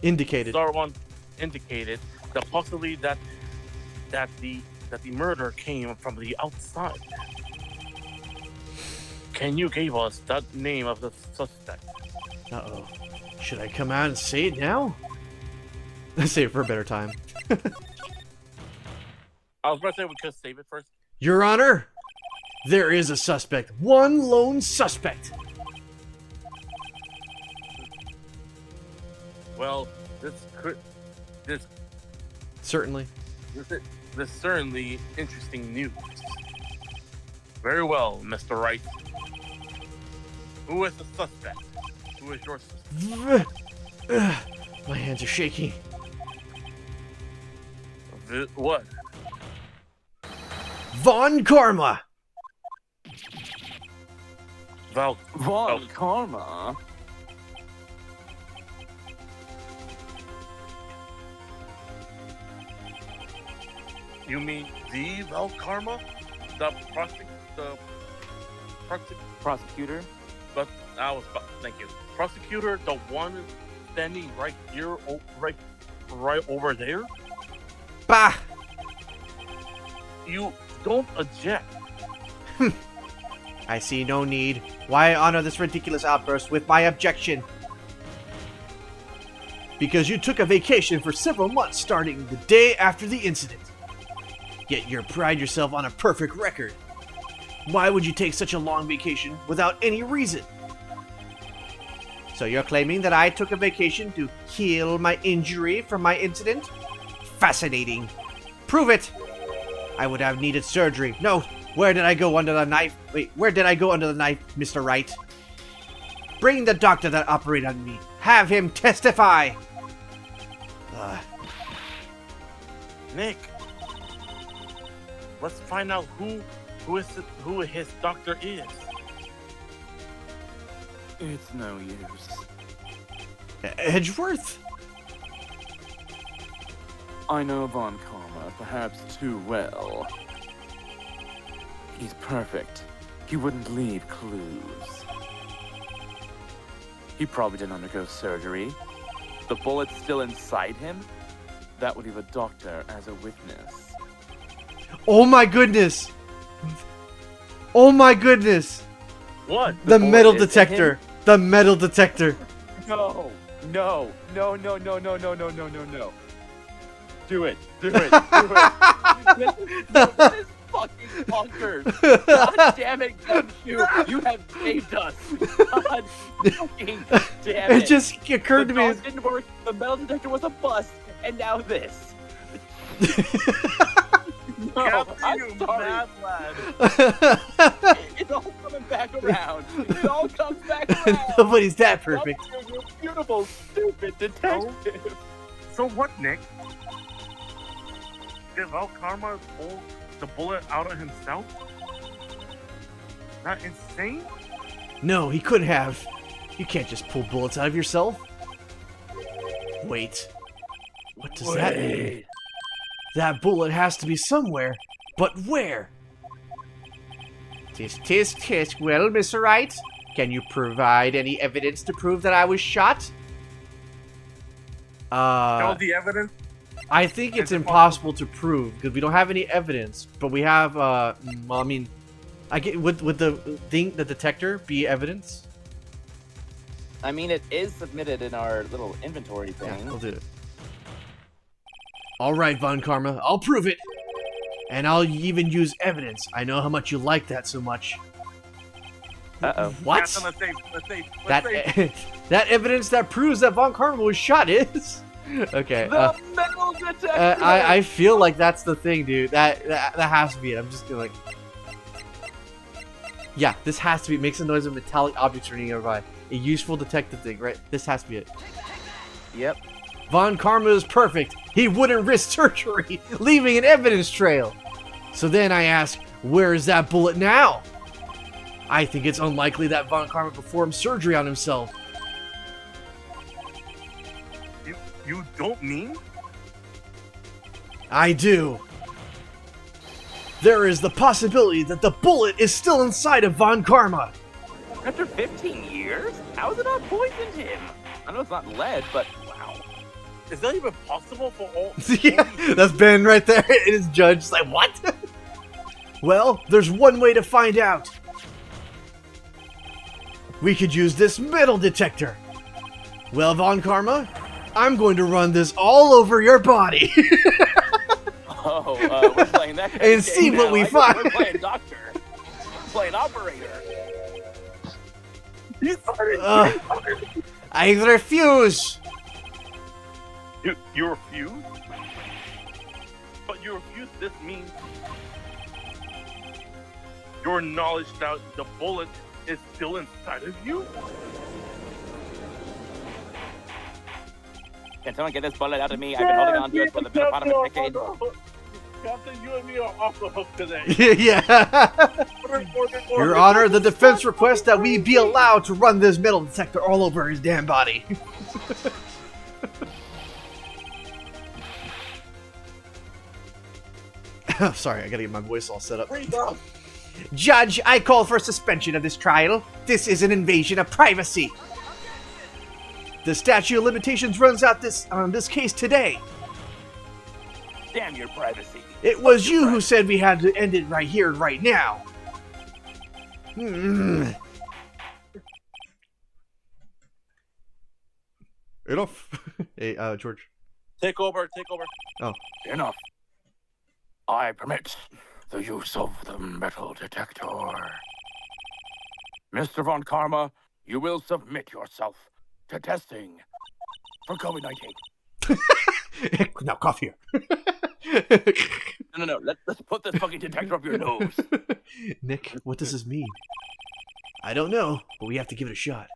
Indicated. Star One indicated that possibly that the murder came from the outside. Can you give us that name of the suspect? Uh-oh. Should I come out and say it now? Let's save it for a better time. I was about to say we could save it first. Your Honor, there is a suspect. One lone suspect. Well, this Certainly. this certainly interesting news. Very well, Mr. Wright. Who is the suspect? Who is your suspect? My hands are shaky. What? Von Karma. Val. Von Karma? You mean the Val Karma? The Prosecutor? But I was. Thank you. Prosecutor, the one standing right here, right over there. Bah! You don't object. I see no need. Why honor this ridiculous outburst with my objection? Because you took a vacation for several months starting the day after the incident. Yet you pride yourself on a perfect record. Why would you take such a long vacation without any reason? So you're claiming that I took a vacation to heal my injury from my incident? Fascinating. Prove it! I would have needed surgery. No, where did I go under the knife? Wait, where did I go under the knife, Mr. Wright? Bring the doctor that operated on me. Have him testify! Nick, let's find out who his doctor is. It's no use. Edgeworth? I know Von Karma perhaps too well. He's perfect. He wouldn't leave clues. He probably didn't undergo surgery. The bullet's still inside him. That would leave a doctor as a witness. Oh my goodness! Oh my goodness! What? The metal bullet is in detector! The metal detector! No. No. No, no, no, no, no, no, no, no, no. Do it. Do it. Do it. This is fucking bonkers. God damn it, Gumshoe. You have saved us. God fucking damn it. It just occurred The to me. dog didn't work. The metal detector was a bust. And now this. No, Captain, I'm you sorry. mad lad. It's all coming back around. It all comes back around. Nobody's that perfect. Gumshoe, you beautiful, stupid detective. So what, Nick? Did Val Karma pull the bullet out of himself? Not insane? No, he couldn't have. You can't just pull bullets out of yourself. Wait. What does that mean? That bullet has to be somewhere, but where? Tisk, tisk, tisk. Well, Mr. Wright, can you provide any evidence to prove that I was shot? Show the evidence. I think it's impossible to prove because we don't have any evidence, but we have. Well, I mean, I get would the thing, the detector, be evidence? I mean, it is submitted in our little inventory Yeah, thing. we'll do it. All right, Von Karma, I'll prove it, and I'll even use evidence. I know how much you like that so much. Uh-oh. What? Captain, let's save. That that evidence that proves that Von Karma was shot is. Okay. The metal detector! I feel like that's the thing, dude. That has to be it. I'm just gonna like. Yeah, this has to be. It makes a noise of metallic objects running nearby. A useful detective thing, right? This has to be it. Yep. Von Karma is perfect. He wouldn't risk surgery, leaving an evidence trail. So then I ask, where is that bullet now? I think it's unlikely that Von Karma performed surgery on himself. You don't mean? I do. there is the possibility that the bullet is still inside of Von Karma. After 15 years? How has it not poisoned him? I know it's not lead, but wow. Is that even possible for all? Yeah, that's Ben right there. It is Judge. It's like, what? Well, there's one way to find out. We could use this metal detector. Well, Von Karma, I'm going to run this all over your body. We're playing that kind And of game see what now. we I guess find. We're playing doctor. We're playing operator. I refuse. You refuse? But you refuse, this means your knowledge that the bullet is still inside of you? Can someone get this bullet out of me? I've been holding on to it for the better part of a decade. Captain, you and me are off the hook today. Yeah. Your Honor, the defense requests that we be allowed to run this metal detector all over his damn body. Sorry, I gotta get my voice all set up. Judge, I call for suspension of this trial. This is an invasion of privacy. The statute of limitations runs out on this case today. Damn your privacy. It was you who said we had to end it right here and right now. Enough. Hey, George. Take over. Enough. I permit the use of the metal detector. Mr. Von Karma, you will submit yourself to testing for COVID-19. Now cough here. No. Let's put this fucking detector up your nose. Nick, what does this mean? I don't know, but we have to give it a shot.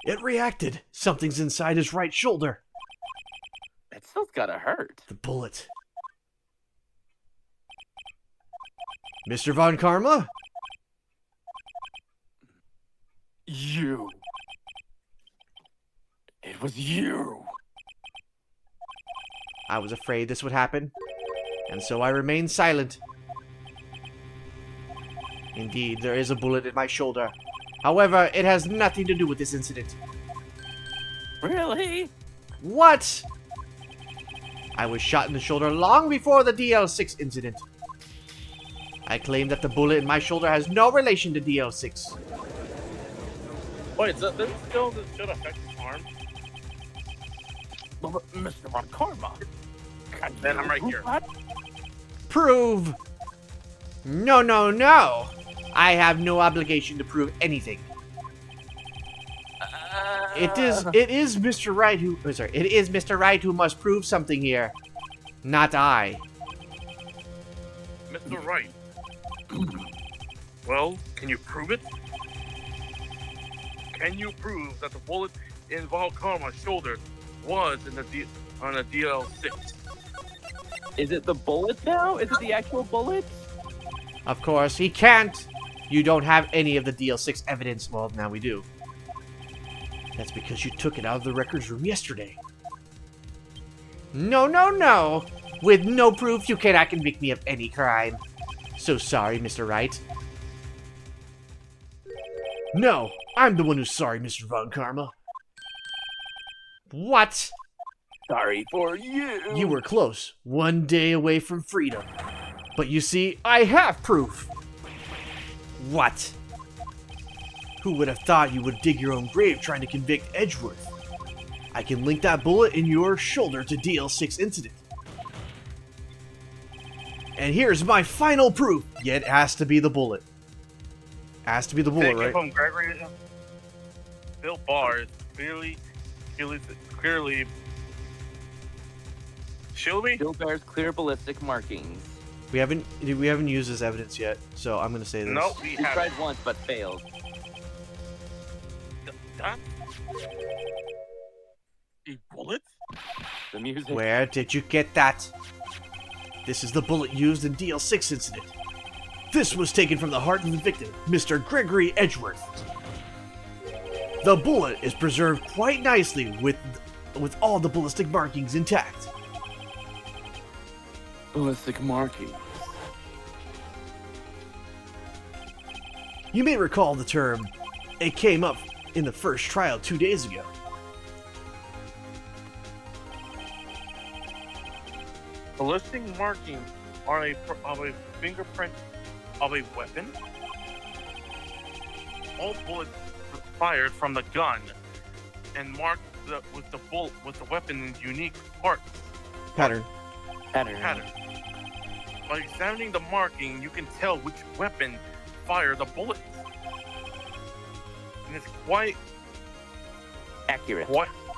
It reacted. Something's inside his right shoulder. That still's gotta hurt. The bullet. Mr. Von Karma? You. It was you. I was afraid this would happen, and so I remained silent. Indeed, there is a bullet in my shoulder. However, it has nothing to do with this incident. Really? What? I was shot in the shoulder long before the DL6 incident. I claim that the bullet in my shoulder has no relation to DL6. Wait, so this still should affect his arm? But Mr. Von Karma. Then I'm right here. Prove! No, no, no! I have no obligation to prove anything. It is Mr. Wright who... Oh, sorry. It is Mr. Wright who must prove something here. Not I. Mr. Wright. Well, can you prove it? Can you prove that the bullet in Von Karma's shoulder was in on a DL6? Is it the bullet now? Is it the actual bullet? Of course, he can't. You don't have any of the DL6 evidence. Well, now we do. That's because you took it out of the records room yesterday. No, no, no. With no proof, you cannot convict me of any crime. So sorry, Mr. Wright. No, I'm the one who's sorry, Mr. Von Karma. What? Sorry for you. You were close. 1 day away from freedom. But you see, I have proof. What? Who would have thought you would dig your own grave trying to convict Edgeworth? I can link that bullet in your shoulder to DL6 incident. And here's my final proof. Yeah, it has to be the bullet. Has to be the bullet, right? From Gregory, Bill Barr is clearly. Shilby? Still bears clear ballistic markings. We haven't used this evidence yet, so I'm gonna say this. No, we He haven't. tried once but failed. That? A bullet? The music. Where did you get that? This is the bullet used in DL6 incident. This was taken from the heart of the victim, Mr. Gregory Edgeworth. The bullet is preserved quite nicely with all the ballistic markings intact. Ballistic markings. You may recall the term, it came up in the first trial 2 days ago. Ballistic markings are a fingerprint of a weapon. All bullets fired from the gun and marked with the weapon's unique parts. Pattern. Pattern. By examining the marking, you can tell which weapon fired the bullets. And it's quite Accurate.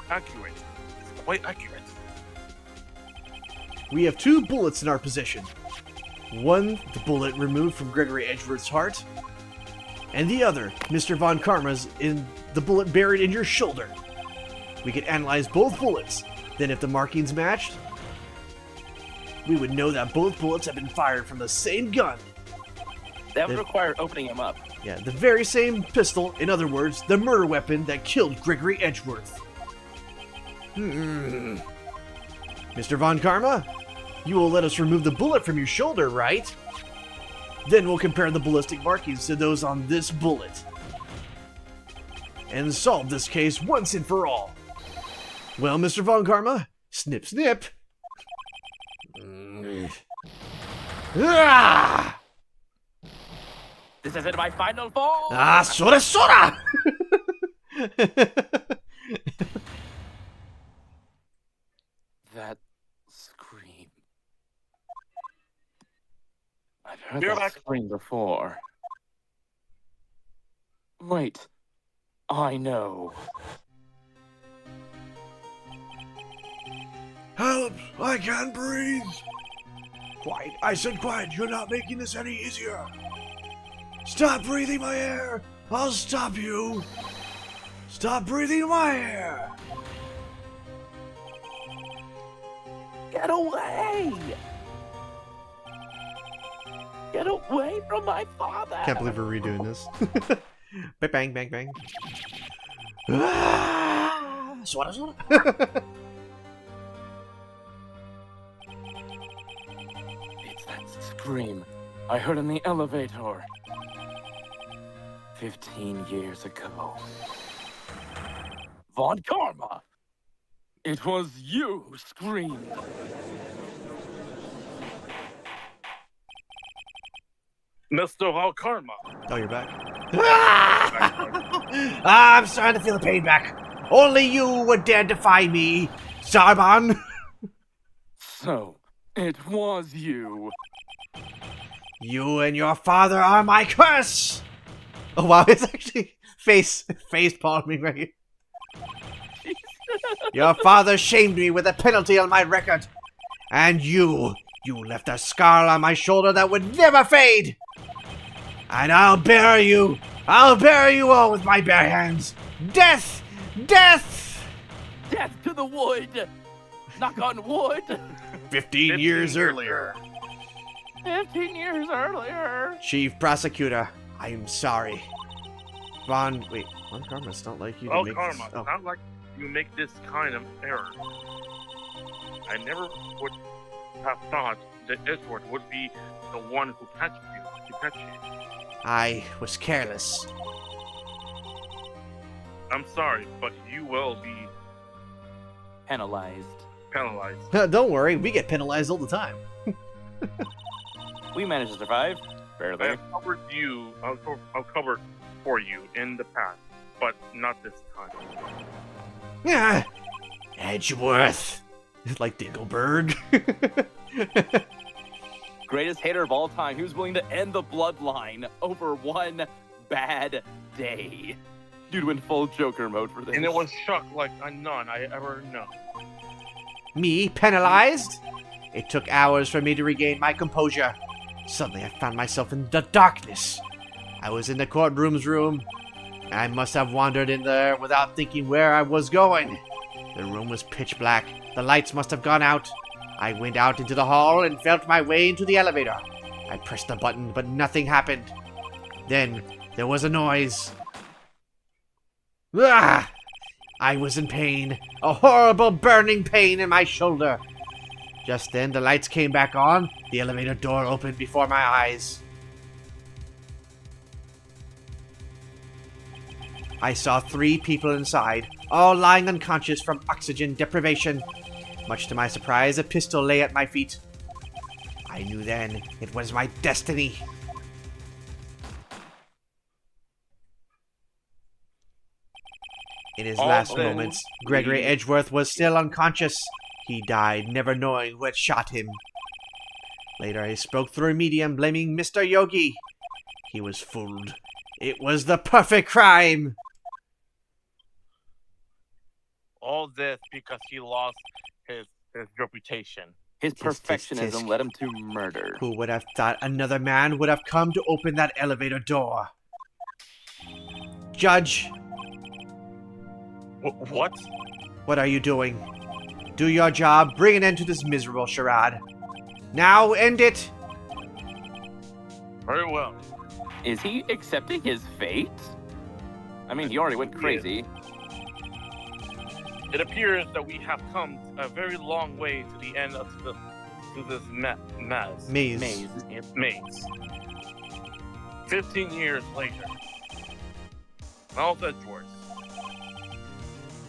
accurate. It's quite accurate. We have 2 bullets in our possession. One, the bullet removed from Gregory Edgeworth's heart, and the other, Mr. Von Karma's, in the bullet buried in your shoulder. We could analyze both bullets. Then if the markings matched, we would know that both bullets have been fired from the same gun. That would require opening him up. Yeah, the very same pistol, in other words, the murder weapon that killed Gregory Edgeworth. Mr. Von Karma, you will let us remove the bullet from your shoulder, right? Then we'll compare the ballistic markings to those on this bullet. And solve this case once and for all. Well, Mr. Von Karma, snip snip. Ah! This isn't my final form! Ah, Sora Sora! That scream. I've heard You're that back. scream before. Wait. I know. Help! I can't breathe! Quiet. I said quiet. You're not making this any easier. Stop breathing my air! I'll stop you! Stop breathing my air! Get away! Get away from my father! Can't believe we're redoing this. Bang, bang, bang. Ah! Sora Sora! It's that scream I heard in the elevator. 15 years ago. Von Karma! It was you who screamed. Mr. Valkarma. Oh, you're back. Ah, I'm starting to feel the pain back. Only you would dare defy me, Sarban. So, it was you. You and your father are my curse. Oh wow, it's actually face palming right here. Your father shamed me with a penalty on my record, and you left a scar on my shoulder that would never fade. And I'll bury you all with my bare hands. Death! Death! Death to the wood! Knock on wood! 15 years earlier. 15 years earlier! Chief Prosecutor, I am sorry. Von Karma's not like you to make Valkarma, this. Oh. not like you make this kind of error. I never would have thought that Edward would be the one who catch you. I was careless. I'm sorry, but you will be Penalized. penalized. Don't worry, we get penalized all the time. We managed to survive. I Barely. have covered you. I'll cover for you in the past, but not this time. Yeah, Edgeworth, like Dingleberg. Greatest hater of all time. He was willing to end the bloodline over one bad day. Dude went full Joker mode for this. And it was shocked like none I ever know. Me penalized? It took hours for me to regain my composure. Suddenly, I found myself in the darkness. I was in the courtroom's room. I must have wandered in there without thinking where I was going. The room was pitch black. The lights must have gone out. I went out into the hall and felt my way into the elevator. I pressed the button, but nothing happened. Then, there was a noise. Ah! I was in pain. A horrible burning pain in my shoulder. Just then, the lights came back on. The elevator door opened before my eyes. I saw 3 people inside, all lying unconscious from oxygen deprivation. Much to my surprise, a pistol lay at my feet. I knew then it was my destiny. In his last Although moments, Gregory Edgeworth was still unconscious. He died, never knowing who had shot him. Later, I spoke through a medium, blaming Mr. Yogi. He was fooled. It was the perfect crime. all this because he lost his reputation. His Tisk, tisk, perfectionism tisk. led him to murder. Who would have thought another man would have come to open that elevator door? Judge, What? what are you doing? Do your job, bring an end to this miserable charade. Now end it! Very well. Is he accepting his fate? I mean, he already went crazy. It appears that we have come a very long way to the end of this maze. Maze. 15 years later. Miles Edgeworth,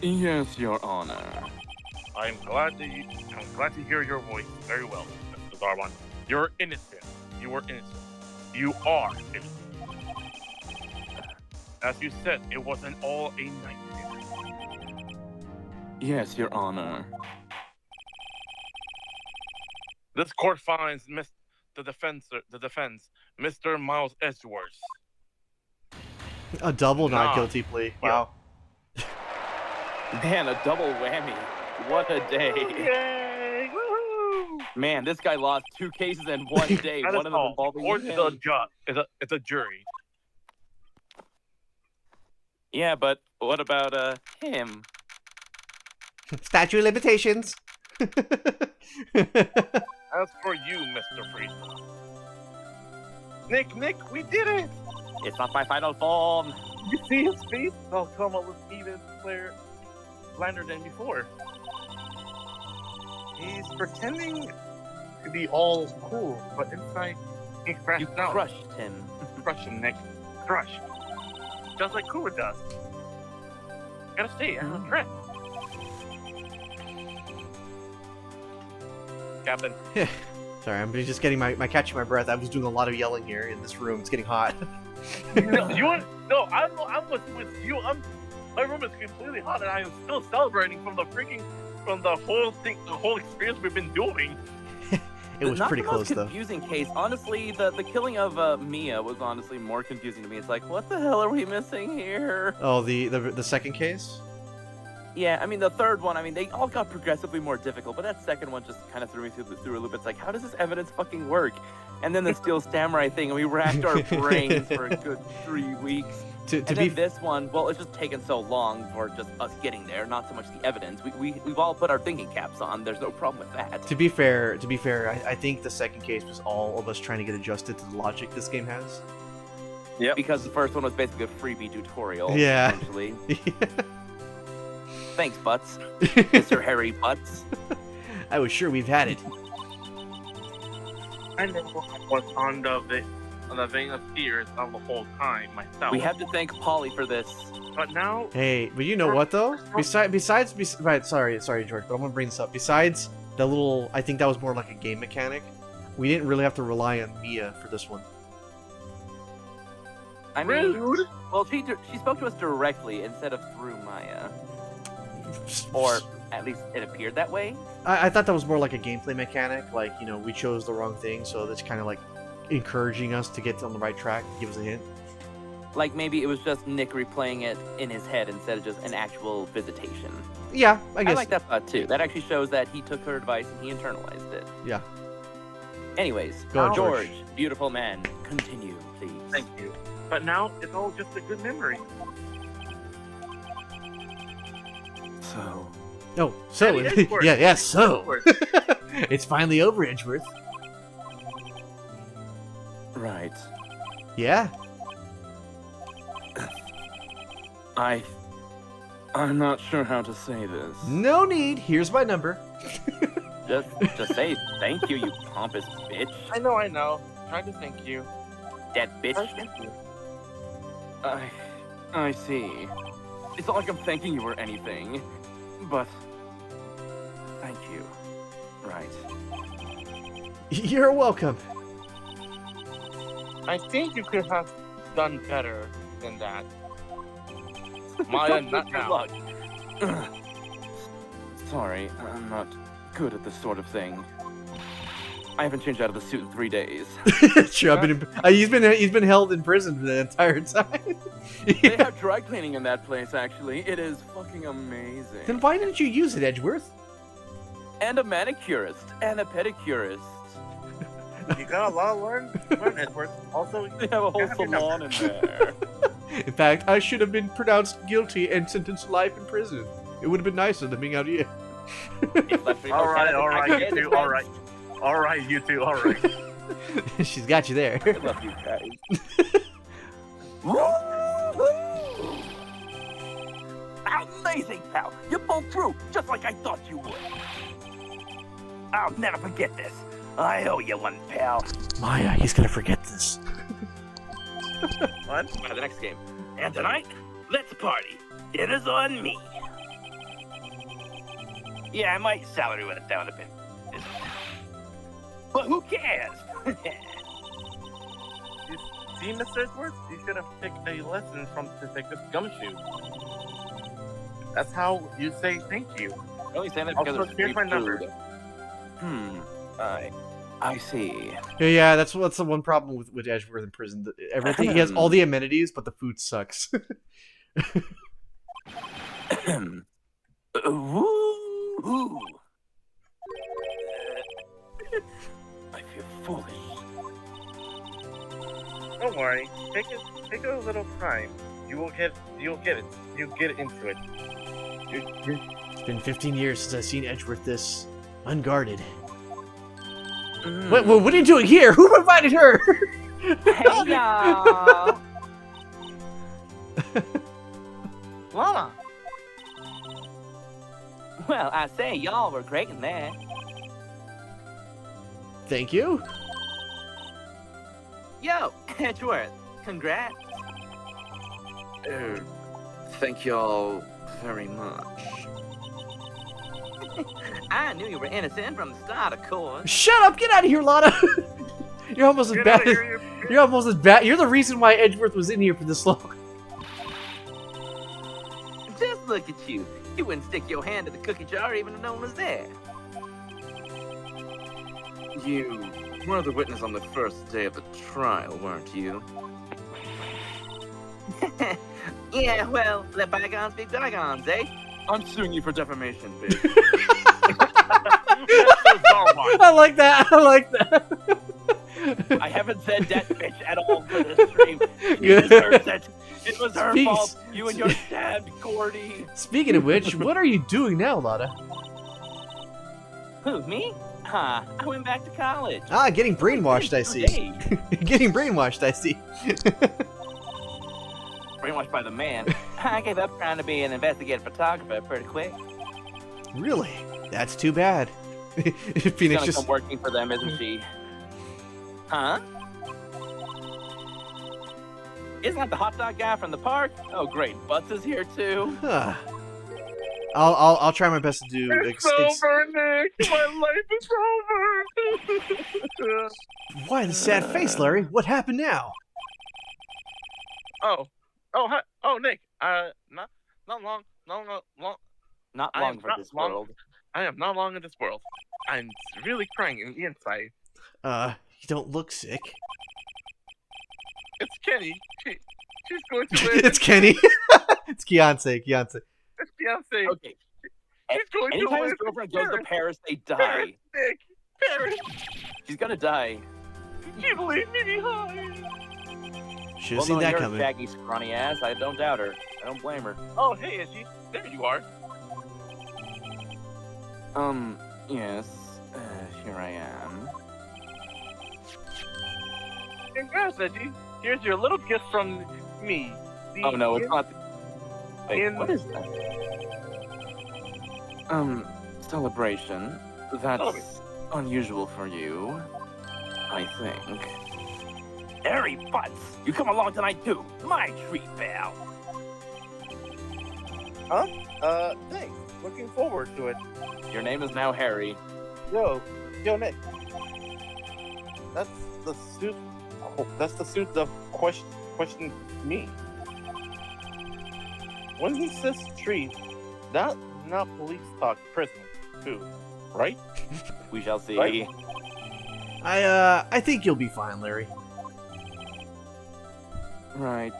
Yes, Your Honor. I'm glad to hear your voice very well, Mr. Darwan. You're innocent. You were innocent. You are innocent. As you said, it wasn't all a nightmare. Yes, Your Honor. This court finds the defense, Mr. Miles Edgeworth. A double not Nah. guilty plea. Wow. Man, a double whammy. What a day. Yay! Woohoo! Man, this guy lost 2 cases in one day. That One is of them all. involving Court is him. it's a jury. Yeah, but what about him? Statute of limitations. As for you, Mr. Frieza. Nick, we did it! It's not my final form. You see his face? Oh, come on, let's even blander than before. He's pretending to be all cool, but inside he's crashed You out. crushed him. Crush him, Nick. Crush. Just like Kura does. Gotta stay on the track. Captain. Sorry, I'm just getting my catching my breath. I was doing a lot of yelling here in this room. It's getting hot. No, I'm with you. My room is completely hot, and I am still celebrating from the whole thing, the whole experience we've been doing. It was Not pretty the most close though. confusing case. Honestly, the killing of Mia was honestly more confusing to me. It's like, what the hell are we missing here? Oh, the second case? Yeah, I mean, the third one, I mean, they all got progressively more difficult, but that second one just kind of threw me through a loop. It's like, how does this evidence fucking work? And then the Steel Samurai thing, and we racked our brains for a good 3 weeks. To And be then this one, well, it's just taken so long for just us getting there, not so much the evidence. We've all put our thinking caps on. There's no problem with that. to be fair, I think the second case was all of us trying to get adjusted to the logic this game has. Because the first one was basically a freebie tutorial, Yeah. essentially. Thanks, Butts. Mr. Harry Butts. I was sure we've had it. I was on the vein of fears of the whole time myself. We have to thank Polly for this. but now Hey, but you know what though? Right, sorry, George, but I'm gonna bring this up. Besides the little, I think that was more like a game mechanic. We didn't really have to rely on Mia for this one. I mean, rude. well, she spoke to us directly instead of through Maya. Or at least it appeared that way. I thought that was more like a gameplay mechanic. Like, you know, we chose the wrong thing, so that's kind of like encouraging us to get on the right track. Give us a hint. Like maybe it was just Nick replaying it in his head instead of just an actual visitation. Yeah, I guess. I like that thought too. That actually shows that he took her advice and he internalized it. Yeah. Anyways, Go on, George. beautiful man, continue, please. Thank you. But now it's all just a good memory. So, Oh, so Eddie Edgeworth. yeah, so Edgeworth. it's finally over, Edgeworth. right. Yeah. I I'm not sure how to say this. No need. Here's my number. Just say thank you, you pompous bitch. I know. Trying to thank you. That bitch. Trying to thank you. I see. It's not like I'm thanking you or anything, but thank you. Right. You're welcome. I think you could have done better than that. Maya, not Good now. luck. Sorry, I'm not good at this sort of thing. I haven't changed out of the suit in 3 days. Sure, he's been held in prison for the entire time. They have dry cleaning in that place, actually. It is fucking amazing. Then why didn't you use it, Edgeworth? And a manicurist and a pedicurist. You got a lot to learn, Edward. Also, They have a whole have your salon in there. In fact, I should have been pronounced guilty and sentenced to life in prison. It would have been nicer than being out here. all right, you two, all right, you two, all right. She's got you there. I love you guys. Amazing, pal. You pulled through just like I thought you would. I'll never forget this. I owe you one, pal. Maya, he's gonna forget this. What? By the next game. And tonight, let's party. Dinner's on me. Yeah, my salary went down a bit. But who cares? See, Mr. Edwards, you should have taken a lesson from Detective Gumshoe. That's how you say thank you. Only saying that Also, here's my number. I see. Yeah, that's the one problem with Edgeworth in prison. Everything he has all the amenities, but the food sucks. Woo! I feel foolish. Don't worry. Take a little time. You'll get into it. It's been 15 years since I've seen Edgeworth this unguarded. What are you doing here? Who invited her? Hey y'all. Lana. Well, I say y'all were great in that. Thank you. Yo, Edgeworth, congrats. Thank y'all very much. I knew you were innocent from the start, of course. Shut up! Get out of here, Lana. You're almost as bad as you're almost as bad. You're the reason why Edgeworth was in here for this long. Just look at you. You wouldn't stick your hand in the cookie jar even if no one was there. You were the witness on the first day of the trial, weren't you? Yeah, well, let bygones be bygones, eh? I'm suing you for defamation, bitch. I like that. I like that. I haven't said that bitch at all for this stream. You Good. deserved it. It was her Speaks. fault. You and your dad, Gordy. Speaking of which, what are you doing now, Lana? Who, me? Huh, I went back to college. Ah, getting brainwashed, I see. Getting brainwashed, I see. Brainwashed by the man. I gave up trying to be an investigative photographer pretty quick. Really? That's too bad. She's Phoenix gonna just... come working for them, isn't she? Huh? Isn't that the hot dog guy from the park? Oh, great. Butts is here too. Huh. I'll try my best to do. It's over, Nick. My life is over. Why the sad face, Larry? What happened now? Hi. Oh, Nick. Not long. Not I long am for not this long. world. I am not long in this world. I'm really crying in the inside. You don't look sick. It's Kenny. She's going to live. It's Kenny. It's Keontae. It's Beyonce. Okay. She's going to Anytime live. his girlfriend goes to Paris, they die. Paris, Nick. Paris. She's gonna die. She leave me behind. Should have seen that you're coming. Shaggy scrawny ass. I don't doubt her. I don't blame her. Oh, hey, Izzy. There you are. Yes. Here I am. Congrats, Izzy. Here's your little gift from me. Oh no, it's not. Wait, what is that? Celebration. That's unusual for you, I think. Harry Butts, you come along tonight too. My treat, pal. Thanks. Looking forward to it. Your name is now Harry. Yo, Nick. That's the suit. Oh, that's the suit that questioned me. When he says treat, that not police talk prison too, right? We shall see. Right? I think you'll be fine, Larry. Right.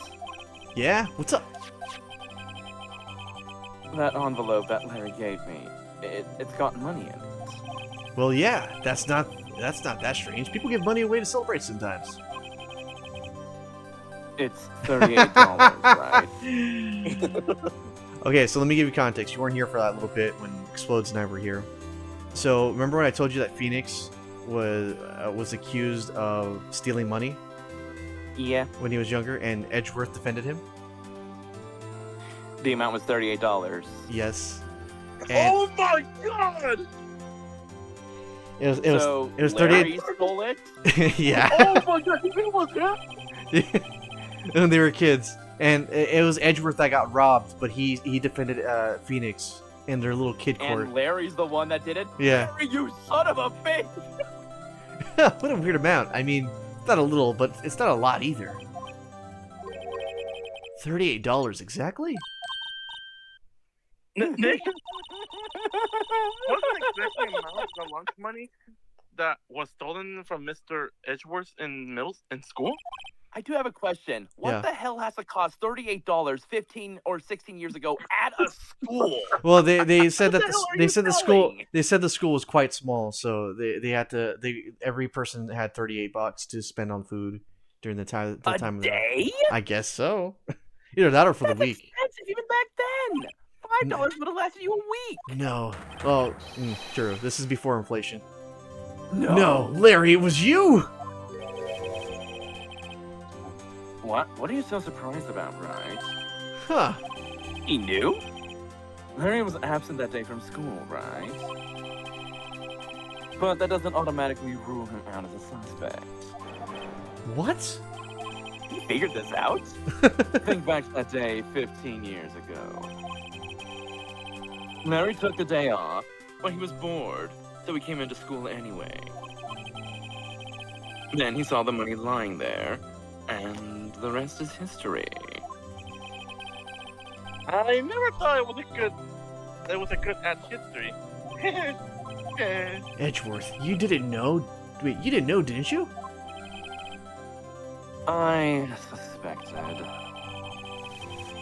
Yeah? What's up? That envelope that Larry gave me, it's got money in it. Well, yeah. That's not that strange. People give money away to celebrate sometimes. It's $38, right? Okay, so let me give you context. You weren't here for that little bit when Explodes and I were here. So remember when I told you that Phoenix was accused of stealing money Yeah. when he was younger, and Edgeworth defended him? The amount was $38. Yes. And Oh my god! it was So it was Larry 38. stole it. Yeah. Oh my god! He was here. When they were kids, and it was Edgeworth that got robbed, but he defended Phoenix in their little kid court. And Larry's the one that did it. Yeah. Larry, you son of a bitch! What a weird amount. I mean, it's not a little, but it's not a lot either. $38 exactly? Nick, wasn't exactly amount the lunch money that was stolen from Mr. Edgeworth in school? I do have a question. What Yeah. the hell has to cost $38 15 or 16 years ago at a school? Well, they said that the hell are they you said the school selling? they said the school was quite small, so they had to every person had $38 to spend on food during the time A of the, day? I guess so. Either that or for the That's week. expensive even back then. $5 would have lasted you a week. No. Well, true. This is before inflation. No. No, Larry, it was you. What are you so surprised about, right? Huh. He knew? Larry was absent that day from school, right? But that doesn't automatically rule him out as a suspect. What? He figured this out? Think back to that day 15 years ago. Larry took the day off, but he was bored, so he came into school anyway. Then he saw the money lying there, and the rest is history. I never thought it was a good at history. Edgeworth, you didn't know? Wait, you didn't know, didn't you? I suspected.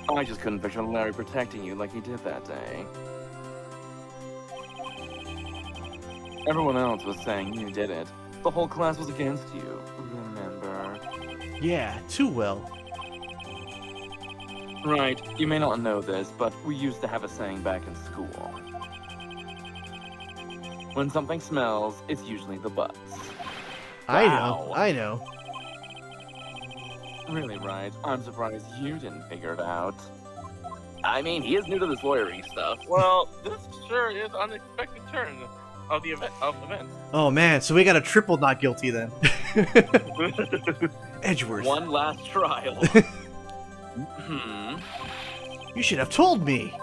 I just couldn't picture Larry protecting you like he did that day. Everyone else was saying you did it. The whole class was against you, remember? Yeah, too well. Right, you may not know this, but we used to have a saying back in school. When something smells, it's usually the butts. I Wow. know. I know. Really, right? I'm surprised you didn't figure it out. I mean, he is new to this lawyering stuff. Well, this sure is unexpected turn of the events. Oh man, so we got a triple not guilty then. Edgeworth, One last trial. you should have told me.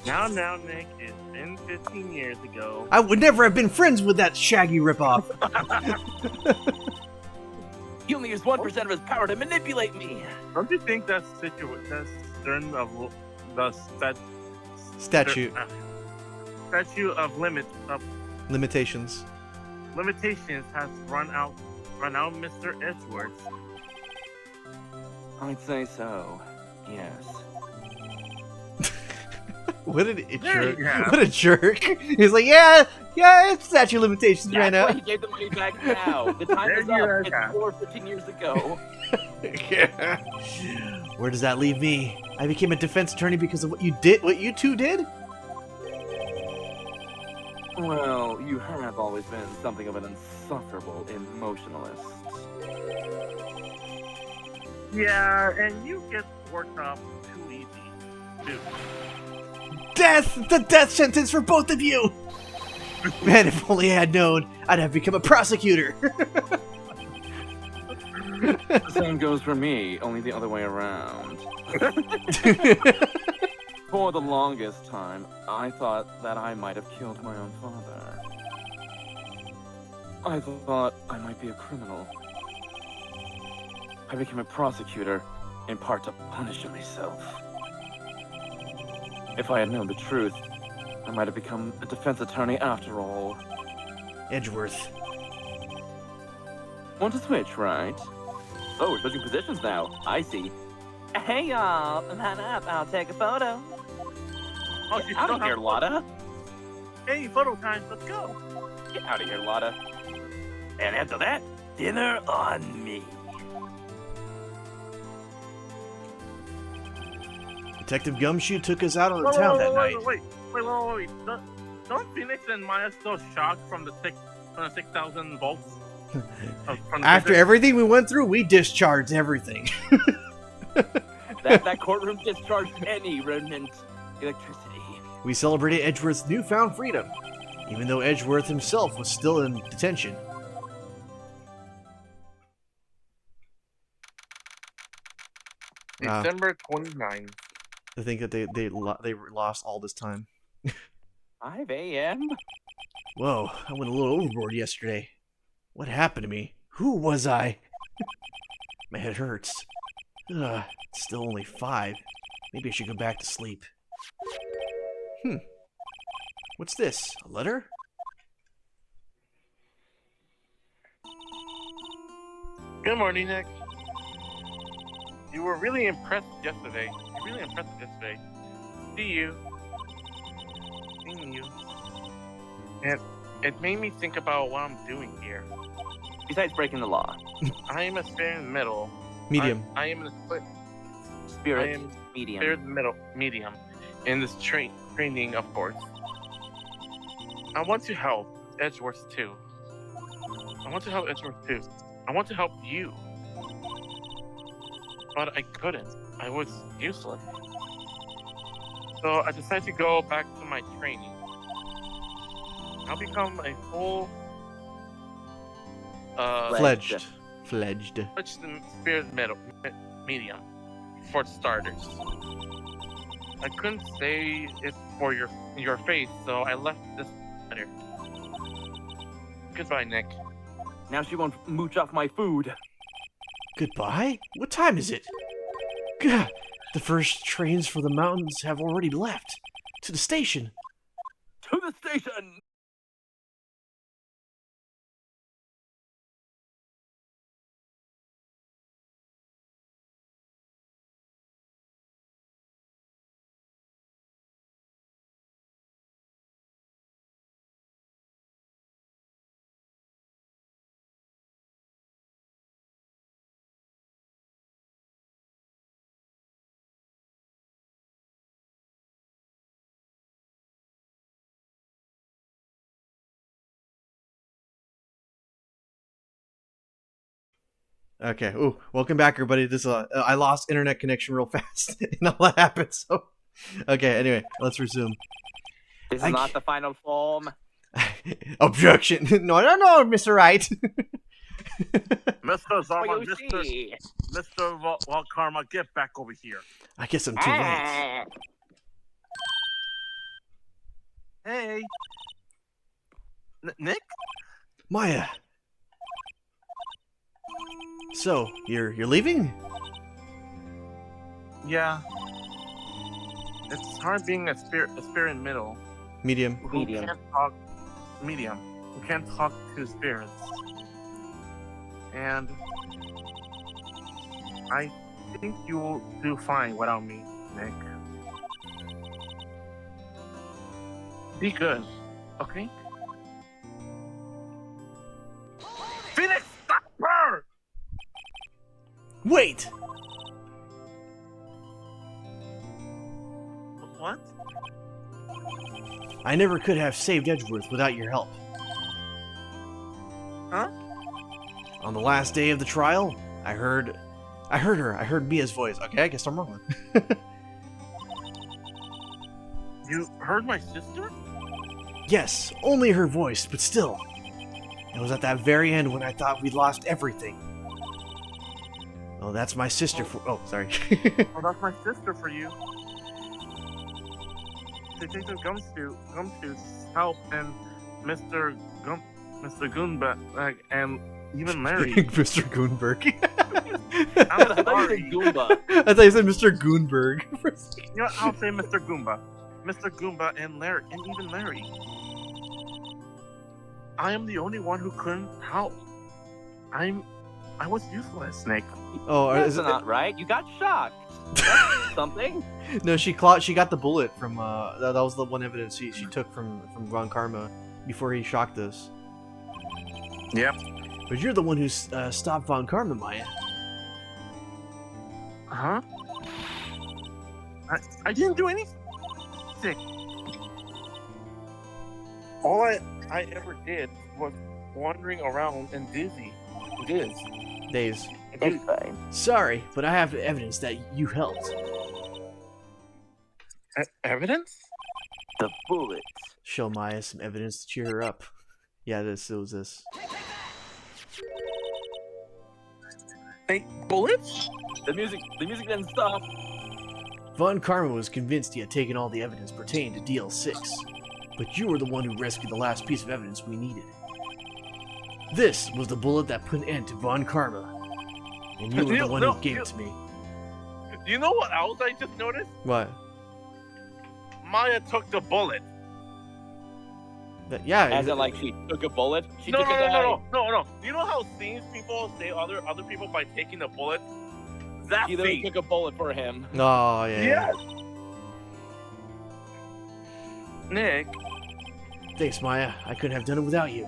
Now, Nick, it's been 15 years ago. I would never have been friends with that Shaggy ripoff. He only used 1% of his power to manipulate me. Don't you think that's stern of the Statute statute of limitations. limitations has run out, Mr. Edgeworth? I'd say so, yes. What a jerk! you have. What a jerk! He's like, yeah, it's statute of limitations That's right now. why he gave the money back now. The time is There up. you It's go. 4 15 years ago. Where does that leave me? I became a defense attorney because of what you did. What you two did? Well, you have always been something of an insufferable emotionalist. Yeah, and you get worked up too too. Death! The death sentence for both of you! Man, if only I had known, I'd have become a prosecutor. The same goes for me, only the other way around. For the longest time, I thought that I might have killed my own father. I thought I might be a criminal. I became a prosecutor, in part to punish myself. If I had known the truth, I might have become a defense attorney after all. Edgeworth. Want to switch, right? Oh, we're switching positions now. I see. Hey, y'all. Line up. I'll take a photo. Oh, Get out of here, Lotta. Hey, photo time. Let's go. Get out of here, Lotta. And after that, dinner on me. Detective Gumshoe took us out of the town that night. Wait. Don't Phoenix and Maya still shocked from the 6,000 volts? After everything we went through, we discharged everything. That courtroom discharged any remnant electricity. We celebrated Edgeworth's newfound freedom, even though Edgeworth himself was still in detention. December 29. I think that they lost all this time. 5 a.m.? Whoa, I went a little overboard yesterday. What happened to me? Who was I? My head hurts. Ugh, it's still only 5. Maybe I should go back to sleep. What's this? A letter? Good morning, Nick. You were really impressed yesterday. See you. Seeing you. And it made me think about what I'm doing here. Besides breaking the law. I am a spirit in the middle. Medium. I am in a split. Spirit. I am Medium. spirit in the middle. Medium. In this training, of course. I want to help Edgeworth too. I want to help you. But I couldn't. I was useless. So I decided to go back to my training. I'll become a full Fledged. spirit medium for starters. I couldn't say it for your face, so I left this letter. Goodbye, Nick. Now she won't mooch off my food. Goodbye? What time is it? Gah, the first trains for the mountains have already left. To the station. To the station! Okay. Ooh, welcome back, everybody. This I lost internet connection real fast, and all that happened. So, okay. Anyway, let's resume. This is not the final form. Objection! No, Mr. Wright. Mr. Zama, see. Mr. Karma, get back over here. I guess I'm too late. Hey. Nick? Maya. So, you're leaving? Yeah. It's hard being a spirit middle. Medium. Who can't talk medium. Who can't talk to spirits. And I think you will do fine without me, Nick. Be good, okay? Phoenix, stop her! Wait! What? I never could have saved Edgeworth without your help. Huh? On the last day of the trial, I heard Mia's voice. Okay, I guess I'm wrong. You heard my sister? Yes, only her voice, but still. It was at that very end when I thought we'd lost everything. Oh, that's my sister for- oh, sorry. Well, that's my sister for you. They take the Gumshoe's help and Mr. Goonbag and even Larry. Mr. Goonberg. I'm I thought you sorry. said Goomba. I thought you said Mr. Goonberg. You know what? I'll say Mr. Goomba. Mr. Goomba and Larry, and even Larry. I am the only one who couldn't help. I was useless, Snake. Oh, That's is it, not right. You got shocked. That's something. no, she got the bullet from that was the one evidence she took from Von Karma before he shocked us. Yep. But you're the one who stopped Von Karma, Maya. Huh? I didn't do anything. All I ever did was wandering around and dizzy. Days. It's fine. Sorry, but I have evidence that you helped. Evidence? The bullets. Show Maya some evidence to cheer her up. Yeah, it was this. Hey, bullets? The music didn't stop. Von Karma was convinced he had taken all the evidence pertaining to DL6, but you were the one who rescued the last piece of evidence we needed. This was the bullet that put an end to Von Karma, and you were the one who gave it to me. You know what else I just noticed? What? Maya took the bullet. Yeah. As in, like, she took a bullet. She No. took a guy. No. You know how scenes people say other people by taking the bullet? That She literally scene. took a bullet for him. Oh, yeah. Yes. Nick. Thanks, Maya. I couldn't have done it without you.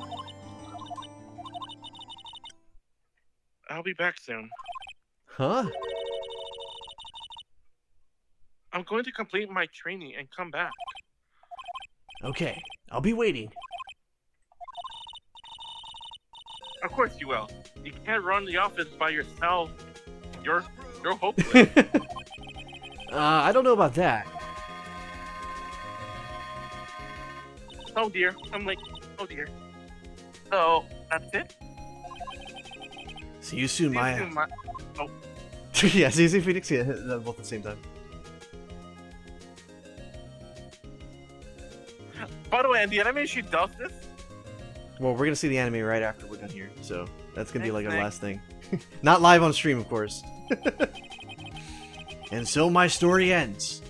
I'll be back soon. Huh? I'm going to complete my training and come back. Okay, I'll be waiting. Of course you will. You can't run the office by yourself. You're hopeless. I don't know about that. Oh dear, I'm late. Oh dear. So that's it. See you soon, See you Maya. soon, Ma- Yeah, see you soon, Phoenix. Yeah, both at the same time. By the way, in the anime, she does this. Well, we're gonna see the anime right after we're done here, so that's gonna be like our Thanks, last thing. Not live on stream, of course. And so my story ends.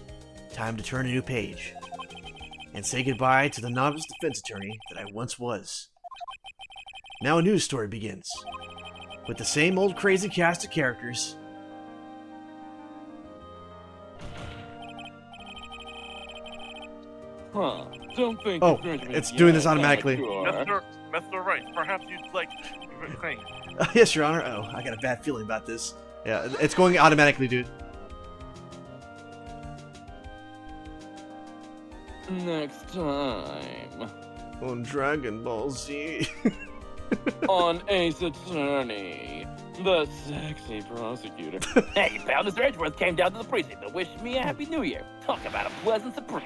Time to turn a new page. And say goodbye to the novice defense attorney that I once was. Now a new story begins. With the same old crazy cast of characters. Huh. Don't think Oh, you've graduated it's doing this yet, automatically. amateur. Mr. Rice, perhaps you'd like to claim. Yes, Your Honor. Oh, I got a bad feeling about this. Yeah, it's going automatically, dude. Next time On Dragon Ball Z. on Ace Attorney, the sexy prosecutor. Hey, pal, Mr. Edgeworth came down to the precinct to wish me a happy new year. Talk about a pleasant surprise.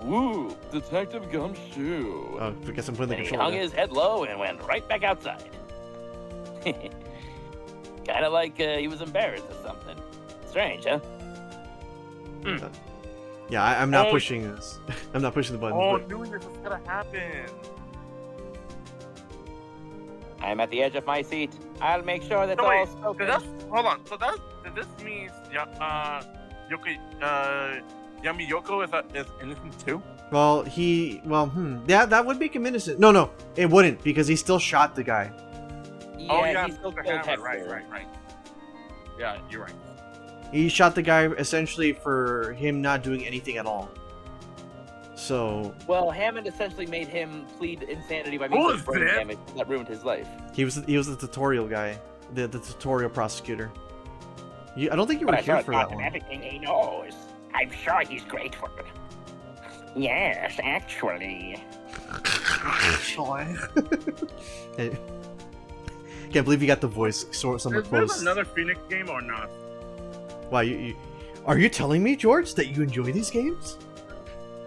Woo, Detective Gumshoe. Oh, I guess I'm putting the And he controller hung down. his head low and went right back outside. Kind of like he was embarrassed or something. Strange, huh? Yeah, I'm not Oh. pushing this. I'm not pushing the button. Oh, but- knew this was gonna happen. I'm at the edge of my seat. I'll make sure that's No, all wait, spoken. hold on. So this means Yami Yoko is innocent too? Well, yeah, that would make him innocent. No, it wouldn't, because he still shot the guy. Yeah, he still Mr. killed Hammer, Hector. right. Yeah, you're right. He shot the guy essentially for him not doing anything at all. So, Well, Hammond essentially made him plead insanity by Who means is of brain this? damage that ruined his life. he was the tutorial guy. The tutorial prosecutor. I don't think you were But I here saw for it that taught him one. everything he knows. I'm sure he's grateful. Yes, actually. Hey. Can't believe you got the voice somewhere Is there close. another Phoenix game or not? Wow, are you telling me, George, that you enjoy these games?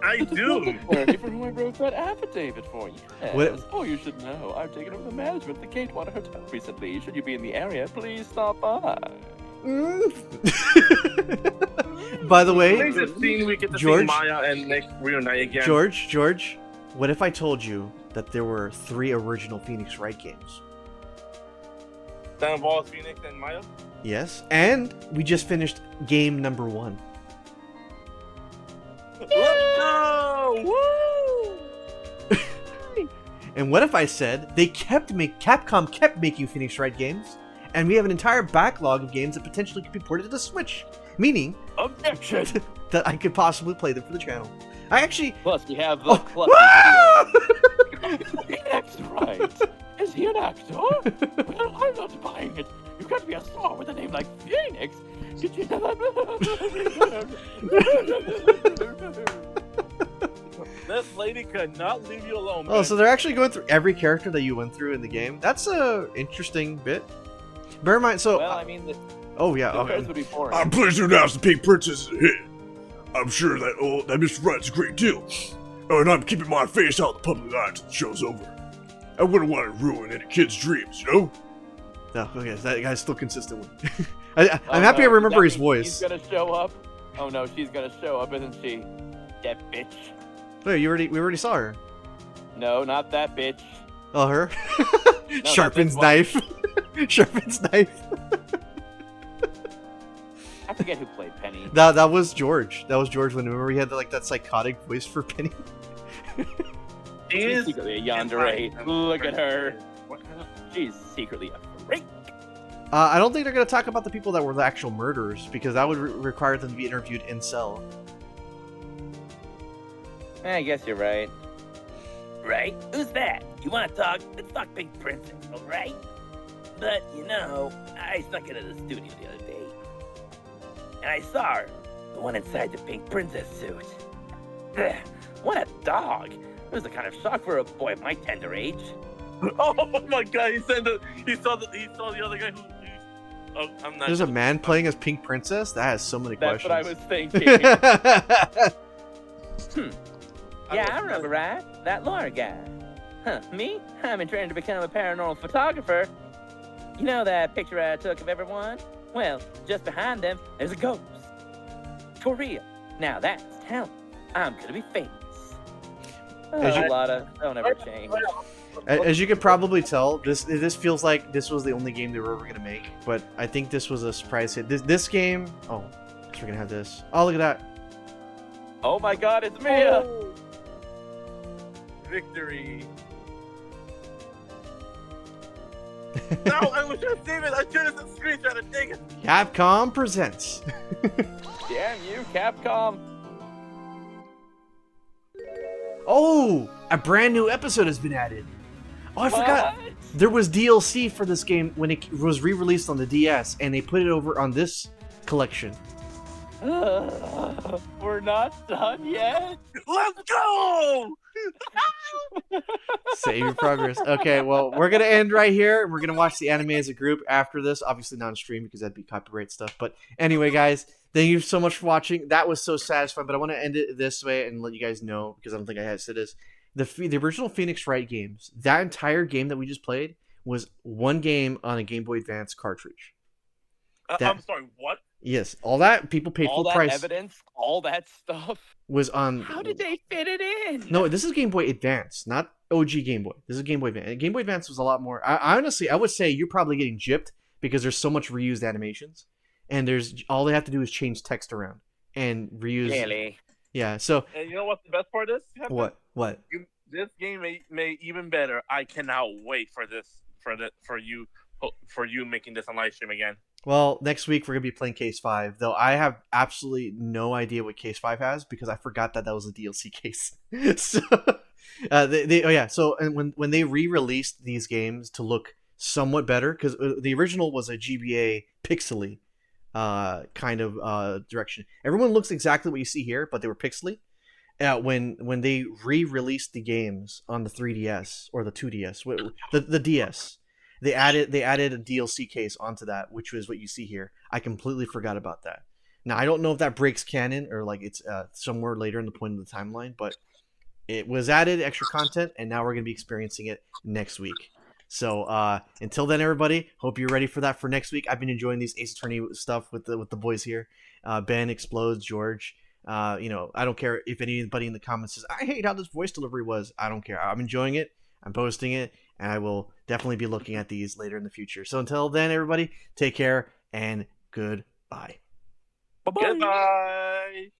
I do. Attorney for whom I wrote that affidavit for. Yes. What- Oh, you should know. I've taken over the management of the Gatewater Hotel recently. Should you be in the area, please stop by. By the way, Next 15, we get to George? see Maya and Nick reunite again. George, what if I told you that there were 3 original Phoenix Wright games? That involves Phoenix and Maya. Yes, and we just finished game number 1. Let's go! Woo! And what if I said Capcom kept making Phoenix Wright games, and we have an entire backlog of games that potentially could be ported to the Switch, meaning Objection! that I could possibly play them for the channel. I actually. Plus, we have the Oh, Phoenix Wright? Is he an actor? Well, I'm not buying it. You've got to be a star with a name like Phoenix. Did you know This lady could not leave you alone. Oh, so they're actually going through every character that you went through in the game. That's a interesting bit. Bear in mind, so. well, I mean, the Oh yeah. rest would be boring. I'm pleased to announce the Pink Princess is a hit. I'm sure that Mr. Wright's a great deal. Oh, and I'm keeping my face out of the public eye until the show's over. I wouldn't want to ruin any kid's dreams, you know? No, okay, that guy's still consistent with. I'm Oh, happy I no, remember does his that mean voice. She's gonna show up. Oh no, she's gonna show up, isn't she? That bitch. Wait, we already saw her. No, not that bitch. Oh, her. No, Sharpens that's knife. Sharpens knife. I forget who played Penny. That was George. That was George when remember he had like that psychotic voice for Penny. She She's is secretly a yandere. Look at her. She's secretly a freak. I don't think they're gonna talk about the people that were the actual murderers because that would require them to be interviewed in cell. I guess you're right. Right? Who's that? You want to talk? Let's talk Pink Princess, all right? But, you know, I snuck into the studio the other day. And I saw her. The one inside the Pink Princess suit. Ugh, what a dog. It was the kind of shock for a boy of my tender age. Oh my god, he saw the other guy who. Oh, I'm not. There's a man playing as Pink Princess. That has so many That's questions. what I was thinking. Yeah, I remember, right? That Laura guy. Huh, me? I'm in training to become a paranormal photographer. You know that picture I took of everyone? Well, just behind them, there's a ghost. For real. Now that's talent. I'm gonna be famous. As you- Lotta, don't ever change. As you could probably tell, this feels like this was the only game they were ever gonna make. But I think this was a surprise hit. This game. Oh, so we're gonna have this. Oh, look at that. Oh my god, it's Mia! Victory. No, I was trying to save it. I should have screenshot and take it. Capcom presents. Damn you, Capcom! Oh, a brand new episode has been added. Oh, I forgot. What? There was DLC for this game when it was re-released on the DS, and they put it over on this collection. We're not done yet. Let's go. Save your progress. Okay, well, we're gonna end right here, and we're gonna watch the anime as a group after this. Obviously not on stream because that'd be copyright stuff. But anyway, guys, thank you so much for watching. That was so satisfying. But I want to end it this way and let you guys know because I don't think I had said this. The original Phoenix Wright games, that entire game that we just played was one game on a Game Boy Advance cartridge. That- I'm sorry. What? Yes, all that people paid All full that price evidence, all that stuff. was on. How did they fit it in? No, this is Game Boy Advance, not OG Game Boy. This is Game Boy Advance. Game Boy Advance was a lot more. I honestly, I would say you're probably getting gypped because there's so much reused animations, and there's all they have to do is change text around and reuse. Really? Yeah. So And you know what the best part is? what? What? This game made even better. I cannot wait for this for you making this on live stream again. Well, next week we're gonna be playing Case 5, though I have absolutely no idea what Case 5 has because I forgot that was a DLC case. So, So, and when they re-released these games to look somewhat better, because the original was a GBA pixely kind of direction. Everyone looks exactly what you see here, but they were pixely. When they re-released the games on the 3DS or the 2DS, the DS. They added a DLC case onto that, which was what you see here. I completely forgot about that. Now I don't know if that breaks canon or like it's somewhere later in the point of the timeline, but it was added extra content, and now we're gonna be experiencing it next week. So until then, everybody, hope you're ready for that for next week. I've been enjoying these Ace Attorney stuff with the boys here. Ben explodes, George. I don't care if anybody in the comments says I hate how this voice delivery was. I don't care. I'm enjoying it. I'm posting it, and I will definitely be looking at these later in the future. So until then, everybody, take care and goodbye. Bye-bye. Goodbye.